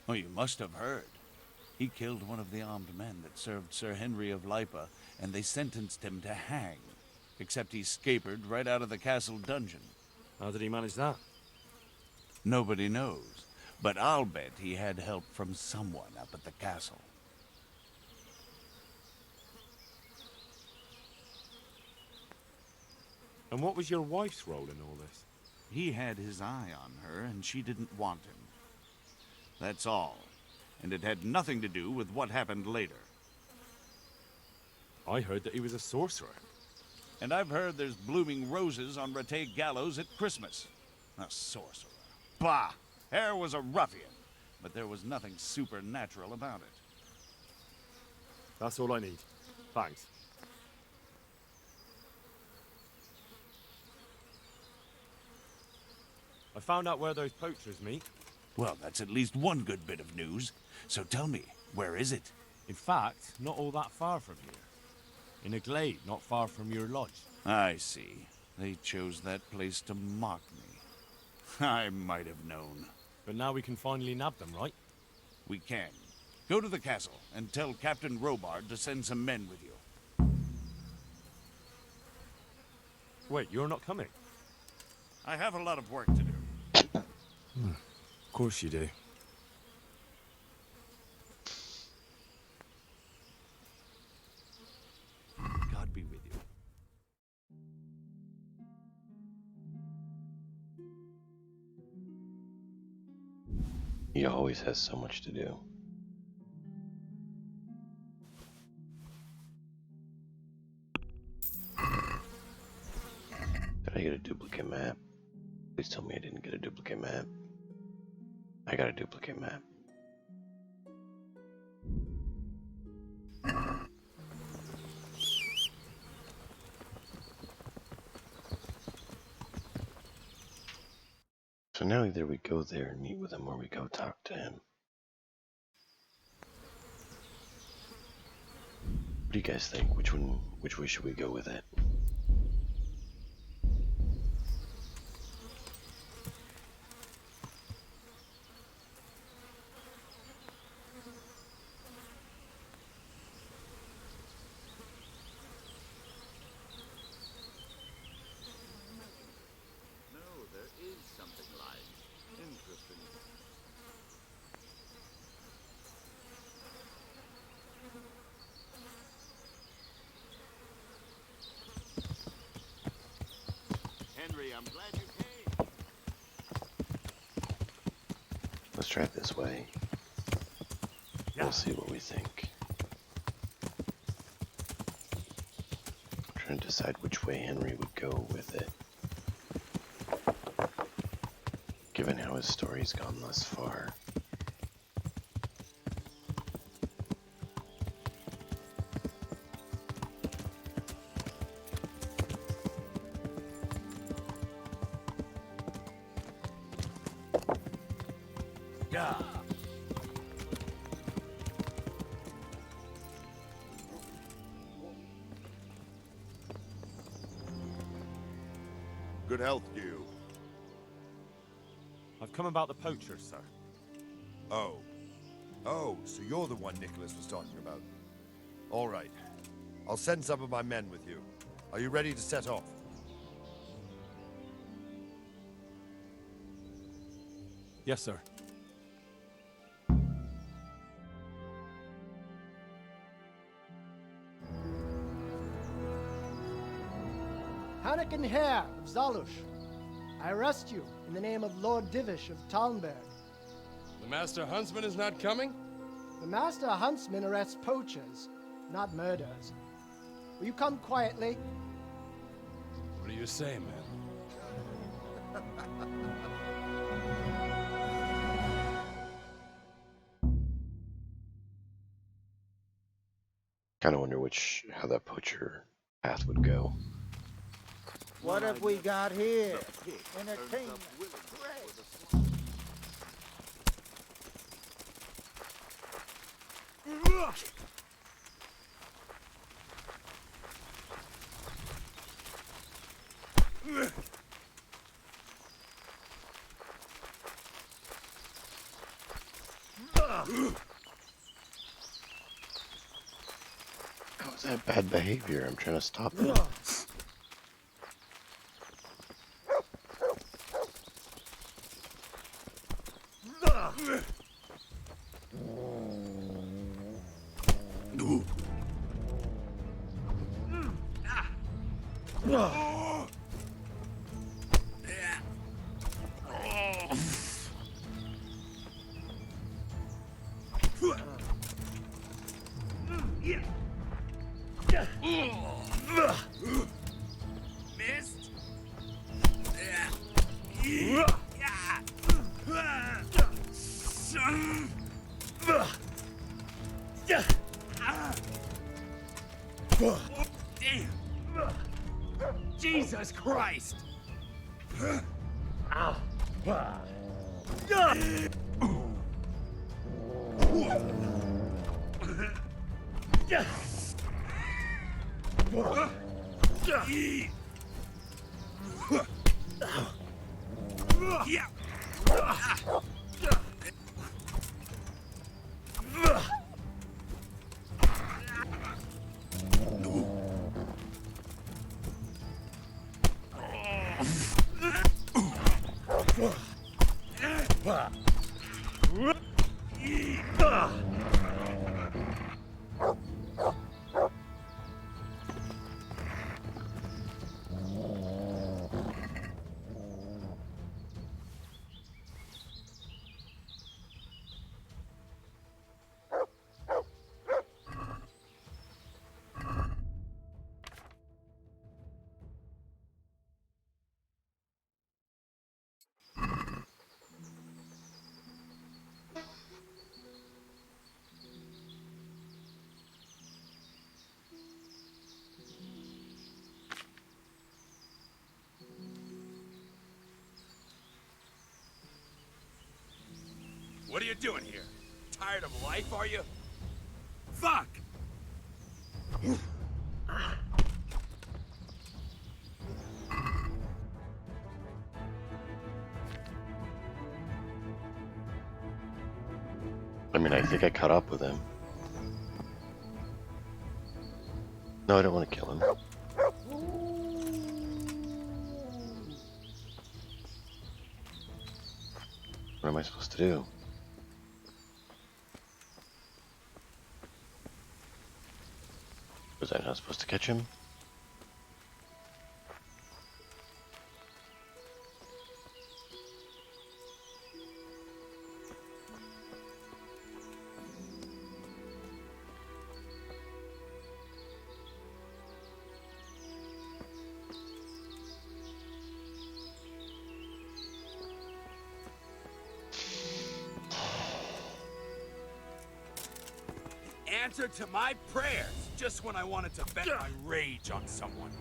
[SPEAKER 16] Oh, you must have heard. He killed one of the armed men that served Sir Henry of Lipa, and they sentenced him to hang. Except he scapered right out of the castle dungeon.
[SPEAKER 3] How did he manage that?
[SPEAKER 16] Nobody knows, but I'll bet he had help from someone up at the castle.
[SPEAKER 3] And what was your wife's role in all this?
[SPEAKER 16] He had his eye on her, and she didn't want him. That's all. And it had nothing to do with what happened later.
[SPEAKER 3] I heard that he was a sorcerer.
[SPEAKER 16] And I've heard there's blooming roses on Rattay Gallows at Christmas. A sorcerer. Bah! Hare was a ruffian, but there was nothing supernatural about it.
[SPEAKER 3] That's all I need. Thanks. I found out where those poachers meet.
[SPEAKER 16] Well, that's at least one good bit of news. So tell me, where is it?
[SPEAKER 3] In fact, not all that far from here. In a glade not far from your lodge.
[SPEAKER 16] I see. They chose that place to mock me. I might have known.
[SPEAKER 3] But now we can finally nab them, right?
[SPEAKER 16] We can. Go to the castle and tell Captain Robard to send some men with you.
[SPEAKER 3] Wait, you're not coming?
[SPEAKER 16] I have a lot of work to do.
[SPEAKER 3] Of course you do.
[SPEAKER 16] God be with you.
[SPEAKER 1] He always has so much to do. Did I get a duplicate map? Please tell me I didn't get a duplicate map. I got a duplicate map. So now either we go there and meet with him or we go talk to him. What do you guys think? Which way should we go with it?
[SPEAKER 16] Henry, I'm glad you came.
[SPEAKER 1] Let's try it this way. We'll see what we think. I'm trying to decide which way Henry would go with it. Given how his story's gone thus far.
[SPEAKER 20] Good health to you.
[SPEAKER 3] I've come about the poachers, sir.
[SPEAKER 20] Oh, so you're the one Nicholas was talking about. All right. I'll send some of my men with you. Are you ready to set off?
[SPEAKER 3] Yes, sir.
[SPEAKER 9] Hannikin Hare of Zalush, I arrest you in the name of Lord Divish of Talmberg.
[SPEAKER 13] The Master Huntsman is not coming?
[SPEAKER 9] The Master Huntsman arrests poachers, not murderers. Will you come quietly?
[SPEAKER 13] What do you say, man?
[SPEAKER 1] Kind of wonder how that poacher path would go.
[SPEAKER 7] What have we got here? Entertainment.
[SPEAKER 1] How is that bad behavior? I'm trying to stop it.
[SPEAKER 16] Missed. Damn. Jesus Christ. What are you doing here? Tired of life, are you? Fuck!
[SPEAKER 1] I mean, I think I caught up with him. No, I don't want to kill him. What am I supposed to do? Was I not supposed to catch him?
[SPEAKER 16] Answer to my prayers, just when I wanted to vent my rage on someone.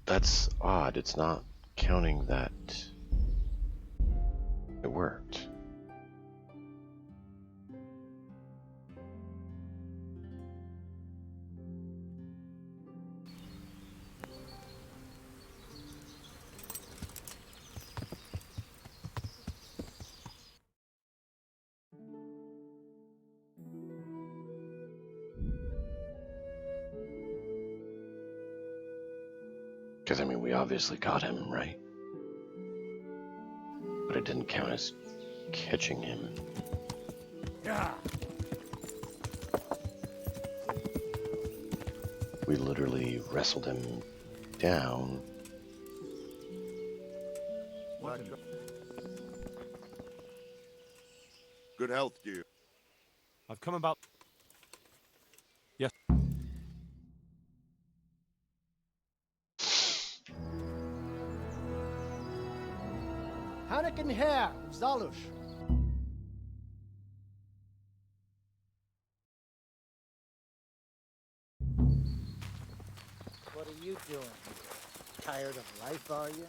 [SPEAKER 1] That's odd. It's not counting that it worked. Because, I mean, we obviously caught him, right? But it didn't count as catching him.
[SPEAKER 16] Yeah.
[SPEAKER 1] We literally wrestled him down.
[SPEAKER 20] Good health, dear.
[SPEAKER 3] I've come about... Yes.
[SPEAKER 9] Hannikin Hare of Zalush.
[SPEAKER 7] What are you doing here? tired of life, are you?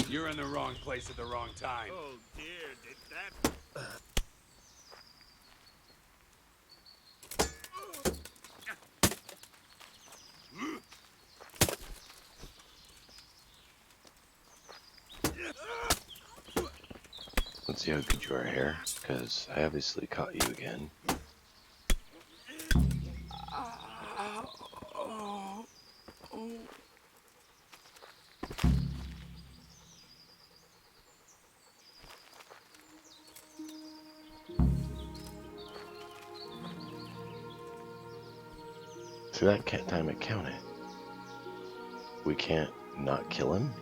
[SPEAKER 13] You're in the wrong place at the wrong time.
[SPEAKER 11] Oh dear, did that...
[SPEAKER 1] Let's see how good you are here, because I obviously caught you again. So that time it counted. We can't not kill him?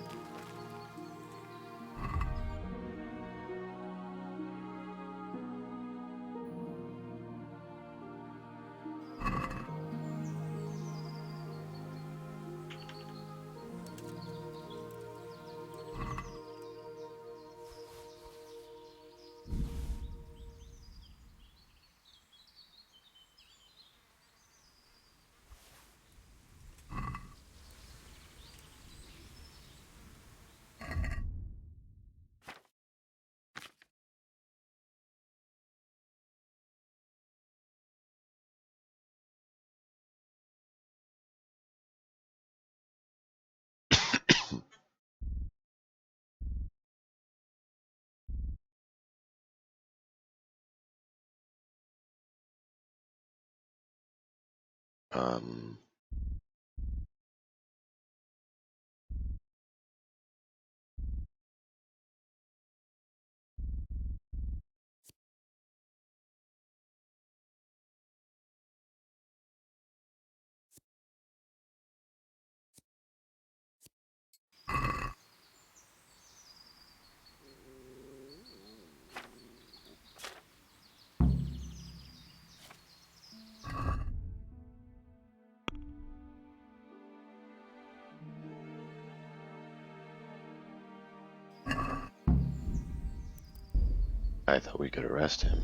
[SPEAKER 1] I thought we could arrest him.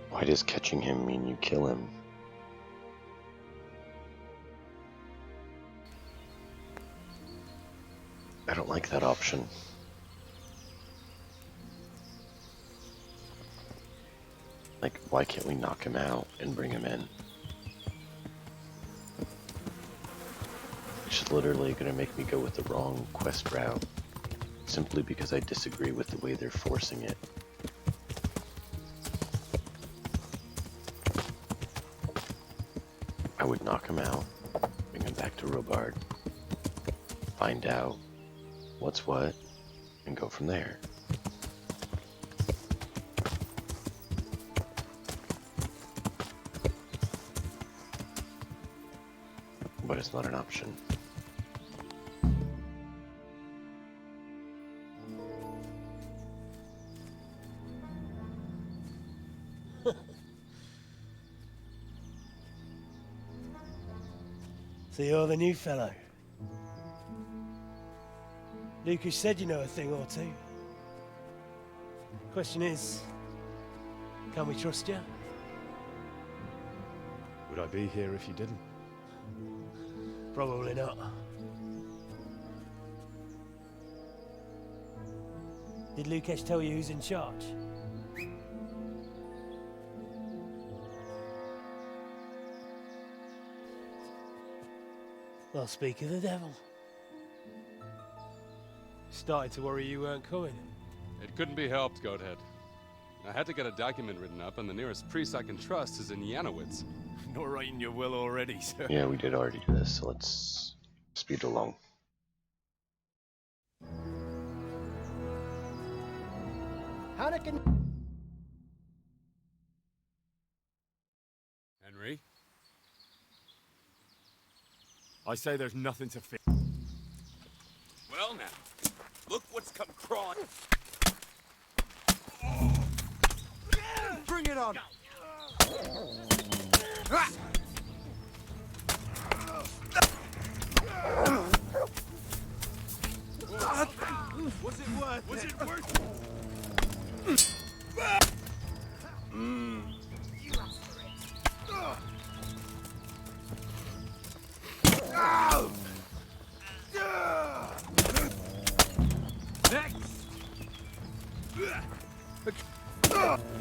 [SPEAKER 1] Why does catching him mean you kill him? I don't like that option. Like, why can't we knock him out and bring him in? It's just literally gonna make me go with the wrong quest route, simply because I disagree with the way they're forcing it. I would knock him out, bring him back to Robard, find out what's what, and go from there. But it's not an option.
[SPEAKER 4] So you're the new fellow. Lucas said you know a thing or two. Question is, can we trust you?
[SPEAKER 3] Would I be here if you didn't?
[SPEAKER 4] Probably not. Did Lucas tell you who's in charge? Well, speak of the devil. Started to worry you weren't coming.
[SPEAKER 13] It couldn't be helped, Goathead. I had to get a document written up, and the nearest priest I can trust is in Yanowitz.
[SPEAKER 22] Not writing your will already, sir.
[SPEAKER 1] Yeah, we did already do this, so let's speed along.
[SPEAKER 9] Hannikin.
[SPEAKER 3] Henry? I say there's nothing to fix.
[SPEAKER 11] Well now, look what's come crawling.
[SPEAKER 7] Bring it on!
[SPEAKER 22] Was it worth
[SPEAKER 11] Was
[SPEAKER 22] it?
[SPEAKER 11] it worth it? You asked for it.
[SPEAKER 22] Next!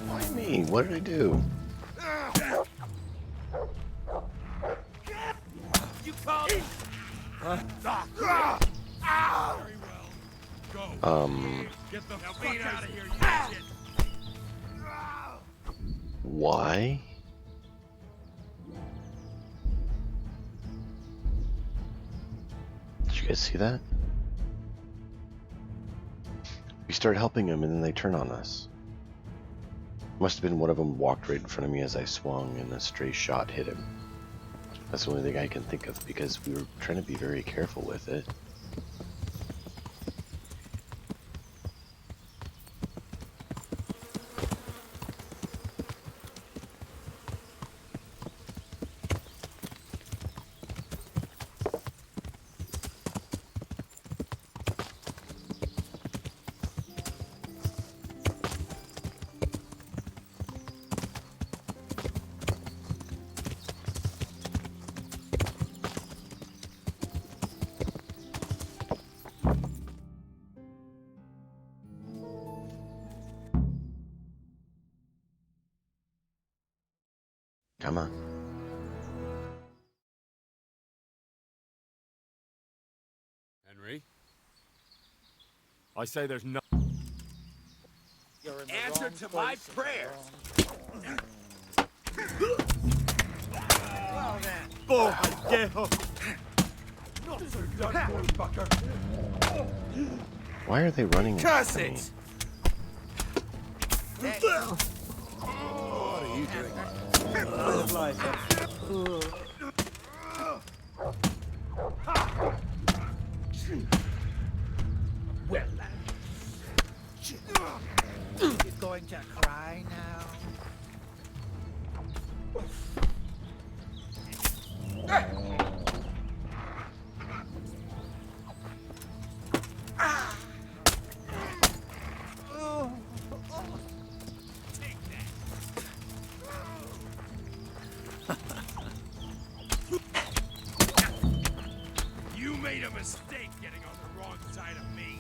[SPEAKER 1] Why me? What did I do?
[SPEAKER 11] You called it. Get the fuck out of here, you shit.
[SPEAKER 1] Why? Did you guys see that? We start helping them and then they turn on us. Must have been one of them walked right in front of me as I swung and a stray shot hit him. That's the only thing I can think of because we were trying to be very careful with it. Come on.
[SPEAKER 3] Henry? I say there's no...
[SPEAKER 11] Answer to my prayers. Well then.
[SPEAKER 22] Boy, get up!
[SPEAKER 11] Not so done, boy fucker.
[SPEAKER 1] Why are they running?
[SPEAKER 22] Curse
[SPEAKER 1] from me?
[SPEAKER 22] it!
[SPEAKER 11] What are you doing? Well, lad. You're going to cry now? You made a mistake getting on the wrong side of me.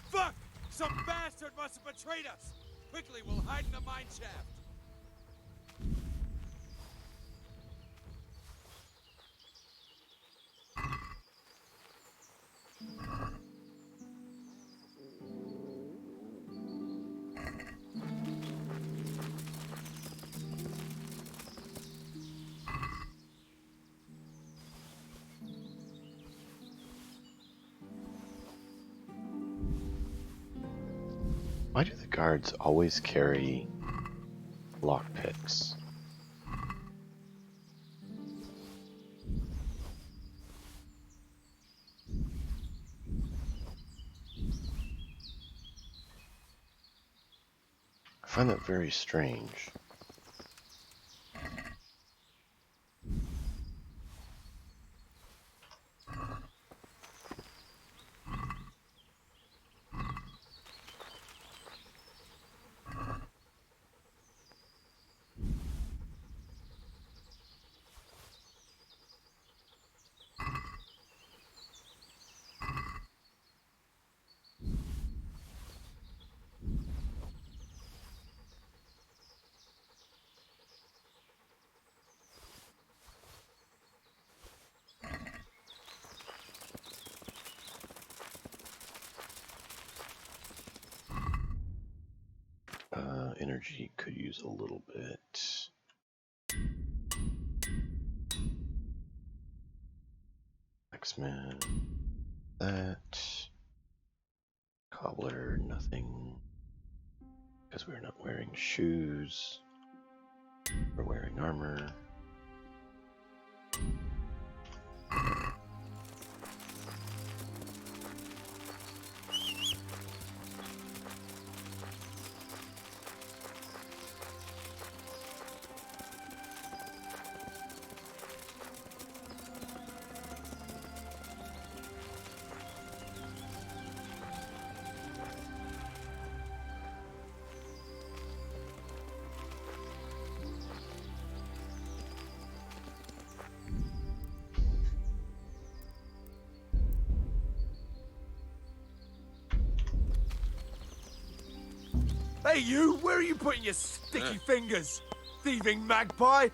[SPEAKER 11] Fuck! Some bastard must have betrayed us! Quickly, we'll hide in the mine shaft.
[SPEAKER 1] Why do the guards always carry lockpicks? I find that very strange. Energy could use a little bit. X-Men, that. Cobbler, nothing. Because we're not wearing shoes. We're wearing armor.
[SPEAKER 15] Hey, you! Where are you putting your sticky fingers? Thieving magpie!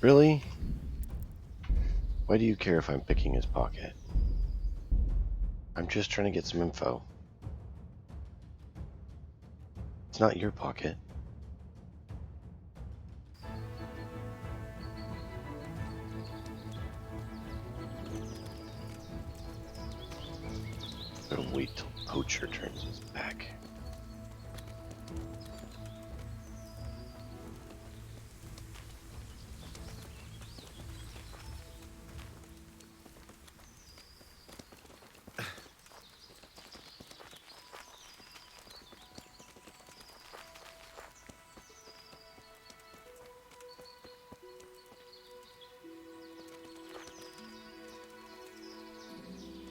[SPEAKER 1] Really? Why do you care if I'm picking his pocket? I'm just trying to get some info. It's not your pocket. I'm gonna wait till Poacher turns his back.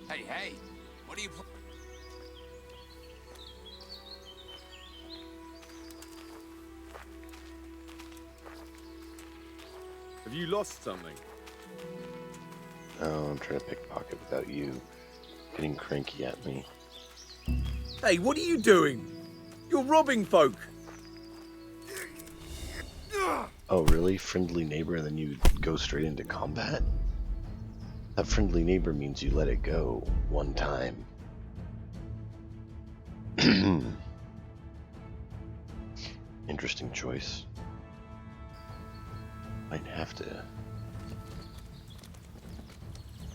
[SPEAKER 17] Hey, what are you...
[SPEAKER 13] Have you lost something?
[SPEAKER 1] Oh, I'm trying to pickpocket without you getting cranky at me.
[SPEAKER 15] Hey, what are you doing? You're robbing folk!
[SPEAKER 1] Oh, really? Friendly neighbor, and then you go straight into combat? That friendly neighbor means you let it go one time. Interesting choice. Might have to.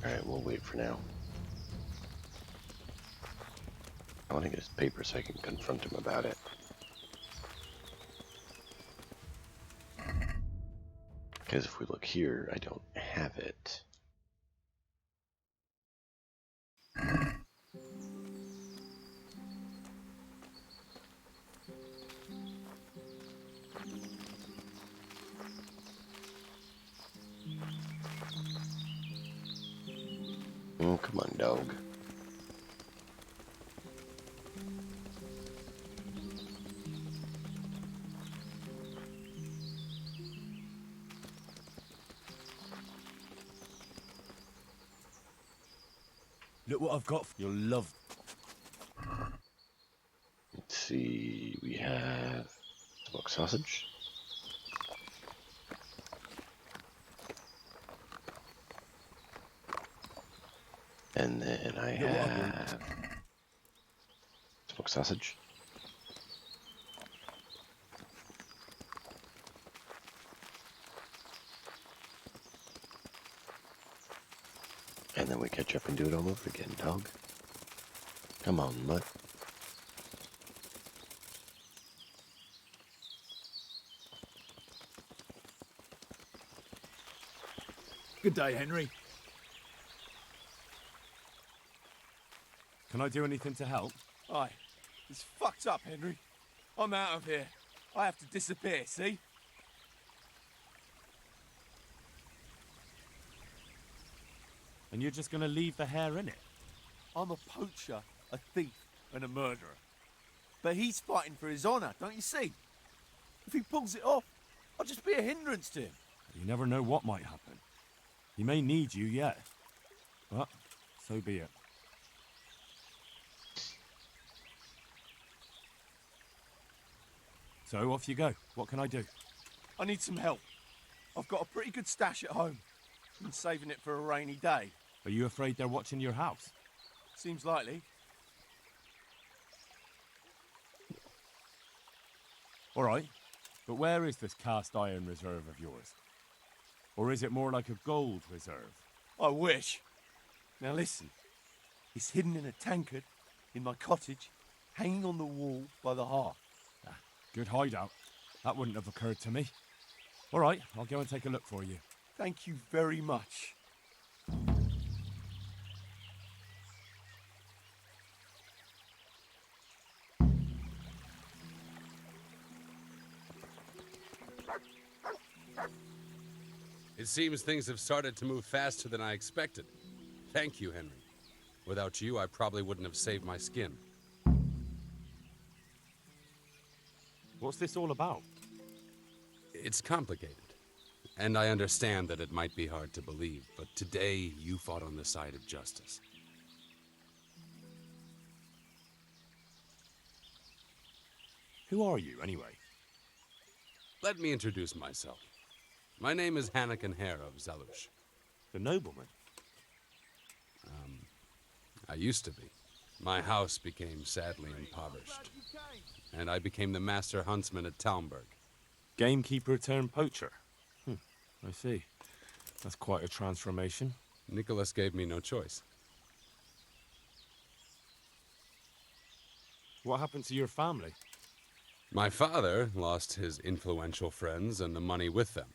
[SPEAKER 1] Alright, we'll wait for now. I want to get his paper so I can confront him about it. Because if we look here, I don't have it. Oh, come on, dog.
[SPEAKER 22] Look what I've got for your love.
[SPEAKER 1] Let's see, we have smoked sausage. And then I have smoked sausage. And then we catch up and do it all over again, dog. Come on, mutt.
[SPEAKER 15] Good day, Henry.
[SPEAKER 3] Can I do anything to help?
[SPEAKER 15] Aye. It's fucked up, Henry. I'm out of here. I have to disappear, see?
[SPEAKER 3] And you're just gonna leave the hare in it?
[SPEAKER 15] I'm a poacher, a thief, and a murderer. But he's fighting for his honour, don't you see? If he pulls it off, I'll just be a hindrance to him.
[SPEAKER 3] You never know what might happen. He may need you yet. But so be it. So off you go. What can I do?
[SPEAKER 15] I need some help. I've got a pretty good stash at home. Been saving it for a rainy day.
[SPEAKER 3] Are you afraid they're watching your house?
[SPEAKER 15] Seems likely.
[SPEAKER 3] All right. But where is this cast iron reserve of yours? Or is it more like a gold reserve?
[SPEAKER 15] I wish. Now listen. It's hidden in a tankard in my cottage, hanging on the wall by the hearth.
[SPEAKER 3] Good hideout. That wouldn't have occurred to me. All right, I'll go and take a look for you.
[SPEAKER 15] Thank you very much.
[SPEAKER 13] It seems things have started to move faster than I expected. Thank you, Henry. Without you, I probably wouldn't have saved my skin.
[SPEAKER 3] What's this all about?
[SPEAKER 13] It's complicated. And I understand that it might be hard to believe, but today you fought on the side of justice.
[SPEAKER 3] Who are you, anyway?
[SPEAKER 13] Let me introduce myself. My name is Hanakin Hare of Zalush.
[SPEAKER 3] The nobleman?
[SPEAKER 13] I used to be. My house became sadly impoverished, and I became the master huntsman at Talmberg.
[SPEAKER 3] Gamekeeper turned poacher? I see. That's quite a transformation.
[SPEAKER 13] Nicholas gave me no choice.
[SPEAKER 3] What happened to your family?
[SPEAKER 13] My father lost his influential friends and the money with them.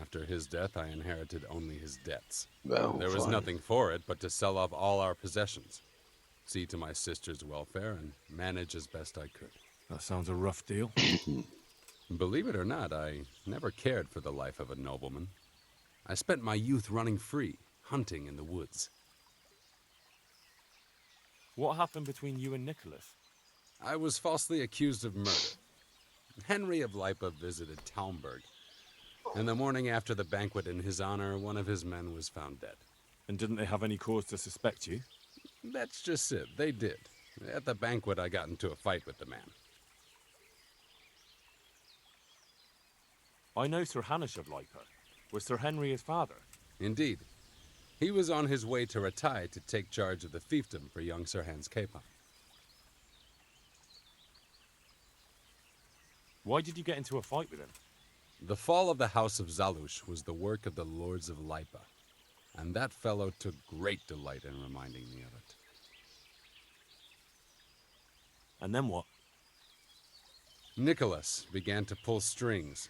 [SPEAKER 13] After his death, I inherited only his debts.
[SPEAKER 1] Well,
[SPEAKER 13] there was
[SPEAKER 1] fine.
[SPEAKER 13] nothing for it but to sell off all our possessions, see to my sister's welfare, and manage as best I could.
[SPEAKER 3] That sounds a rough deal.
[SPEAKER 13] Believe it or not, I never cared for the life of a nobleman. I spent my youth running free, hunting in the woods.
[SPEAKER 3] What happened between you and Nicholas?
[SPEAKER 13] I was falsely accused of murder. Henry of Lipa visited Talmberg, and the morning after the banquet in his honor, one of his men was found dead.
[SPEAKER 3] And didn't they have any cause to suspect you?
[SPEAKER 13] That's just it, they did. At the banquet, I got into a fight with the man.
[SPEAKER 3] I know Sir Hanish of Lipa. Was Sir Henry his father?
[SPEAKER 13] Indeed. He was on his way to Ratai to take charge of the fiefdom for young Sir Hans Capon.
[SPEAKER 3] Why did you get into a fight with him?
[SPEAKER 13] The fall of the House of Zalush was the work of the Lords of Lipa, and that fellow took great delight in reminding me of it.
[SPEAKER 3] And then what?
[SPEAKER 13] Nicholas began to pull strings.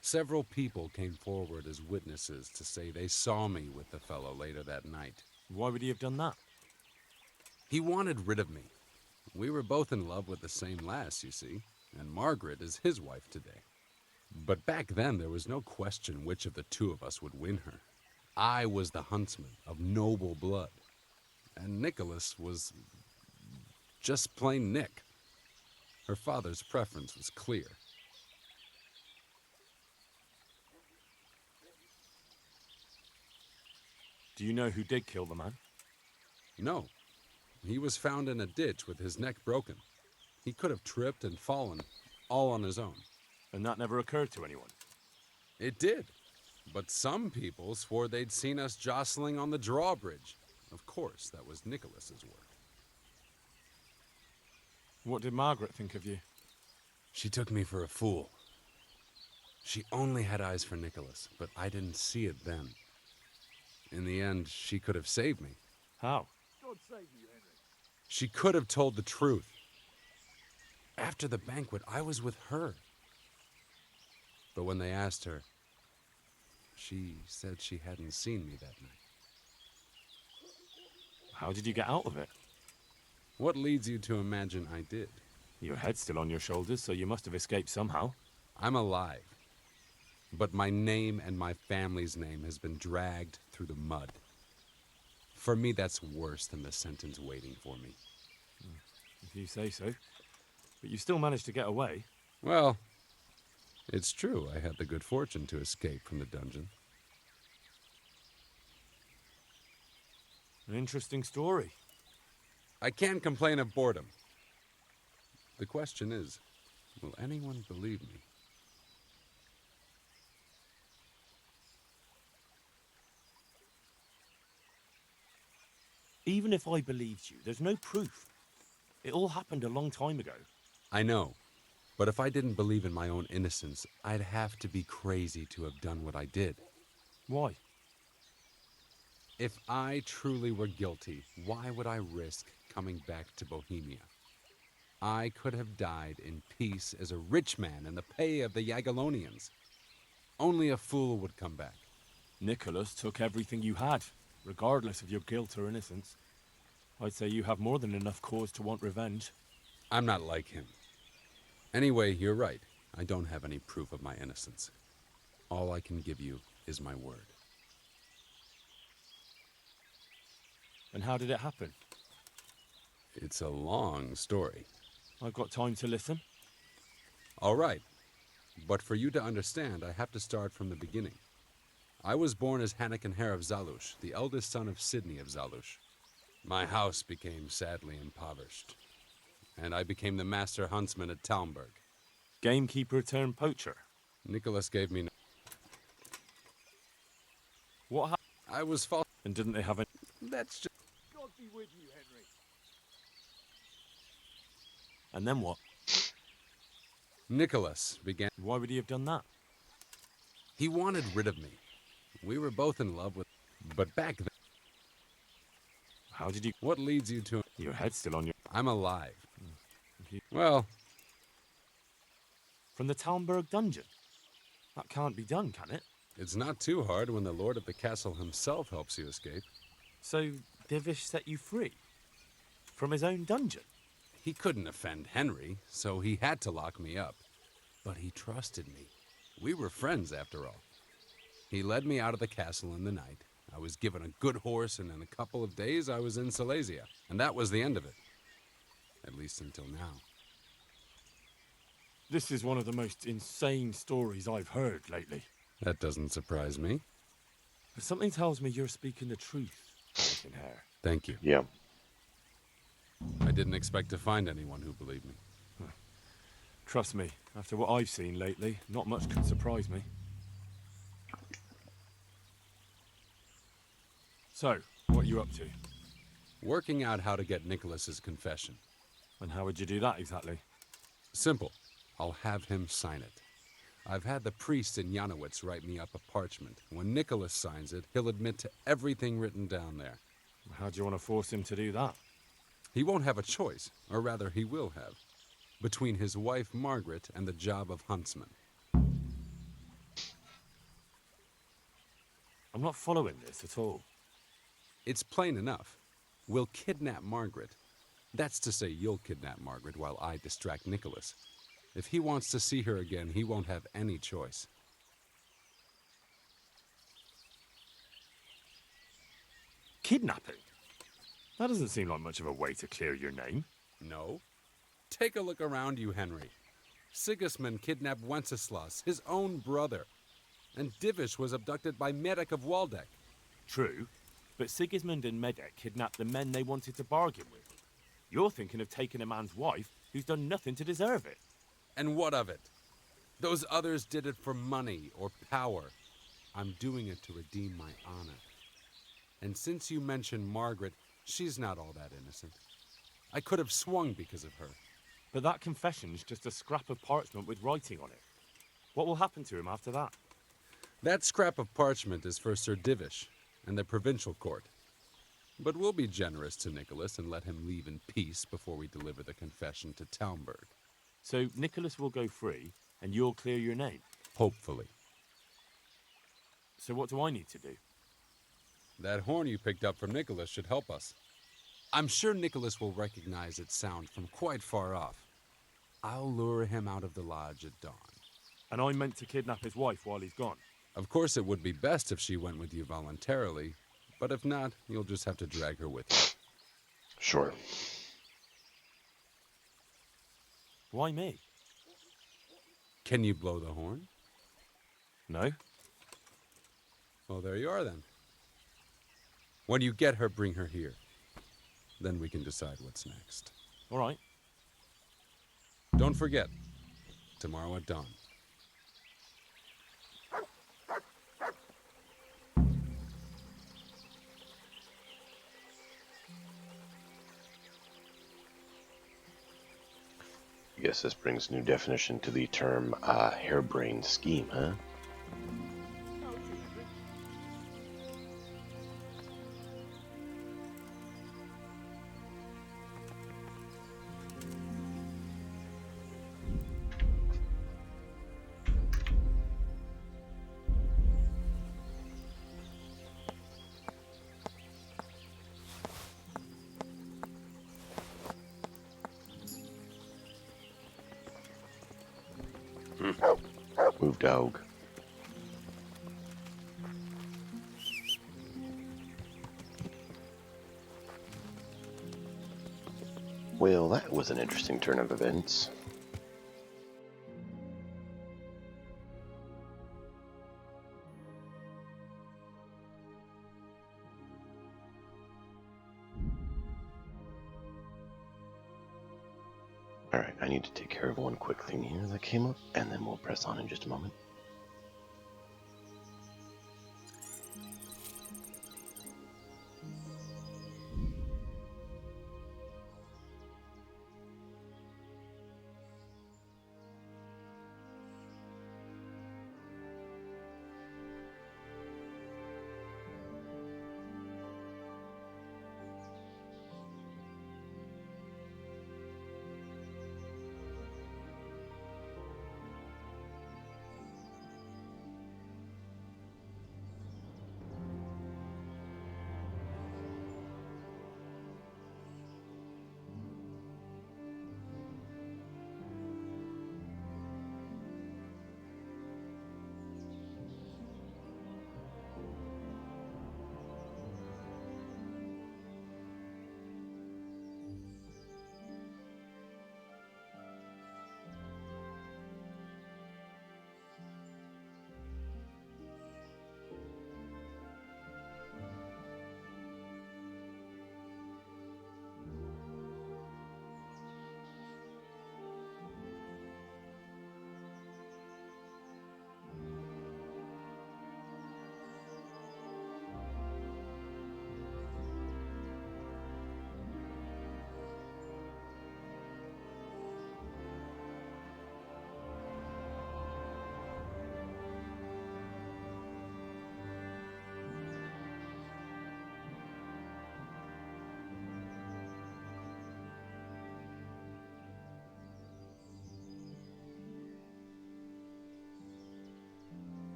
[SPEAKER 13] Several people came forward as witnesses to say they saw me with the fellow later that night.
[SPEAKER 3] Why would he have done that?
[SPEAKER 13] He wanted rid of me. We were both in love with the same lass, you see, and Margaret is his wife today. But back then, there was no question which of the two of us would win her. I was the huntsman of noble blood, and Nicholas was just plain Nick. Her father's preference was clear.
[SPEAKER 3] Do you know who did kill the man?
[SPEAKER 13] No. He was found in a ditch with his neck broken. He could have tripped and fallen, all on his own.
[SPEAKER 3] And that never occurred to anyone?
[SPEAKER 13] It did. But some people swore they'd seen us jostling on the drawbridge. Of course, that was Nicholas's work.
[SPEAKER 3] What did Margaret think of you?
[SPEAKER 13] She took me for a fool. She only had eyes for Nicholas, but I didn't see it then. In the end, she could have saved me.
[SPEAKER 3] How?
[SPEAKER 15] God save you, Henry.
[SPEAKER 13] She could have told the truth. After the banquet, I was with her. But when they asked her, she said she hadn't seen me that night.
[SPEAKER 3] How did you get out of it?
[SPEAKER 13] What leads you to imagine I did?
[SPEAKER 3] Your head's still on your shoulders, so you must have escaped somehow.
[SPEAKER 13] I'm alive. But my name and my family's name has been dragged through the mud. For me, that's worse than the sentence waiting for me.
[SPEAKER 3] If you say so. But you still managed to get away.
[SPEAKER 13] Well, it's true. I had the good fortune to escape from the dungeon.
[SPEAKER 3] An interesting story.
[SPEAKER 13] I can't complain of boredom. The question is, will anyone believe me?
[SPEAKER 3] Even if I believed you, there's no proof. It all happened a long time ago.
[SPEAKER 13] I know. But if I didn't believe in my own innocence, I'd have to be crazy to have done what I did.
[SPEAKER 3] Why?
[SPEAKER 13] If I truly were guilty, why would I risk coming back to Bohemia? I could have died in peace as a rich man in the pay of the Jagiellonians. Only a fool would come back.
[SPEAKER 3] Nicholas took everything you had, regardless of your guilt or innocence. I'd say you have more than enough cause to want revenge.
[SPEAKER 13] I'm not like him. Anyway, you're right. I don't have any proof of my innocence. All I can give you is my word.
[SPEAKER 3] And how did it happen?
[SPEAKER 13] It's a long story.
[SPEAKER 3] I've got time to listen.
[SPEAKER 13] All right. But for you to understand, I have to start from the beginning. I was born as Hannikin Hare of Zalush, the eldest son of Sidney of Zalush. My house became sadly impoverished, and I became the master huntsman at Talmberg.
[SPEAKER 3] Gamekeeper turned poacher.
[SPEAKER 13] Nicholas gave me...
[SPEAKER 3] What happened?
[SPEAKER 13] I was false.
[SPEAKER 3] And didn't they have a...
[SPEAKER 13] That's just...
[SPEAKER 22] God be with you, Henry.
[SPEAKER 3] And then what?
[SPEAKER 13] Nicholas began...
[SPEAKER 3] Why would he have done that?
[SPEAKER 13] He wanted rid of me. We were both in love with... But back then...
[SPEAKER 3] How did you...
[SPEAKER 13] What leads you to...
[SPEAKER 3] Your head's still on your...
[SPEAKER 13] I'm alive. Well...
[SPEAKER 3] From the Talmberg dungeon? That can't be done, can it?
[SPEAKER 13] It's not too hard when the lord of the castle himself helps you escape.
[SPEAKER 3] So, Divish set you free? From his own dungeon?
[SPEAKER 13] He couldn't offend Henry, so he had to lock me up. But he trusted me. We were friends, after all. He led me out of the castle in the night. I was given a good horse, and in a couple of days I was in Silesia. And that was the end of it. At least until now.
[SPEAKER 3] This is one of the most insane stories I've heard lately.
[SPEAKER 13] That doesn't surprise me.
[SPEAKER 3] But something tells me you're speaking the truth, Hannikin Hare.
[SPEAKER 13] Thank you.
[SPEAKER 1] Yeah.
[SPEAKER 13] I didn't expect to find anyone who believed me.
[SPEAKER 3] Trust me, after what I've seen lately, not much could surprise me. So, what are you up to?
[SPEAKER 13] Working out how to get Nicholas's confession.
[SPEAKER 3] And how would you do that exactly?
[SPEAKER 13] Simple. I'll have him sign it. I've had the priest in Janowitz write me up a parchment. When Nicholas signs it, he'll admit to everything written down there.
[SPEAKER 3] How do you want to force him to do that?
[SPEAKER 13] He won't have a choice, or rather he will have, between his wife Margaret and the job of huntsman.
[SPEAKER 3] I'm not following this at all.
[SPEAKER 13] It's plain enough. We'll kidnap Margaret. That's to say, you'll kidnap Margaret while I distract Nicholas. If he wants to see her again, he won't have any choice.
[SPEAKER 3] Kidnapping? That doesn't seem like much of a way to clear your name.
[SPEAKER 13] No. Take a look around you, Henry. Sigismund kidnapped Wenceslas, his own brother. And Divish was abducted by Medek of Waldeck.
[SPEAKER 3] True, but Sigismund and Medek kidnapped the men they wanted to bargain with. You're thinking of taking a man's wife who's done nothing to deserve it.
[SPEAKER 13] And what of it? Those others did it for money or power. I'm doing it to redeem my honor. And since you mentioned Margaret, she's not all that innocent. I could have swung because of her.
[SPEAKER 3] But that confession's just a scrap of parchment with writing on it. What will happen to him after that?
[SPEAKER 13] That scrap of parchment is for Sir Divish and the provincial court. But we'll be generous to Nicholas and let him leave in peace before we deliver the confession to Talmberg.
[SPEAKER 3] So Nicholas will go free, and you'll clear your name?
[SPEAKER 13] Hopefully.
[SPEAKER 3] So what do I need to do?
[SPEAKER 13] That horn you picked up from Nicholas should help us. I'm sure Nicholas will recognize its sound from quite far off. I'll lure him out of the lodge at dawn.
[SPEAKER 3] And I'm meant to kidnap his wife while he's gone?
[SPEAKER 13] Of course it would be best if she went with you voluntarily, but if not, you'll just have to drag her with you.
[SPEAKER 1] Sure.
[SPEAKER 3] Why me?
[SPEAKER 13] Can you blow the horn?
[SPEAKER 3] No.
[SPEAKER 13] Well, there you are then. When you get her, bring her here. Then we can decide what's next.
[SPEAKER 3] All right.
[SPEAKER 13] Don't forget, tomorrow at dawn.
[SPEAKER 1] Guess this brings new definition to the term harebrained scheme, huh? Move, dog. Well, that was an interesting turn of events. Alright, I need to take care of one quick thing here that came up, and then we'll press on in just a moment.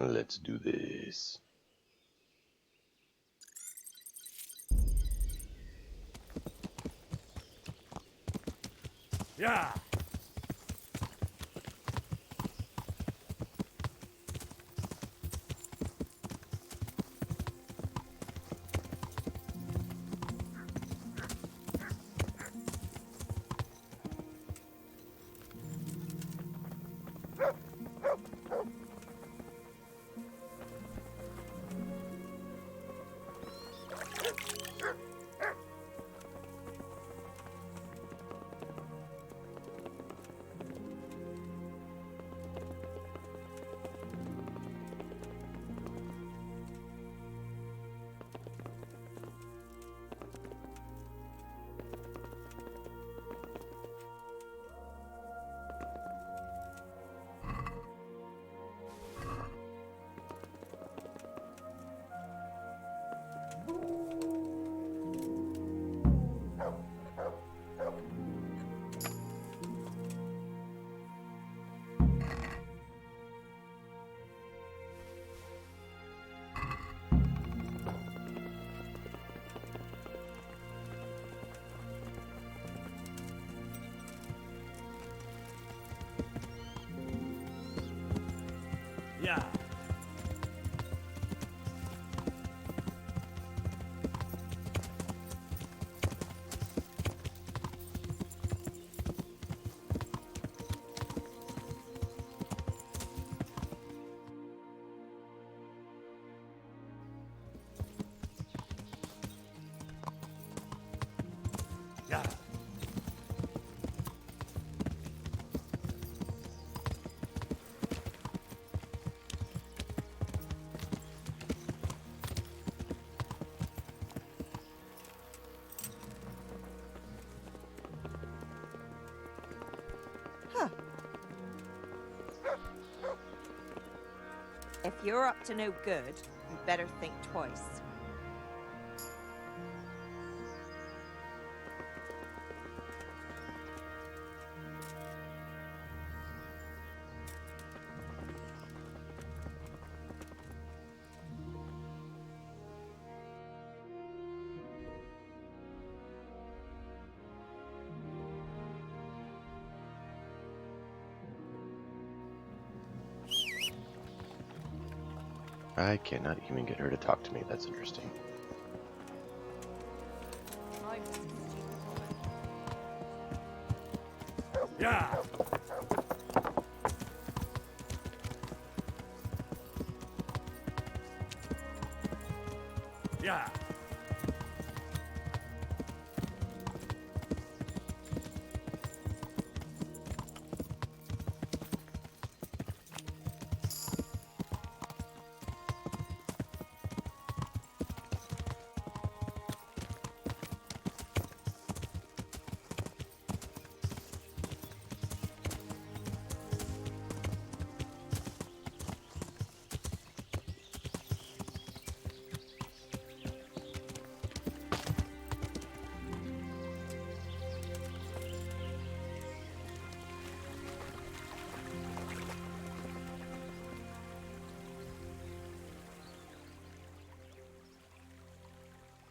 [SPEAKER 1] Let's do this.
[SPEAKER 4] Yeah. Yeah. Yeah.
[SPEAKER 12] If you're up to no good, you better think twice.
[SPEAKER 1] I cannot even get her to talk to me. That's interesting.
[SPEAKER 4] Yeah. Yeah.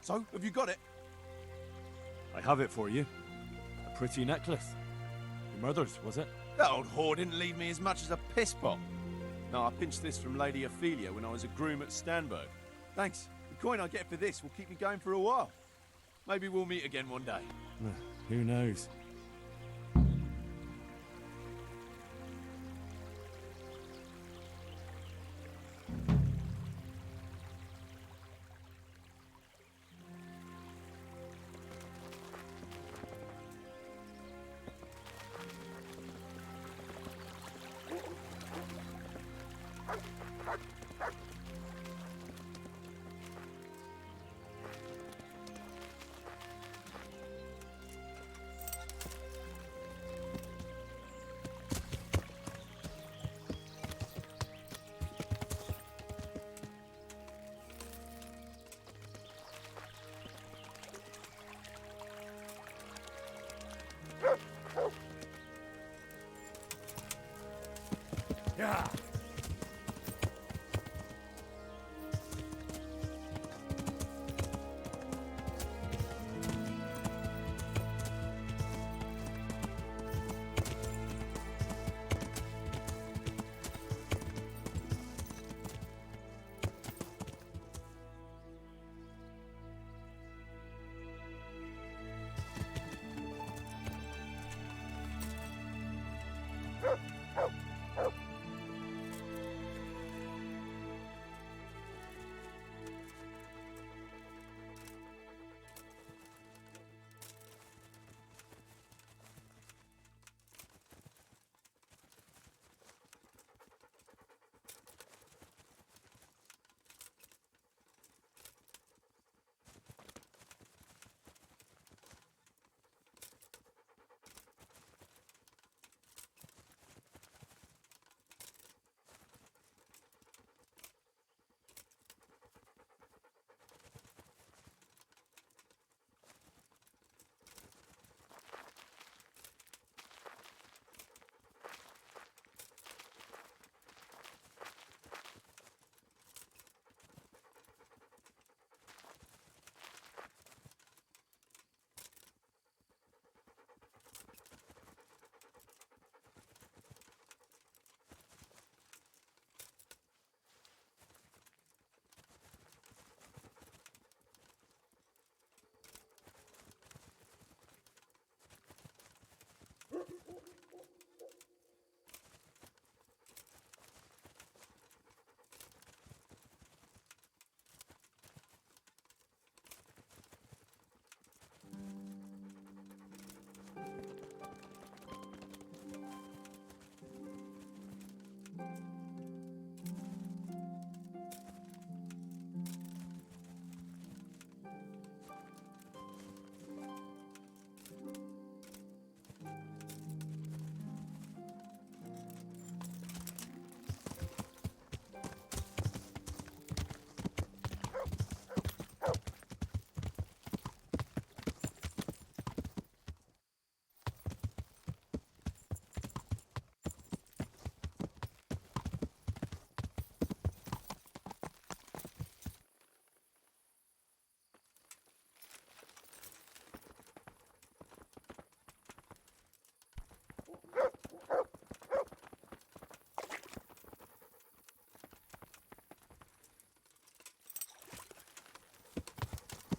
[SPEAKER 22] So, have you got it?
[SPEAKER 4] I have it for you. A pretty necklace. Your mother's, was it?
[SPEAKER 22] That old whore didn't leave me as much as a piss pot. No, I pinched this from Lady Ophelia when I was a groom at Stanberg. Thanks. The coin I get for this will keep me going for a while. Maybe we'll meet again one day.
[SPEAKER 4] Who knows?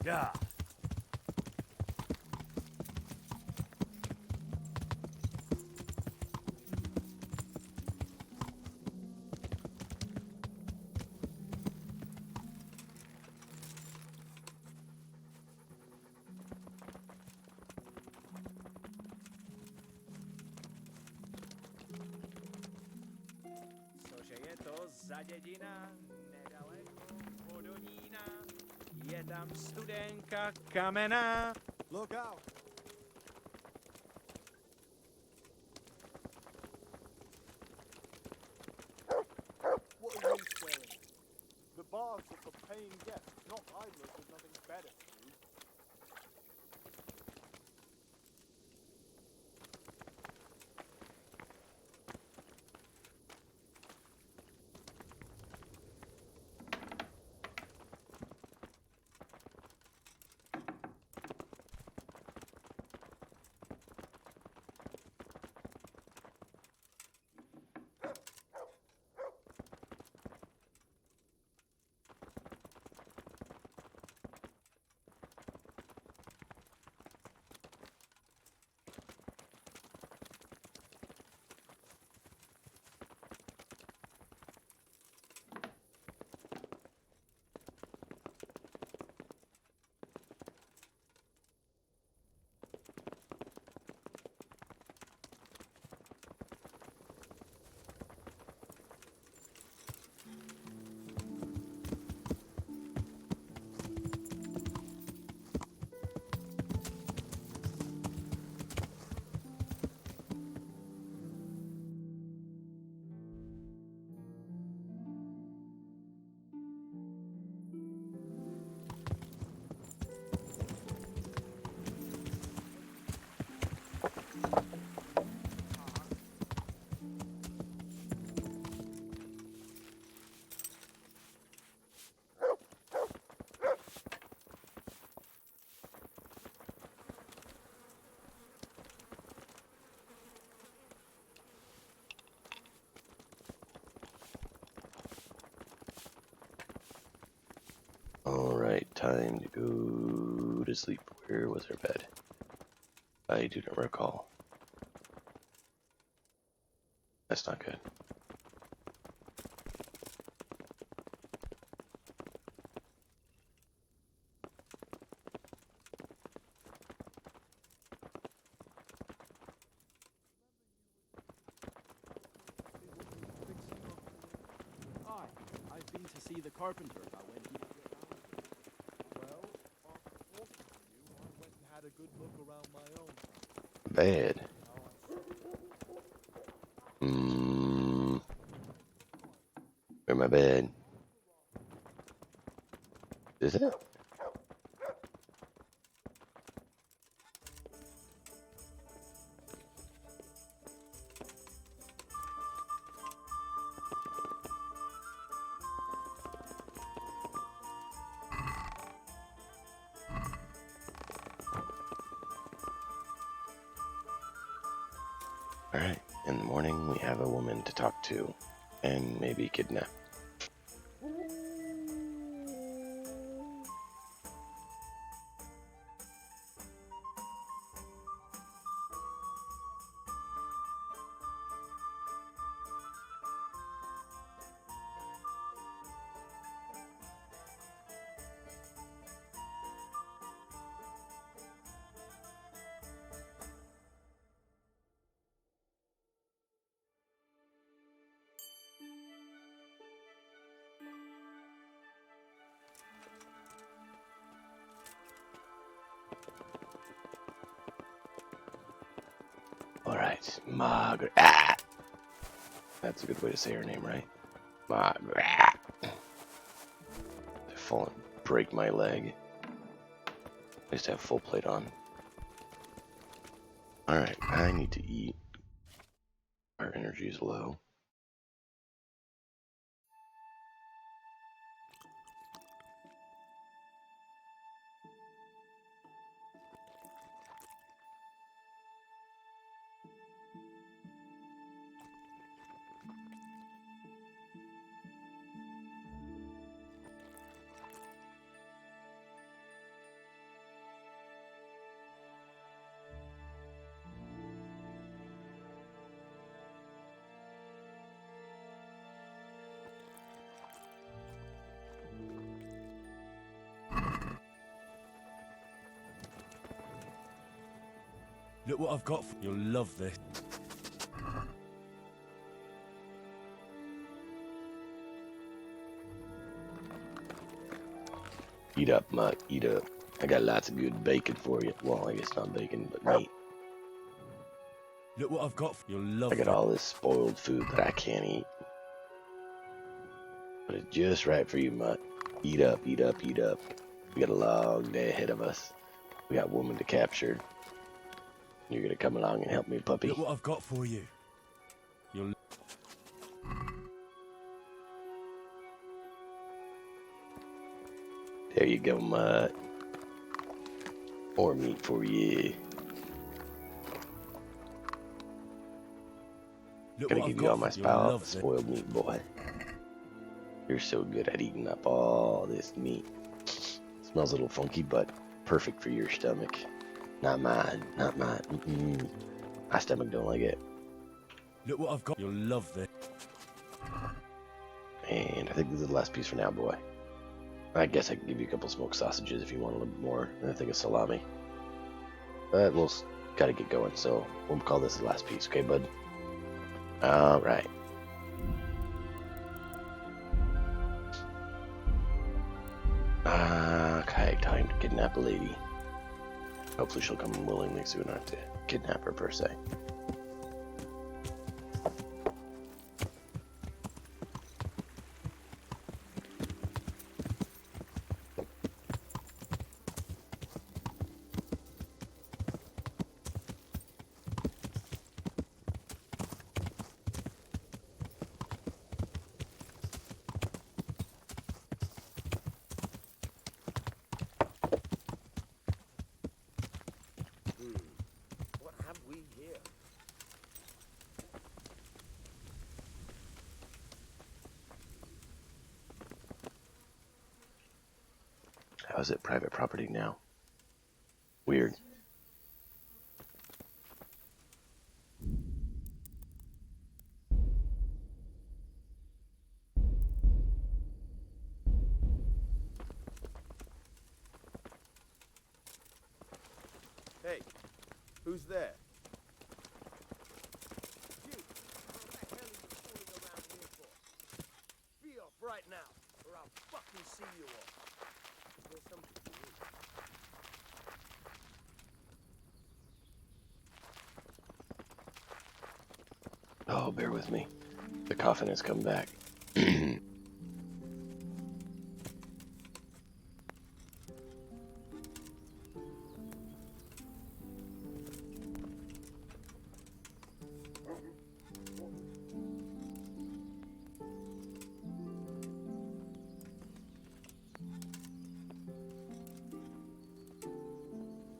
[SPEAKER 15] Yeah.
[SPEAKER 11] Cože je to za dědina, nedaleko od Onína, je tam studenka kamená.
[SPEAKER 21] Look out!
[SPEAKER 15] What are you staring at? The bars are for paying guests, not idlers with nothing better to do.
[SPEAKER 1] Alright, time to go to sleep. Where was our bed? I do not recall. That's not good.
[SPEAKER 8] Aye, I've been to see the carpenter about when he...
[SPEAKER 15] Well, after talking to you, I went and had a good look around my own.
[SPEAKER 1] Bad. Where my bed? Is it? Alright, in the morning we have a woman to talk to and maybe kidnap. Alright, Margaret. Ah! That's a good way to say her name, right? Margaret. I fall and break my leg. I used to have full plate on. Alright, I need to eat. Our energy is low.
[SPEAKER 5] Look what I've got. You'll love this.
[SPEAKER 1] Eat up, Mutt. Eat up. I got lots of good bacon for you. Well, I guess not bacon, but meat.
[SPEAKER 5] Look what I've got. You'll love
[SPEAKER 1] I got
[SPEAKER 5] it.
[SPEAKER 1] all this spoiled food that I can't eat. But it's just right for you, Mutt. Eat up, eat up, eat up. We got a long day ahead of us. We got woman to capture. You're gonna come along and help me, puppy.
[SPEAKER 5] Look what I've got for you. You'll...
[SPEAKER 1] There you go, Mutt. More meat for you. Gonna give you all my spoiled meat, boy. You're so good at eating up all this meat. Smells a little funky, but perfect for your stomach. Not mine, not mine. My stomach don't like it.
[SPEAKER 5] Look what I've got. You'll love this.
[SPEAKER 1] And I think this is the last piece for now, boy. I guess I can give you a couple smoked sausages if you want a little bit more. And I think of salami. But we'll gotta get going, so we'll call this the last piece, okay, bud? Alright. Okay, time to kidnap a lady. Hopefully she'll come willingly so we don't have to kidnap her per se.
[SPEAKER 11] What have we here?
[SPEAKER 1] How is it private property now? Weird.
[SPEAKER 14] Hey, who's there?
[SPEAKER 11] You! What the hell are you fooling around here for? Be off right now, or I'll fucking see you off. There's something to do.
[SPEAKER 1] Oh, bear with me. The coffin has come back.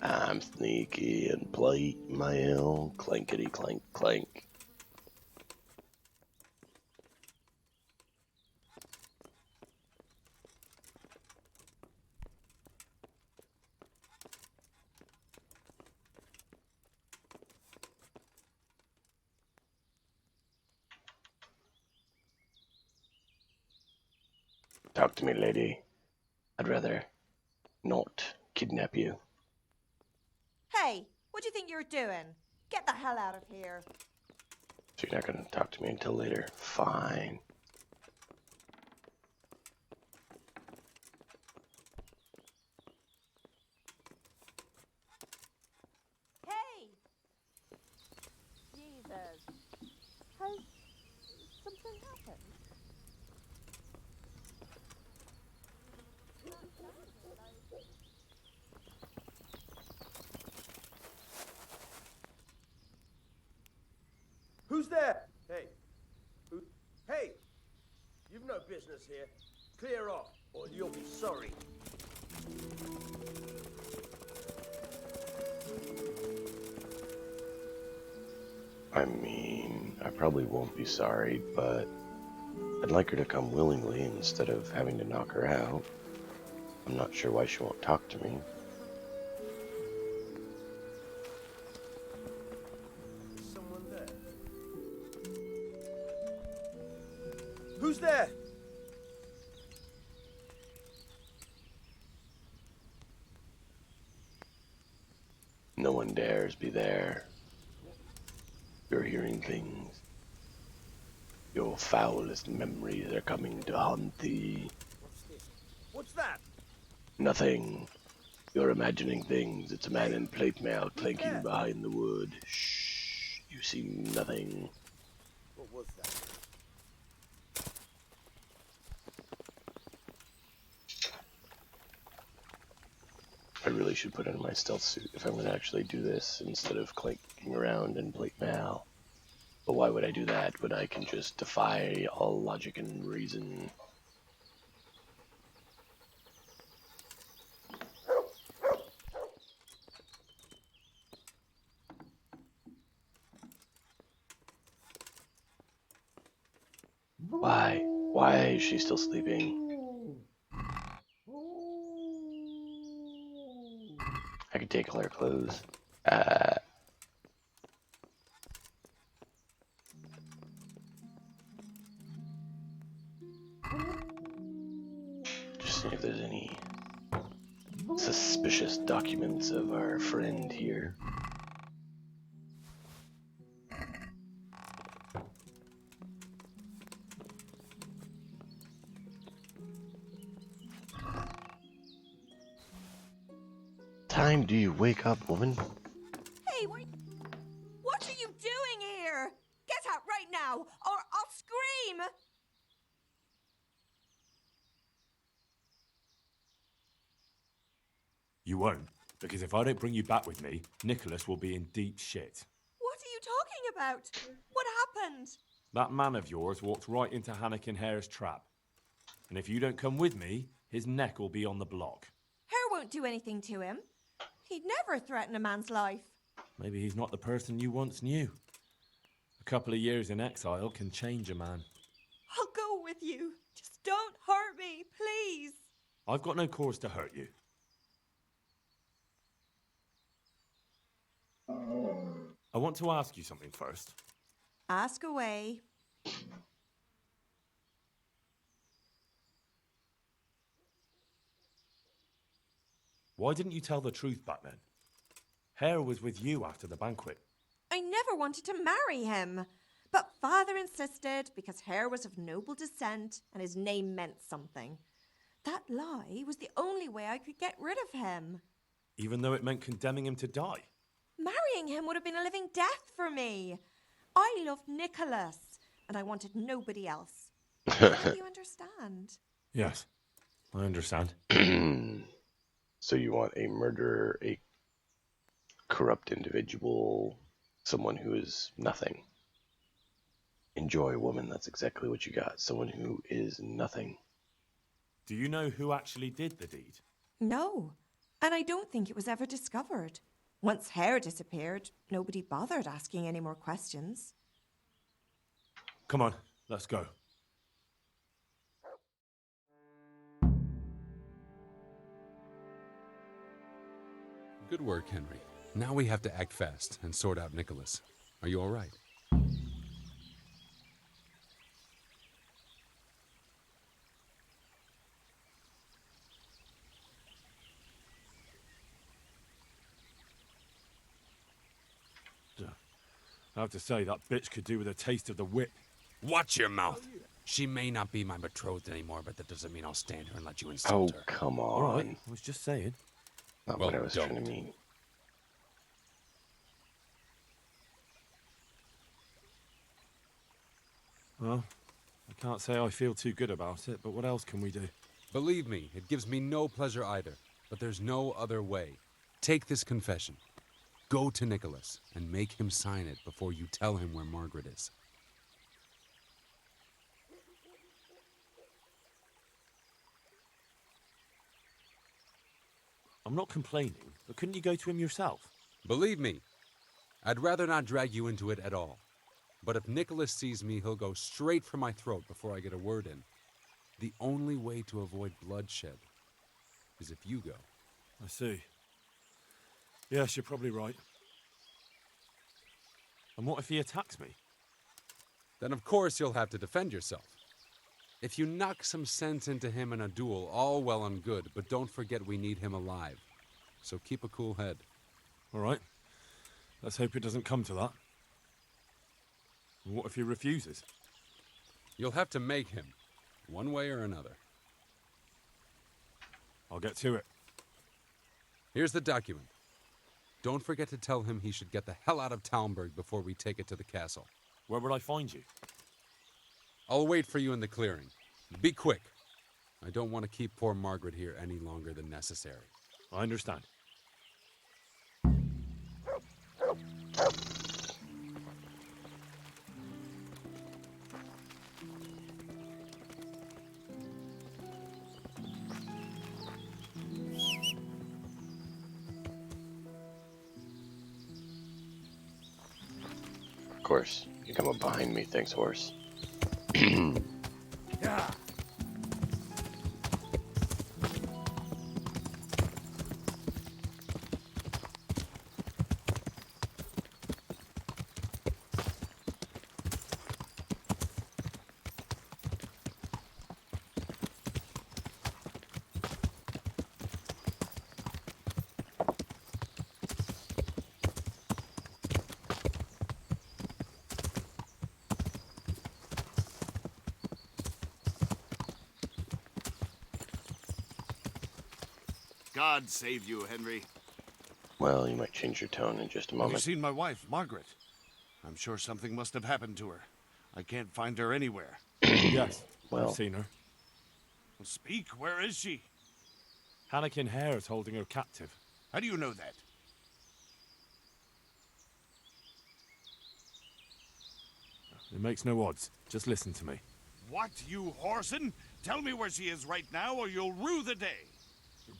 [SPEAKER 1] I'm sneaky and play my own clankety clank clank. Talk to me, lady. I'd rather not kidnap you.
[SPEAKER 12] Hey, what do you think you're doing? Get the hell out of here.
[SPEAKER 1] So you're not gonna talk to me until later. Fine.
[SPEAKER 12] Hey! Jesus. Has something happened?
[SPEAKER 11] Who's there? Hey. Who? Hey! You've no business here. Clear off, or you'll be sorry.
[SPEAKER 1] I mean, I probably won't be sorry, but I'd like her to come willingly instead of having to knock her out. I'm not sure why she won't talk to me.
[SPEAKER 11] Is someone there? Who's there?
[SPEAKER 1] No No one dares be there. You're hearing things. Your foulest memories are coming to haunt thee.
[SPEAKER 11] What's this? What's that?
[SPEAKER 1] Nothing. You're imagining things. It's a man in plate mail clanking
[SPEAKER 11] there?
[SPEAKER 1] behind the wood. Shh. You see nothing.
[SPEAKER 11] What was that?
[SPEAKER 1] I really should put on my stealth suit if I'm going to actually do this instead of clanking around in plate mail. But why would I do that when I can just defy all logic and reason? Why? Why is she still sleeping? I could take all her clothes. Just see if there's any suspicious documents of our friend here. Time do you wake up, woman?
[SPEAKER 12] Hey, what are you doing here? Get out right now, or I'll scream!
[SPEAKER 3] You won't, because if I don't bring you back with me, Nicholas will be in deep shit.
[SPEAKER 12] What are you talking about? What happened?
[SPEAKER 3] That man of yours walked right into Hannikin Hare's trap. And if you don't come with me, his neck will be on the block.
[SPEAKER 12] Hare won't do anything to him. He'd never threaten a man's life.
[SPEAKER 3] Maybe he's not the person you once knew. A couple of years in exile can change a man.
[SPEAKER 12] I'll go with you. Just don't hurt me, please.
[SPEAKER 3] I've got no cause to hurt you. I want to ask you something first.
[SPEAKER 12] Ask away.
[SPEAKER 3] Why didn't you tell the truth back then? Hare was with you after the banquet.
[SPEAKER 12] I never wanted to marry him. But father insisted because Hare was of noble descent and his name meant something. That lie was the only way I could get rid of him.
[SPEAKER 3] Even though it meant condemning him to die.
[SPEAKER 12] Marrying him would have been a living death for me. I loved Nicholas, and I wanted nobody else. Do you understand?
[SPEAKER 3] Yes, I understand.
[SPEAKER 1] So you want a murderer, a corrupt individual, someone who is nothing. Enjoy, woman, that's exactly what you got. Someone who is nothing.
[SPEAKER 3] Do you know who actually did the deed?
[SPEAKER 12] No, and I don't think it was ever discovered. Once Hare disappeared, nobody bothered asking any more questions.
[SPEAKER 3] Come on, let's go.
[SPEAKER 13] Good work, Henry. Now we have to act fast and sort out Nicholas. Are you all right?
[SPEAKER 3] I have to say, that bitch could do with a taste of the whip.
[SPEAKER 13] Watch your mouth. She may not be my betrothed anymore, but that doesn't mean I'll stand her and let you insult her.
[SPEAKER 1] Oh, come on.
[SPEAKER 3] All right, I was just saying.
[SPEAKER 1] Not
[SPEAKER 13] well,
[SPEAKER 1] what I was trying to mean.
[SPEAKER 3] Well, I can't say I feel too good about it, but what else can we do?
[SPEAKER 13] Believe me, it gives me no pleasure either, but there's no other way. Take this confession. Go to Nicholas and make him sign it before you tell him where Margaret is.
[SPEAKER 3] I'm not complaining, but couldn't you go to him yourself?
[SPEAKER 13] Believe me, I'd rather not drag you into it at all. But if Nicholas sees me, he'll go straight for my throat before I get a word in. The only way to avoid bloodshed is if you go.
[SPEAKER 3] I see. Yes, you're probably right. And what if he attacks me?
[SPEAKER 13] Then of course you'll have to defend yourself. If you knock some sense into him in a duel, all well and good, but don't forget we need him alive. So keep a cool head.
[SPEAKER 3] All right, Let's hope it doesn't come to that. And what if he refuses?
[SPEAKER 13] You'll have to make him, one way or another.
[SPEAKER 3] I'll get to it.
[SPEAKER 13] Here's the document. Don't forget to tell him he should get the hell out of Talmberg before we take it to the castle.
[SPEAKER 3] Where would I find you?
[SPEAKER 13] I'll wait for you in the clearing. Be quick. I don't want to keep poor Margaret here any longer than necessary.
[SPEAKER 3] I understand.
[SPEAKER 1] Of course, you come up behind me, thanks, horse.
[SPEAKER 4] Yeah.
[SPEAKER 16] God save you, Henry.
[SPEAKER 1] Well, you might change your tone in just a
[SPEAKER 16] Have
[SPEAKER 1] moment.
[SPEAKER 16] you seen my wife, Margaret? I'm sure something must have happened to her. I can't find her anywhere.
[SPEAKER 3] Yes,
[SPEAKER 1] well,
[SPEAKER 3] I've seen her.
[SPEAKER 16] Well, speak, where is she?
[SPEAKER 3] Hannikin Hare is holding her captive.
[SPEAKER 16] How do you know that?
[SPEAKER 3] It makes no odds. Just listen to me.
[SPEAKER 16] What, you whoreson? Tell me where she is right now, or you'll rue the day.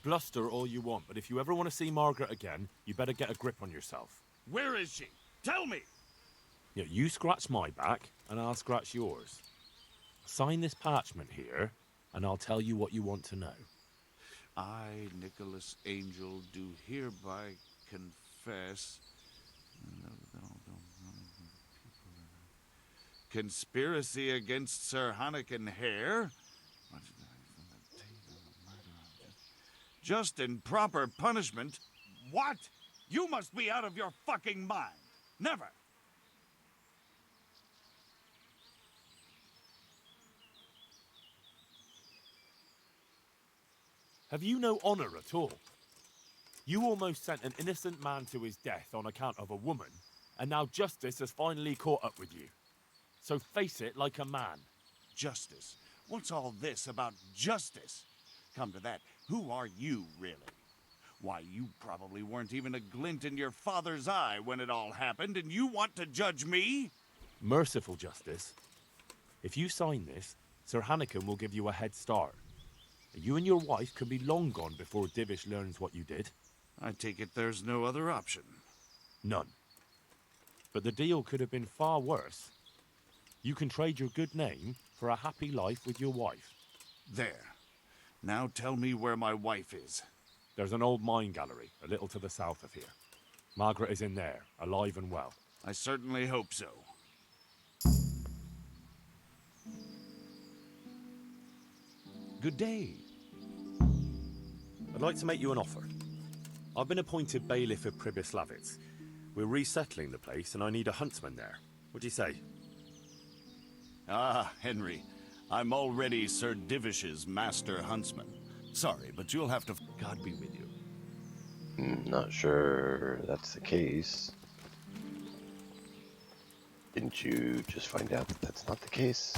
[SPEAKER 3] Bluster all you want, but if you ever want to see Margaret again, you better get a grip on yourself.
[SPEAKER 16] Where is she? Tell me!
[SPEAKER 3] Yeah, you scratch my back, and I'll scratch yours. Sign this parchment here, and I'll tell you what you want to know.
[SPEAKER 16] I, Nicholas Angel, do hereby confess... Conspiracy against Sir Hannikin Hare? Just and proper punishment? What? You must be out of your fucking mind. Never.
[SPEAKER 3] Have you no honor at all? You almost sent an innocent man to his death on account of a woman, and now justice has finally caught up with you. So face it like a man.
[SPEAKER 16] Justice? What's all this about justice? Come to that, who are you, really? Why, you probably weren't even a glint in your father's eye when it all happened, and you want to judge me?
[SPEAKER 3] Merciful justice. If you sign this, Sir Hannikin will give you a head start. You and your wife could be long gone before Divish learns what you did.
[SPEAKER 16] I take it there's no other option.
[SPEAKER 3] None. But the deal could have been far worse. You can trade your good name for a happy life with your wife.
[SPEAKER 16] There. Now tell me where my wife is.
[SPEAKER 3] There's an old mine gallery, a little to the south of here. Margaret is in there, alive and well.
[SPEAKER 16] I certainly hope so.
[SPEAKER 3] Good day. I'd like to make you an offer. I've been appointed bailiff of Pribyslavitz. We're resettling the place, and I need a huntsman there. What do you say?
[SPEAKER 16] Ah, Henry. I'm already Sir Divish's master huntsman. Sorry, but you'll have to... God be with you.
[SPEAKER 1] Not sure that's the case. Didn't you just find out that that's not the case?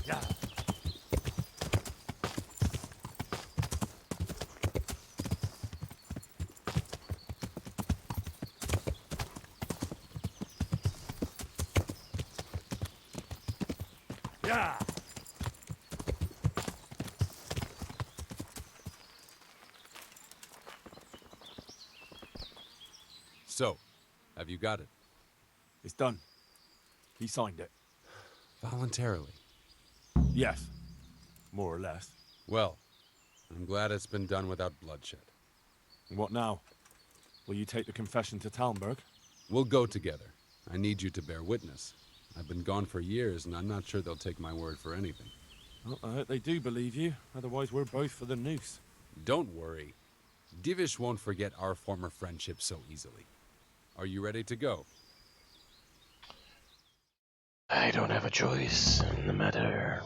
[SPEAKER 4] Yeah. Yeah.
[SPEAKER 13] So, have you got it?
[SPEAKER 3] It's done. He signed it.
[SPEAKER 13] Voluntarily?
[SPEAKER 3] Yes. More or less.
[SPEAKER 13] Well, I'm glad it's been done without bloodshed.
[SPEAKER 3] And what now? Will you take the confession to Talmberg?
[SPEAKER 13] We'll go together. I need you to bear witness. I've been gone for years, and I'm not sure they'll take my word for anything.
[SPEAKER 3] Well, I hope they do believe you. Otherwise, we're both for the noose.
[SPEAKER 13] Don't worry. Divish won't forget our former friendship so easily. Are you ready to go?
[SPEAKER 1] I don't have a choice in the matter.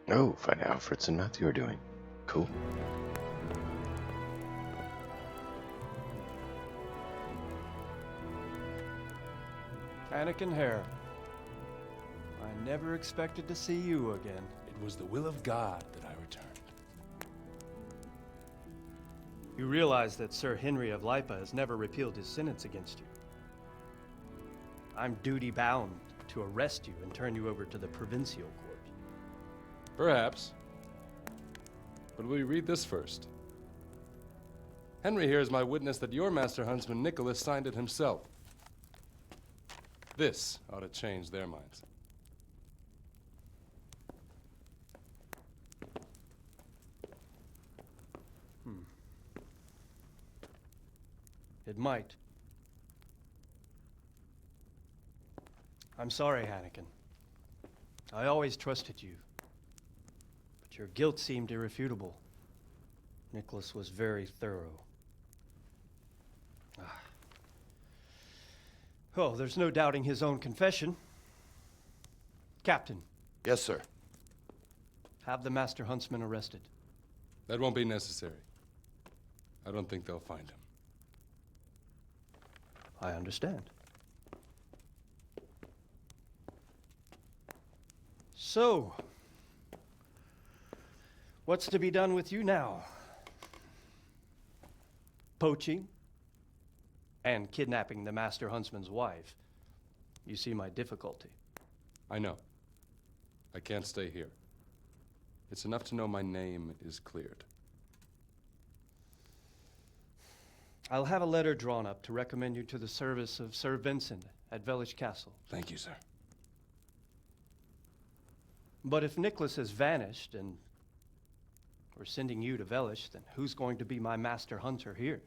[SPEAKER 1] Oh, find out how Fritz and Matthew are doing. Cool.
[SPEAKER 2] Anakin Hare. I never expected to see you again.
[SPEAKER 18] It was the will of God that I returned.
[SPEAKER 2] You realize that Sir Henry of Lipa has never repealed his sentence against you. I'm duty-bound to arrest you and turn you over to the Provincial Court.
[SPEAKER 18] Perhaps. But will you read this first? Henry here is my witness that your master huntsman Nicholas signed it himself. This ought to change their minds.
[SPEAKER 2] It might. I'm sorry, Anakin. I always trusted you. But your guilt seemed irrefutable. Nicholas was very thorough. Oh, there's no doubting his own confession. Captain.
[SPEAKER 20] Yes, sir.
[SPEAKER 2] Have the Master Huntsman arrested.
[SPEAKER 18] That won't be necessary. I don't think they'll find him.
[SPEAKER 2] I understand. So, what's to be done with you now? Poaching and kidnapping the Master Huntsman's wife. You see my difficulty.
[SPEAKER 18] I know. I can't stay here. It's enough to know my name is cleared.
[SPEAKER 2] I'll have a letter drawn up to recommend you to the service of Sir Vincent at Vellish Castle.
[SPEAKER 18] Thank you, sir.
[SPEAKER 2] But if Nicholas has vanished and we're sending you to Vellish, then who's going to be my master hunter here?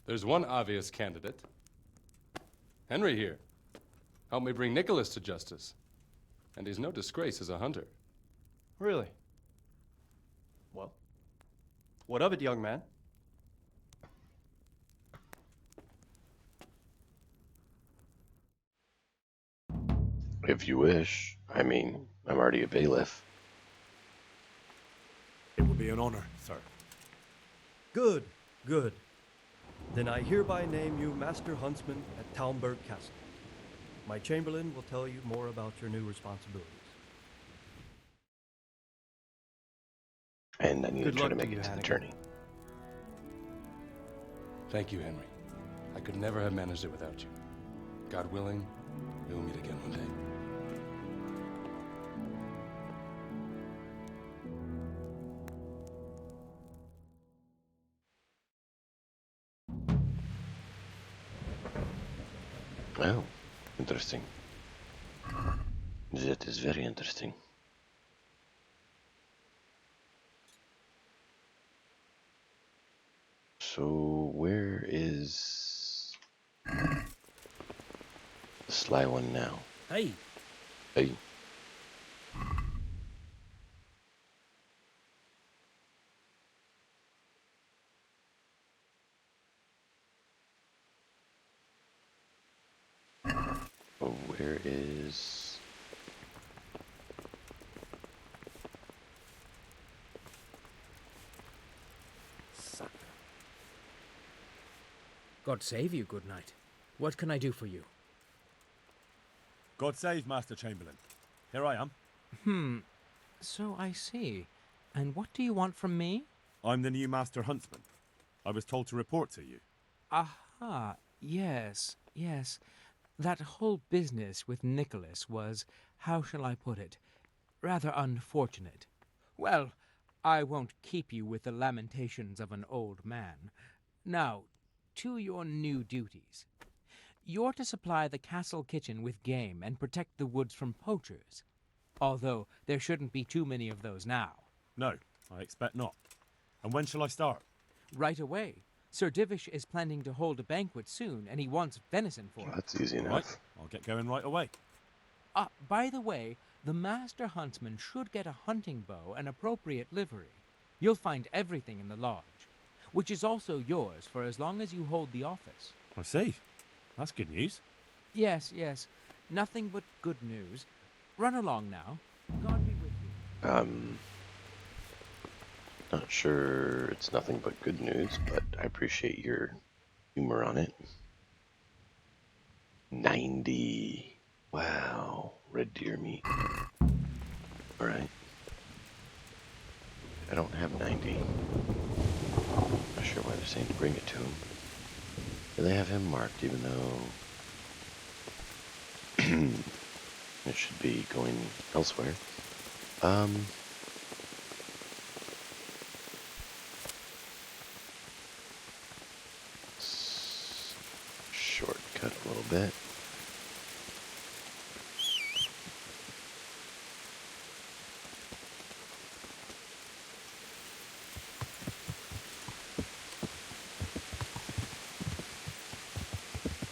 [SPEAKER 18] There's one obvious candidate. Henry here. Helped me bring Nicholas to justice. And he's no disgrace as a hunter.
[SPEAKER 2] Really? Well, what of it, young man?
[SPEAKER 1] If you wish. I mean, I'm already a bailiff.
[SPEAKER 3] It would be an honor, sir.
[SPEAKER 2] Good, good. Then I hereby name you Master Huntsman at Talmberg Castle. My Chamberlain will tell you more about your new responsibilities.
[SPEAKER 1] And I need
[SPEAKER 2] Good
[SPEAKER 1] to try to
[SPEAKER 2] luck to
[SPEAKER 1] make
[SPEAKER 2] you,
[SPEAKER 1] it to the
[SPEAKER 2] Anakin.
[SPEAKER 1] journey.
[SPEAKER 18] Thank you, Henry. I could never have managed it without you. God willing, we will meet again one day.
[SPEAKER 1] Oh, interesting. That is very interesting. So, where is the sly one now?
[SPEAKER 4] Hey.
[SPEAKER 1] Hey. Oh, where is...
[SPEAKER 4] Sucker. God save you, good knight. What can I do for you?
[SPEAKER 3] God save Master Chamberlain. Here I am.
[SPEAKER 23] So I see. And what do you want from me?
[SPEAKER 3] I'm the new Master Huntsman. I was told to report to you.
[SPEAKER 23] Aha, yes, yes. That whole business with Nicholas was, how shall I put it, rather unfortunate. Well, I won't keep you with the lamentations of an old man. Now, to your new duties. You're to supply the castle kitchen with game and protect the woods from poachers. Although there shouldn't be too many of those now.
[SPEAKER 3] No, I expect not. And when shall I start?
[SPEAKER 23] Right away. Sir Divish is planning to hold a banquet soon, and he wants venison for it.
[SPEAKER 1] That's easy enough.
[SPEAKER 3] Right, I'll get going right away.
[SPEAKER 23] By the way, the master huntsman should get a hunting bow and appropriate livery. You'll find everything in the lodge, which is also yours for as long as you hold the office.
[SPEAKER 3] I see. That's good news.
[SPEAKER 23] Yes, yes. Nothing but good news. Run along now. God be with you.
[SPEAKER 1] Not sure it's nothing but good news, but I appreciate your humor on it. 90. Wow. Red deer meat. Alright. I don't have 90. Not sure why they're saying to bring it to him. Do they have him marked even though it should be going elsewhere? Shortcut a little bit.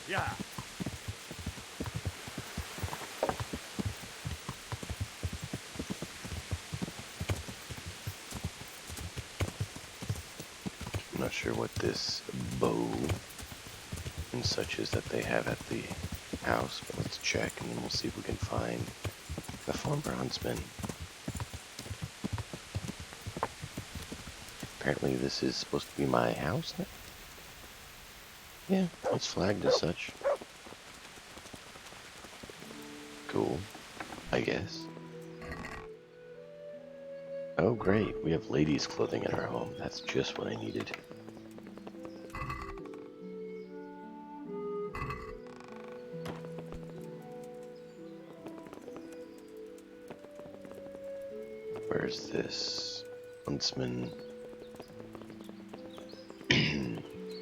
[SPEAKER 3] Yeah.
[SPEAKER 1] I'm not sure what this bow and such is that they have at the house, but let's check and then we'll see if we can find the former huntsman. Apparently this is supposed to be my house now. Yeah, it's flagged as such. Cool, I guess. Oh great, we have ladies' clothing in our home. That's just what I needed. Where's this huntsman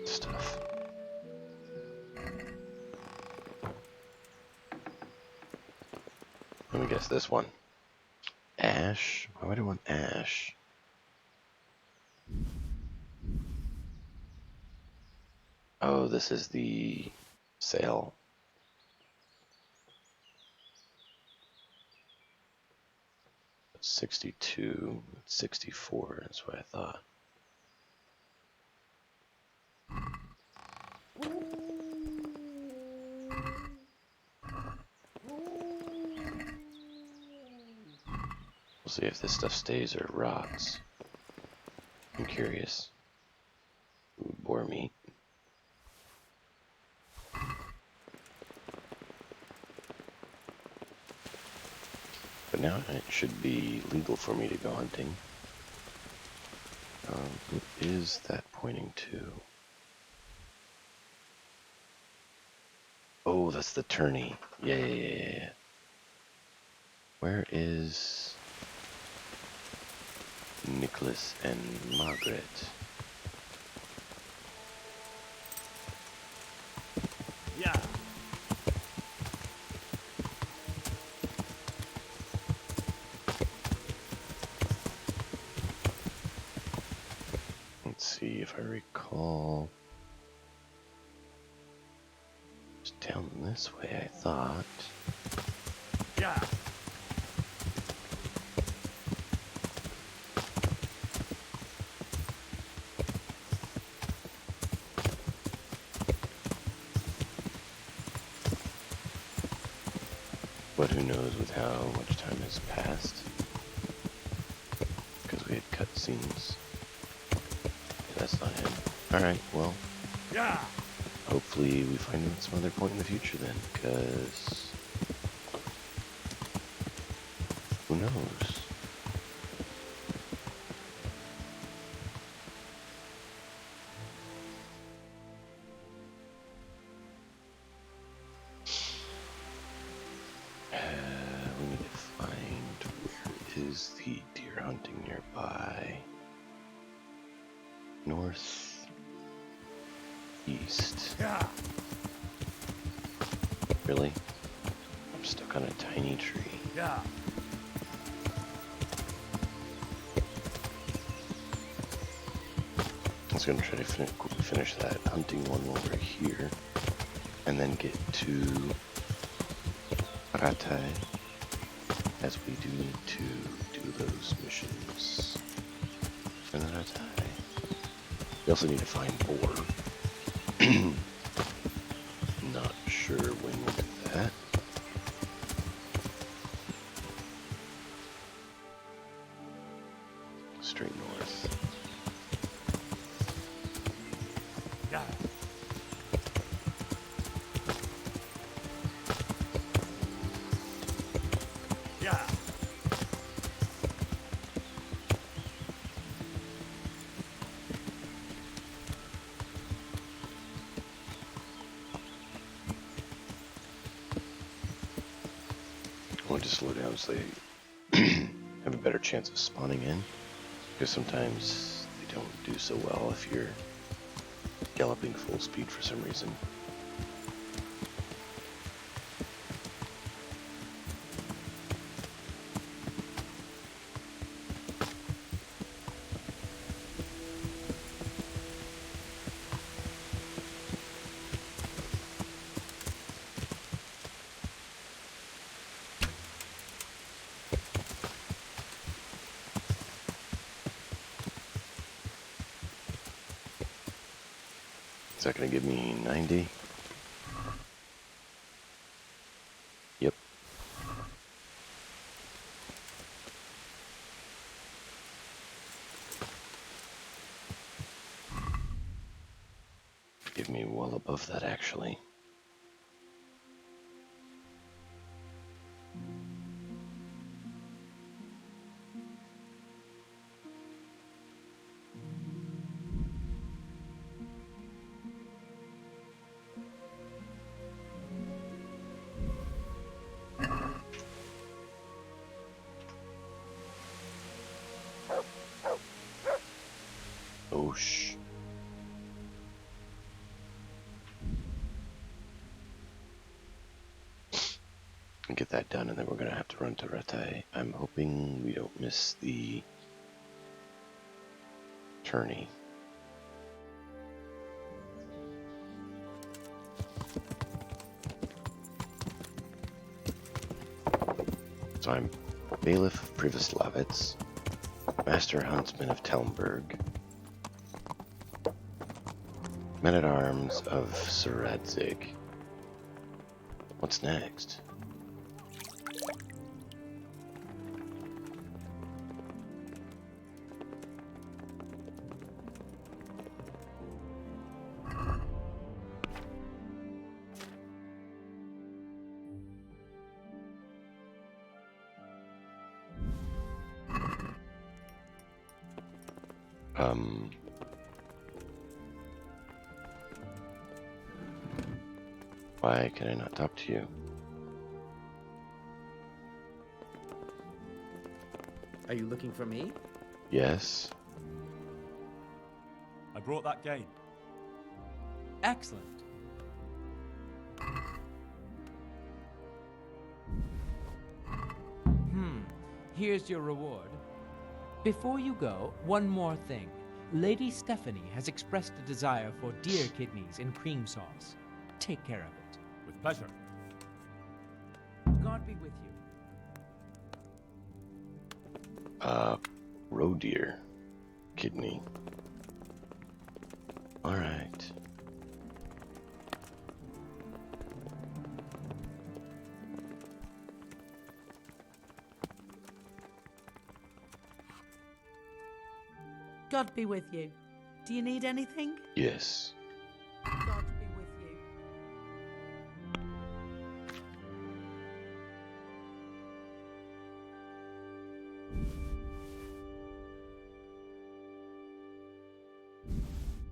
[SPEAKER 1] stuff? Let me guess this one. Ash? Why would I want ash? Oh, this is the sale. It's 62, it's 64, that's what I thought. We'll see if this stuff stays or rots. I'm curious. Ooh, boar meat. But now it should be legal for me to go hunting. What is that pointing to? Oh, that's the tourney. Yeah. Where is Nicholas and Margaret?
[SPEAKER 3] Yeah.
[SPEAKER 1] Let's see if I recall. It's down this way, I thought.
[SPEAKER 3] Yeah.
[SPEAKER 1] But who knows with how much time has passed. Because we had cutscenes. Yeah, that's not him. Alright, well.
[SPEAKER 3] Yeah.
[SPEAKER 1] Hopefully we find him at some other point in the future then, because who knows? We need to find where is the deer you're hunting nearby. North, east. Really? I'm stuck on a tiny tree.
[SPEAKER 4] Yeah.
[SPEAKER 1] I was gonna try to quickly finish that hunting one while we're here, and then get to Ratai, as we do need to do those missions in Ratai. We also need to find ore. Not sure when we'll do that. Straight north.
[SPEAKER 4] Yeah. Yeah.
[SPEAKER 1] I want to slow down so they have a better chance of spawning in, because sometimes they don't do so well if you're galloping full speed for some reason. Is that going to give me 90? Yep. Give me well above that, actually. Oh, shh. Get that done, and then we're gonna have to run to Ratai. I'm hoping we don't miss the tourney. So I'm Bailiff of Privislavitz, Master Huntsman of Telmberg, Men-at-Arms of Saradzig. What's next? Why can I not talk to you?
[SPEAKER 8] Are you looking for me?
[SPEAKER 1] Yes.
[SPEAKER 3] I brought that game.
[SPEAKER 23] Excellent. Here's your reward. Before you go, one more thing. Lady Stephanie has expressed a desire for deer kidneys in cream sauce. Take care of it.
[SPEAKER 3] With pleasure.
[SPEAKER 23] God be with you.
[SPEAKER 1] Roe deer. Kidney. Alright.
[SPEAKER 6] God be with you. Do you need anything?
[SPEAKER 1] Yes.
[SPEAKER 6] God be with you.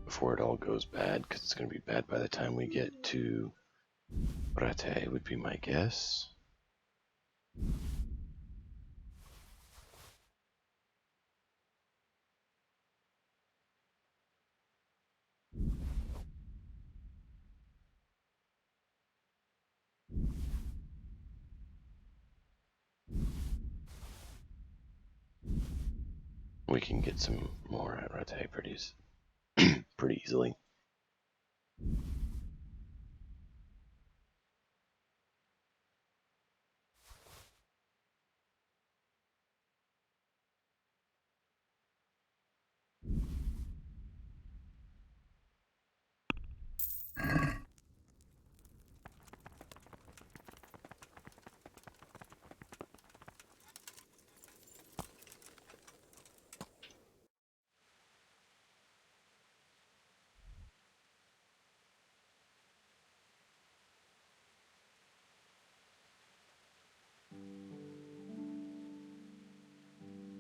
[SPEAKER 1] Before it all goes bad, because it's going to be bad by the time we get to Rate, would be my guess. We can get some more at Rete pretty easily.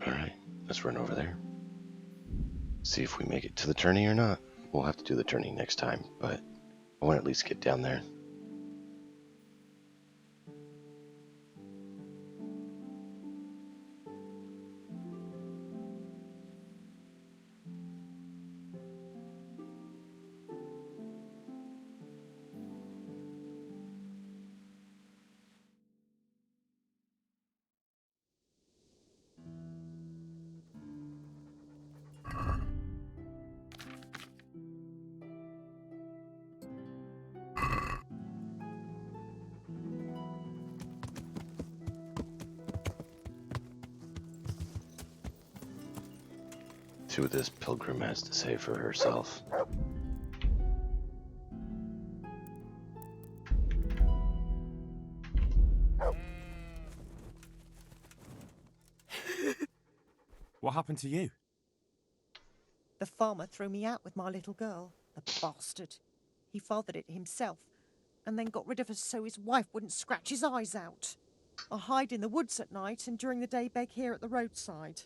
[SPEAKER 1] Alright, let's run over there. See if we make it to the tourney or not. We'll have to do the tourney next time, but I want to at least get down there. See what this pilgrim has to say for herself.
[SPEAKER 3] What happened to you?
[SPEAKER 9] The farmer threw me out with my little girl. The bastard. He fathered it himself, and then got rid of us so his wife wouldn't scratch his eyes out. I hide in the woods at night and during the day beg here at the roadside.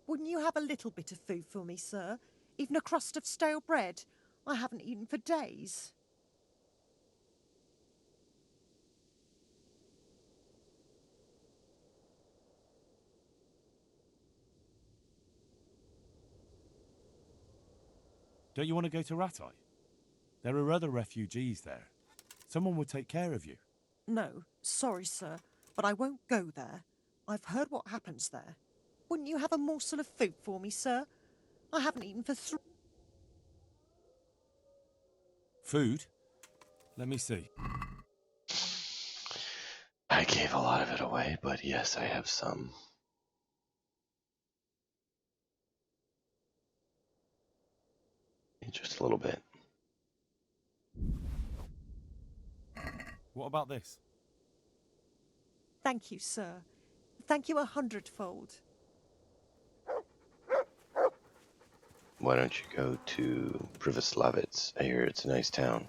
[SPEAKER 9] Wouldn't you have a little bit of food for me, sir? Even a crust of stale bread? I haven't eaten for days.
[SPEAKER 3] Don't you want to go to Ratai? There are other refugees there. Someone will take care of you.
[SPEAKER 9] No, sorry, sir, but I won't go there. I've heard what happens there. Wouldn't you have a morsel of food for me, sir? I haven't eaten for
[SPEAKER 3] Food? Let me see.
[SPEAKER 1] I gave a lot of it away, but yes, I have some. Just a little bit.
[SPEAKER 3] What about this?
[SPEAKER 9] Thank you, sir. Thank you 100-fold.
[SPEAKER 1] Why don't you go to Privoslavets? I hear it's a nice town.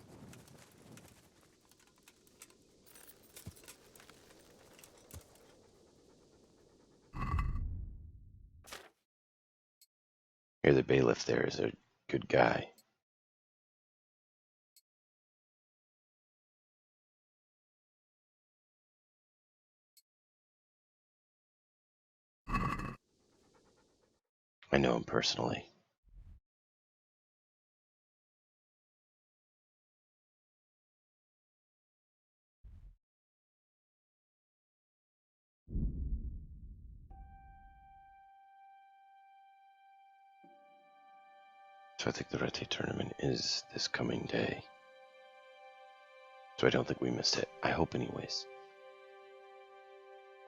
[SPEAKER 1] I hear the bailiff there is a good guy. I know him personally. So I think the Rete tournament is this coming day. So I don't think we missed it. I hope anyways.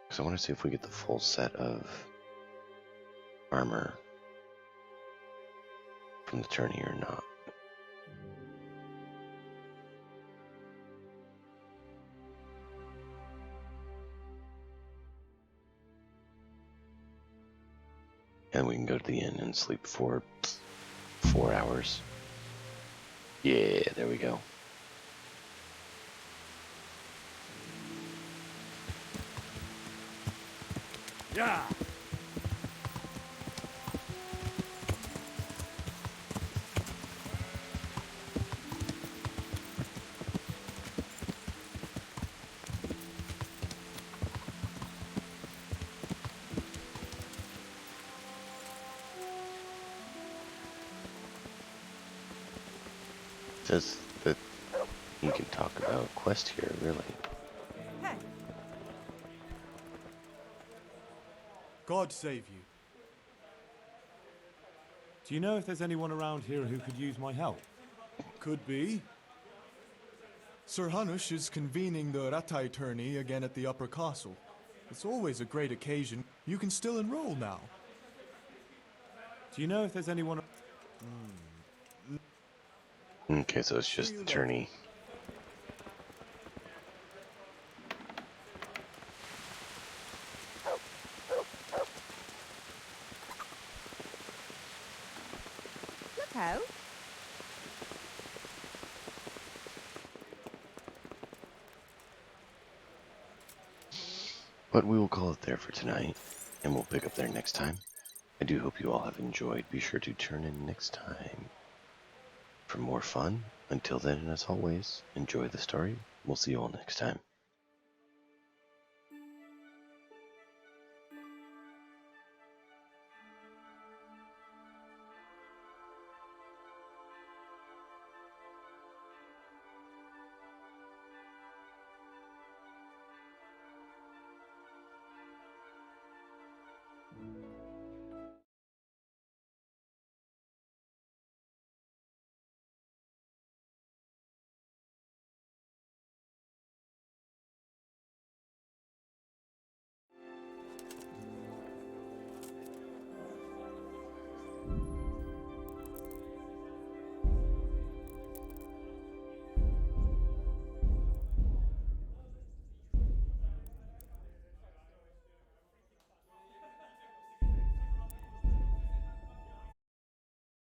[SPEAKER 1] Because I want to see if we get the full set of armor from the tourney or not. And we can go to the inn and sleep for 4 hours. Yeah, there we go.
[SPEAKER 3] Yeah!
[SPEAKER 1] Says that you can talk about a quest here, really.
[SPEAKER 9] Hey.
[SPEAKER 21] God save you.
[SPEAKER 3] Do you know if there's anyone around here who could use my help?
[SPEAKER 7] Could be. Sir Hanush is convening the Ratai tourney again at the Upper Castle. It's always a great occasion. You can still enroll now.
[SPEAKER 3] Do you know if there's anyone...
[SPEAKER 1] Okay, so it's just the tourney.
[SPEAKER 12] Look out.
[SPEAKER 1] But we will call it there for tonight, and we'll pick up there next time. I do hope you all have enjoyed. Be sure to turn in next time for more fun. Until then, and as always, enjoy the story. We'll see you all next time.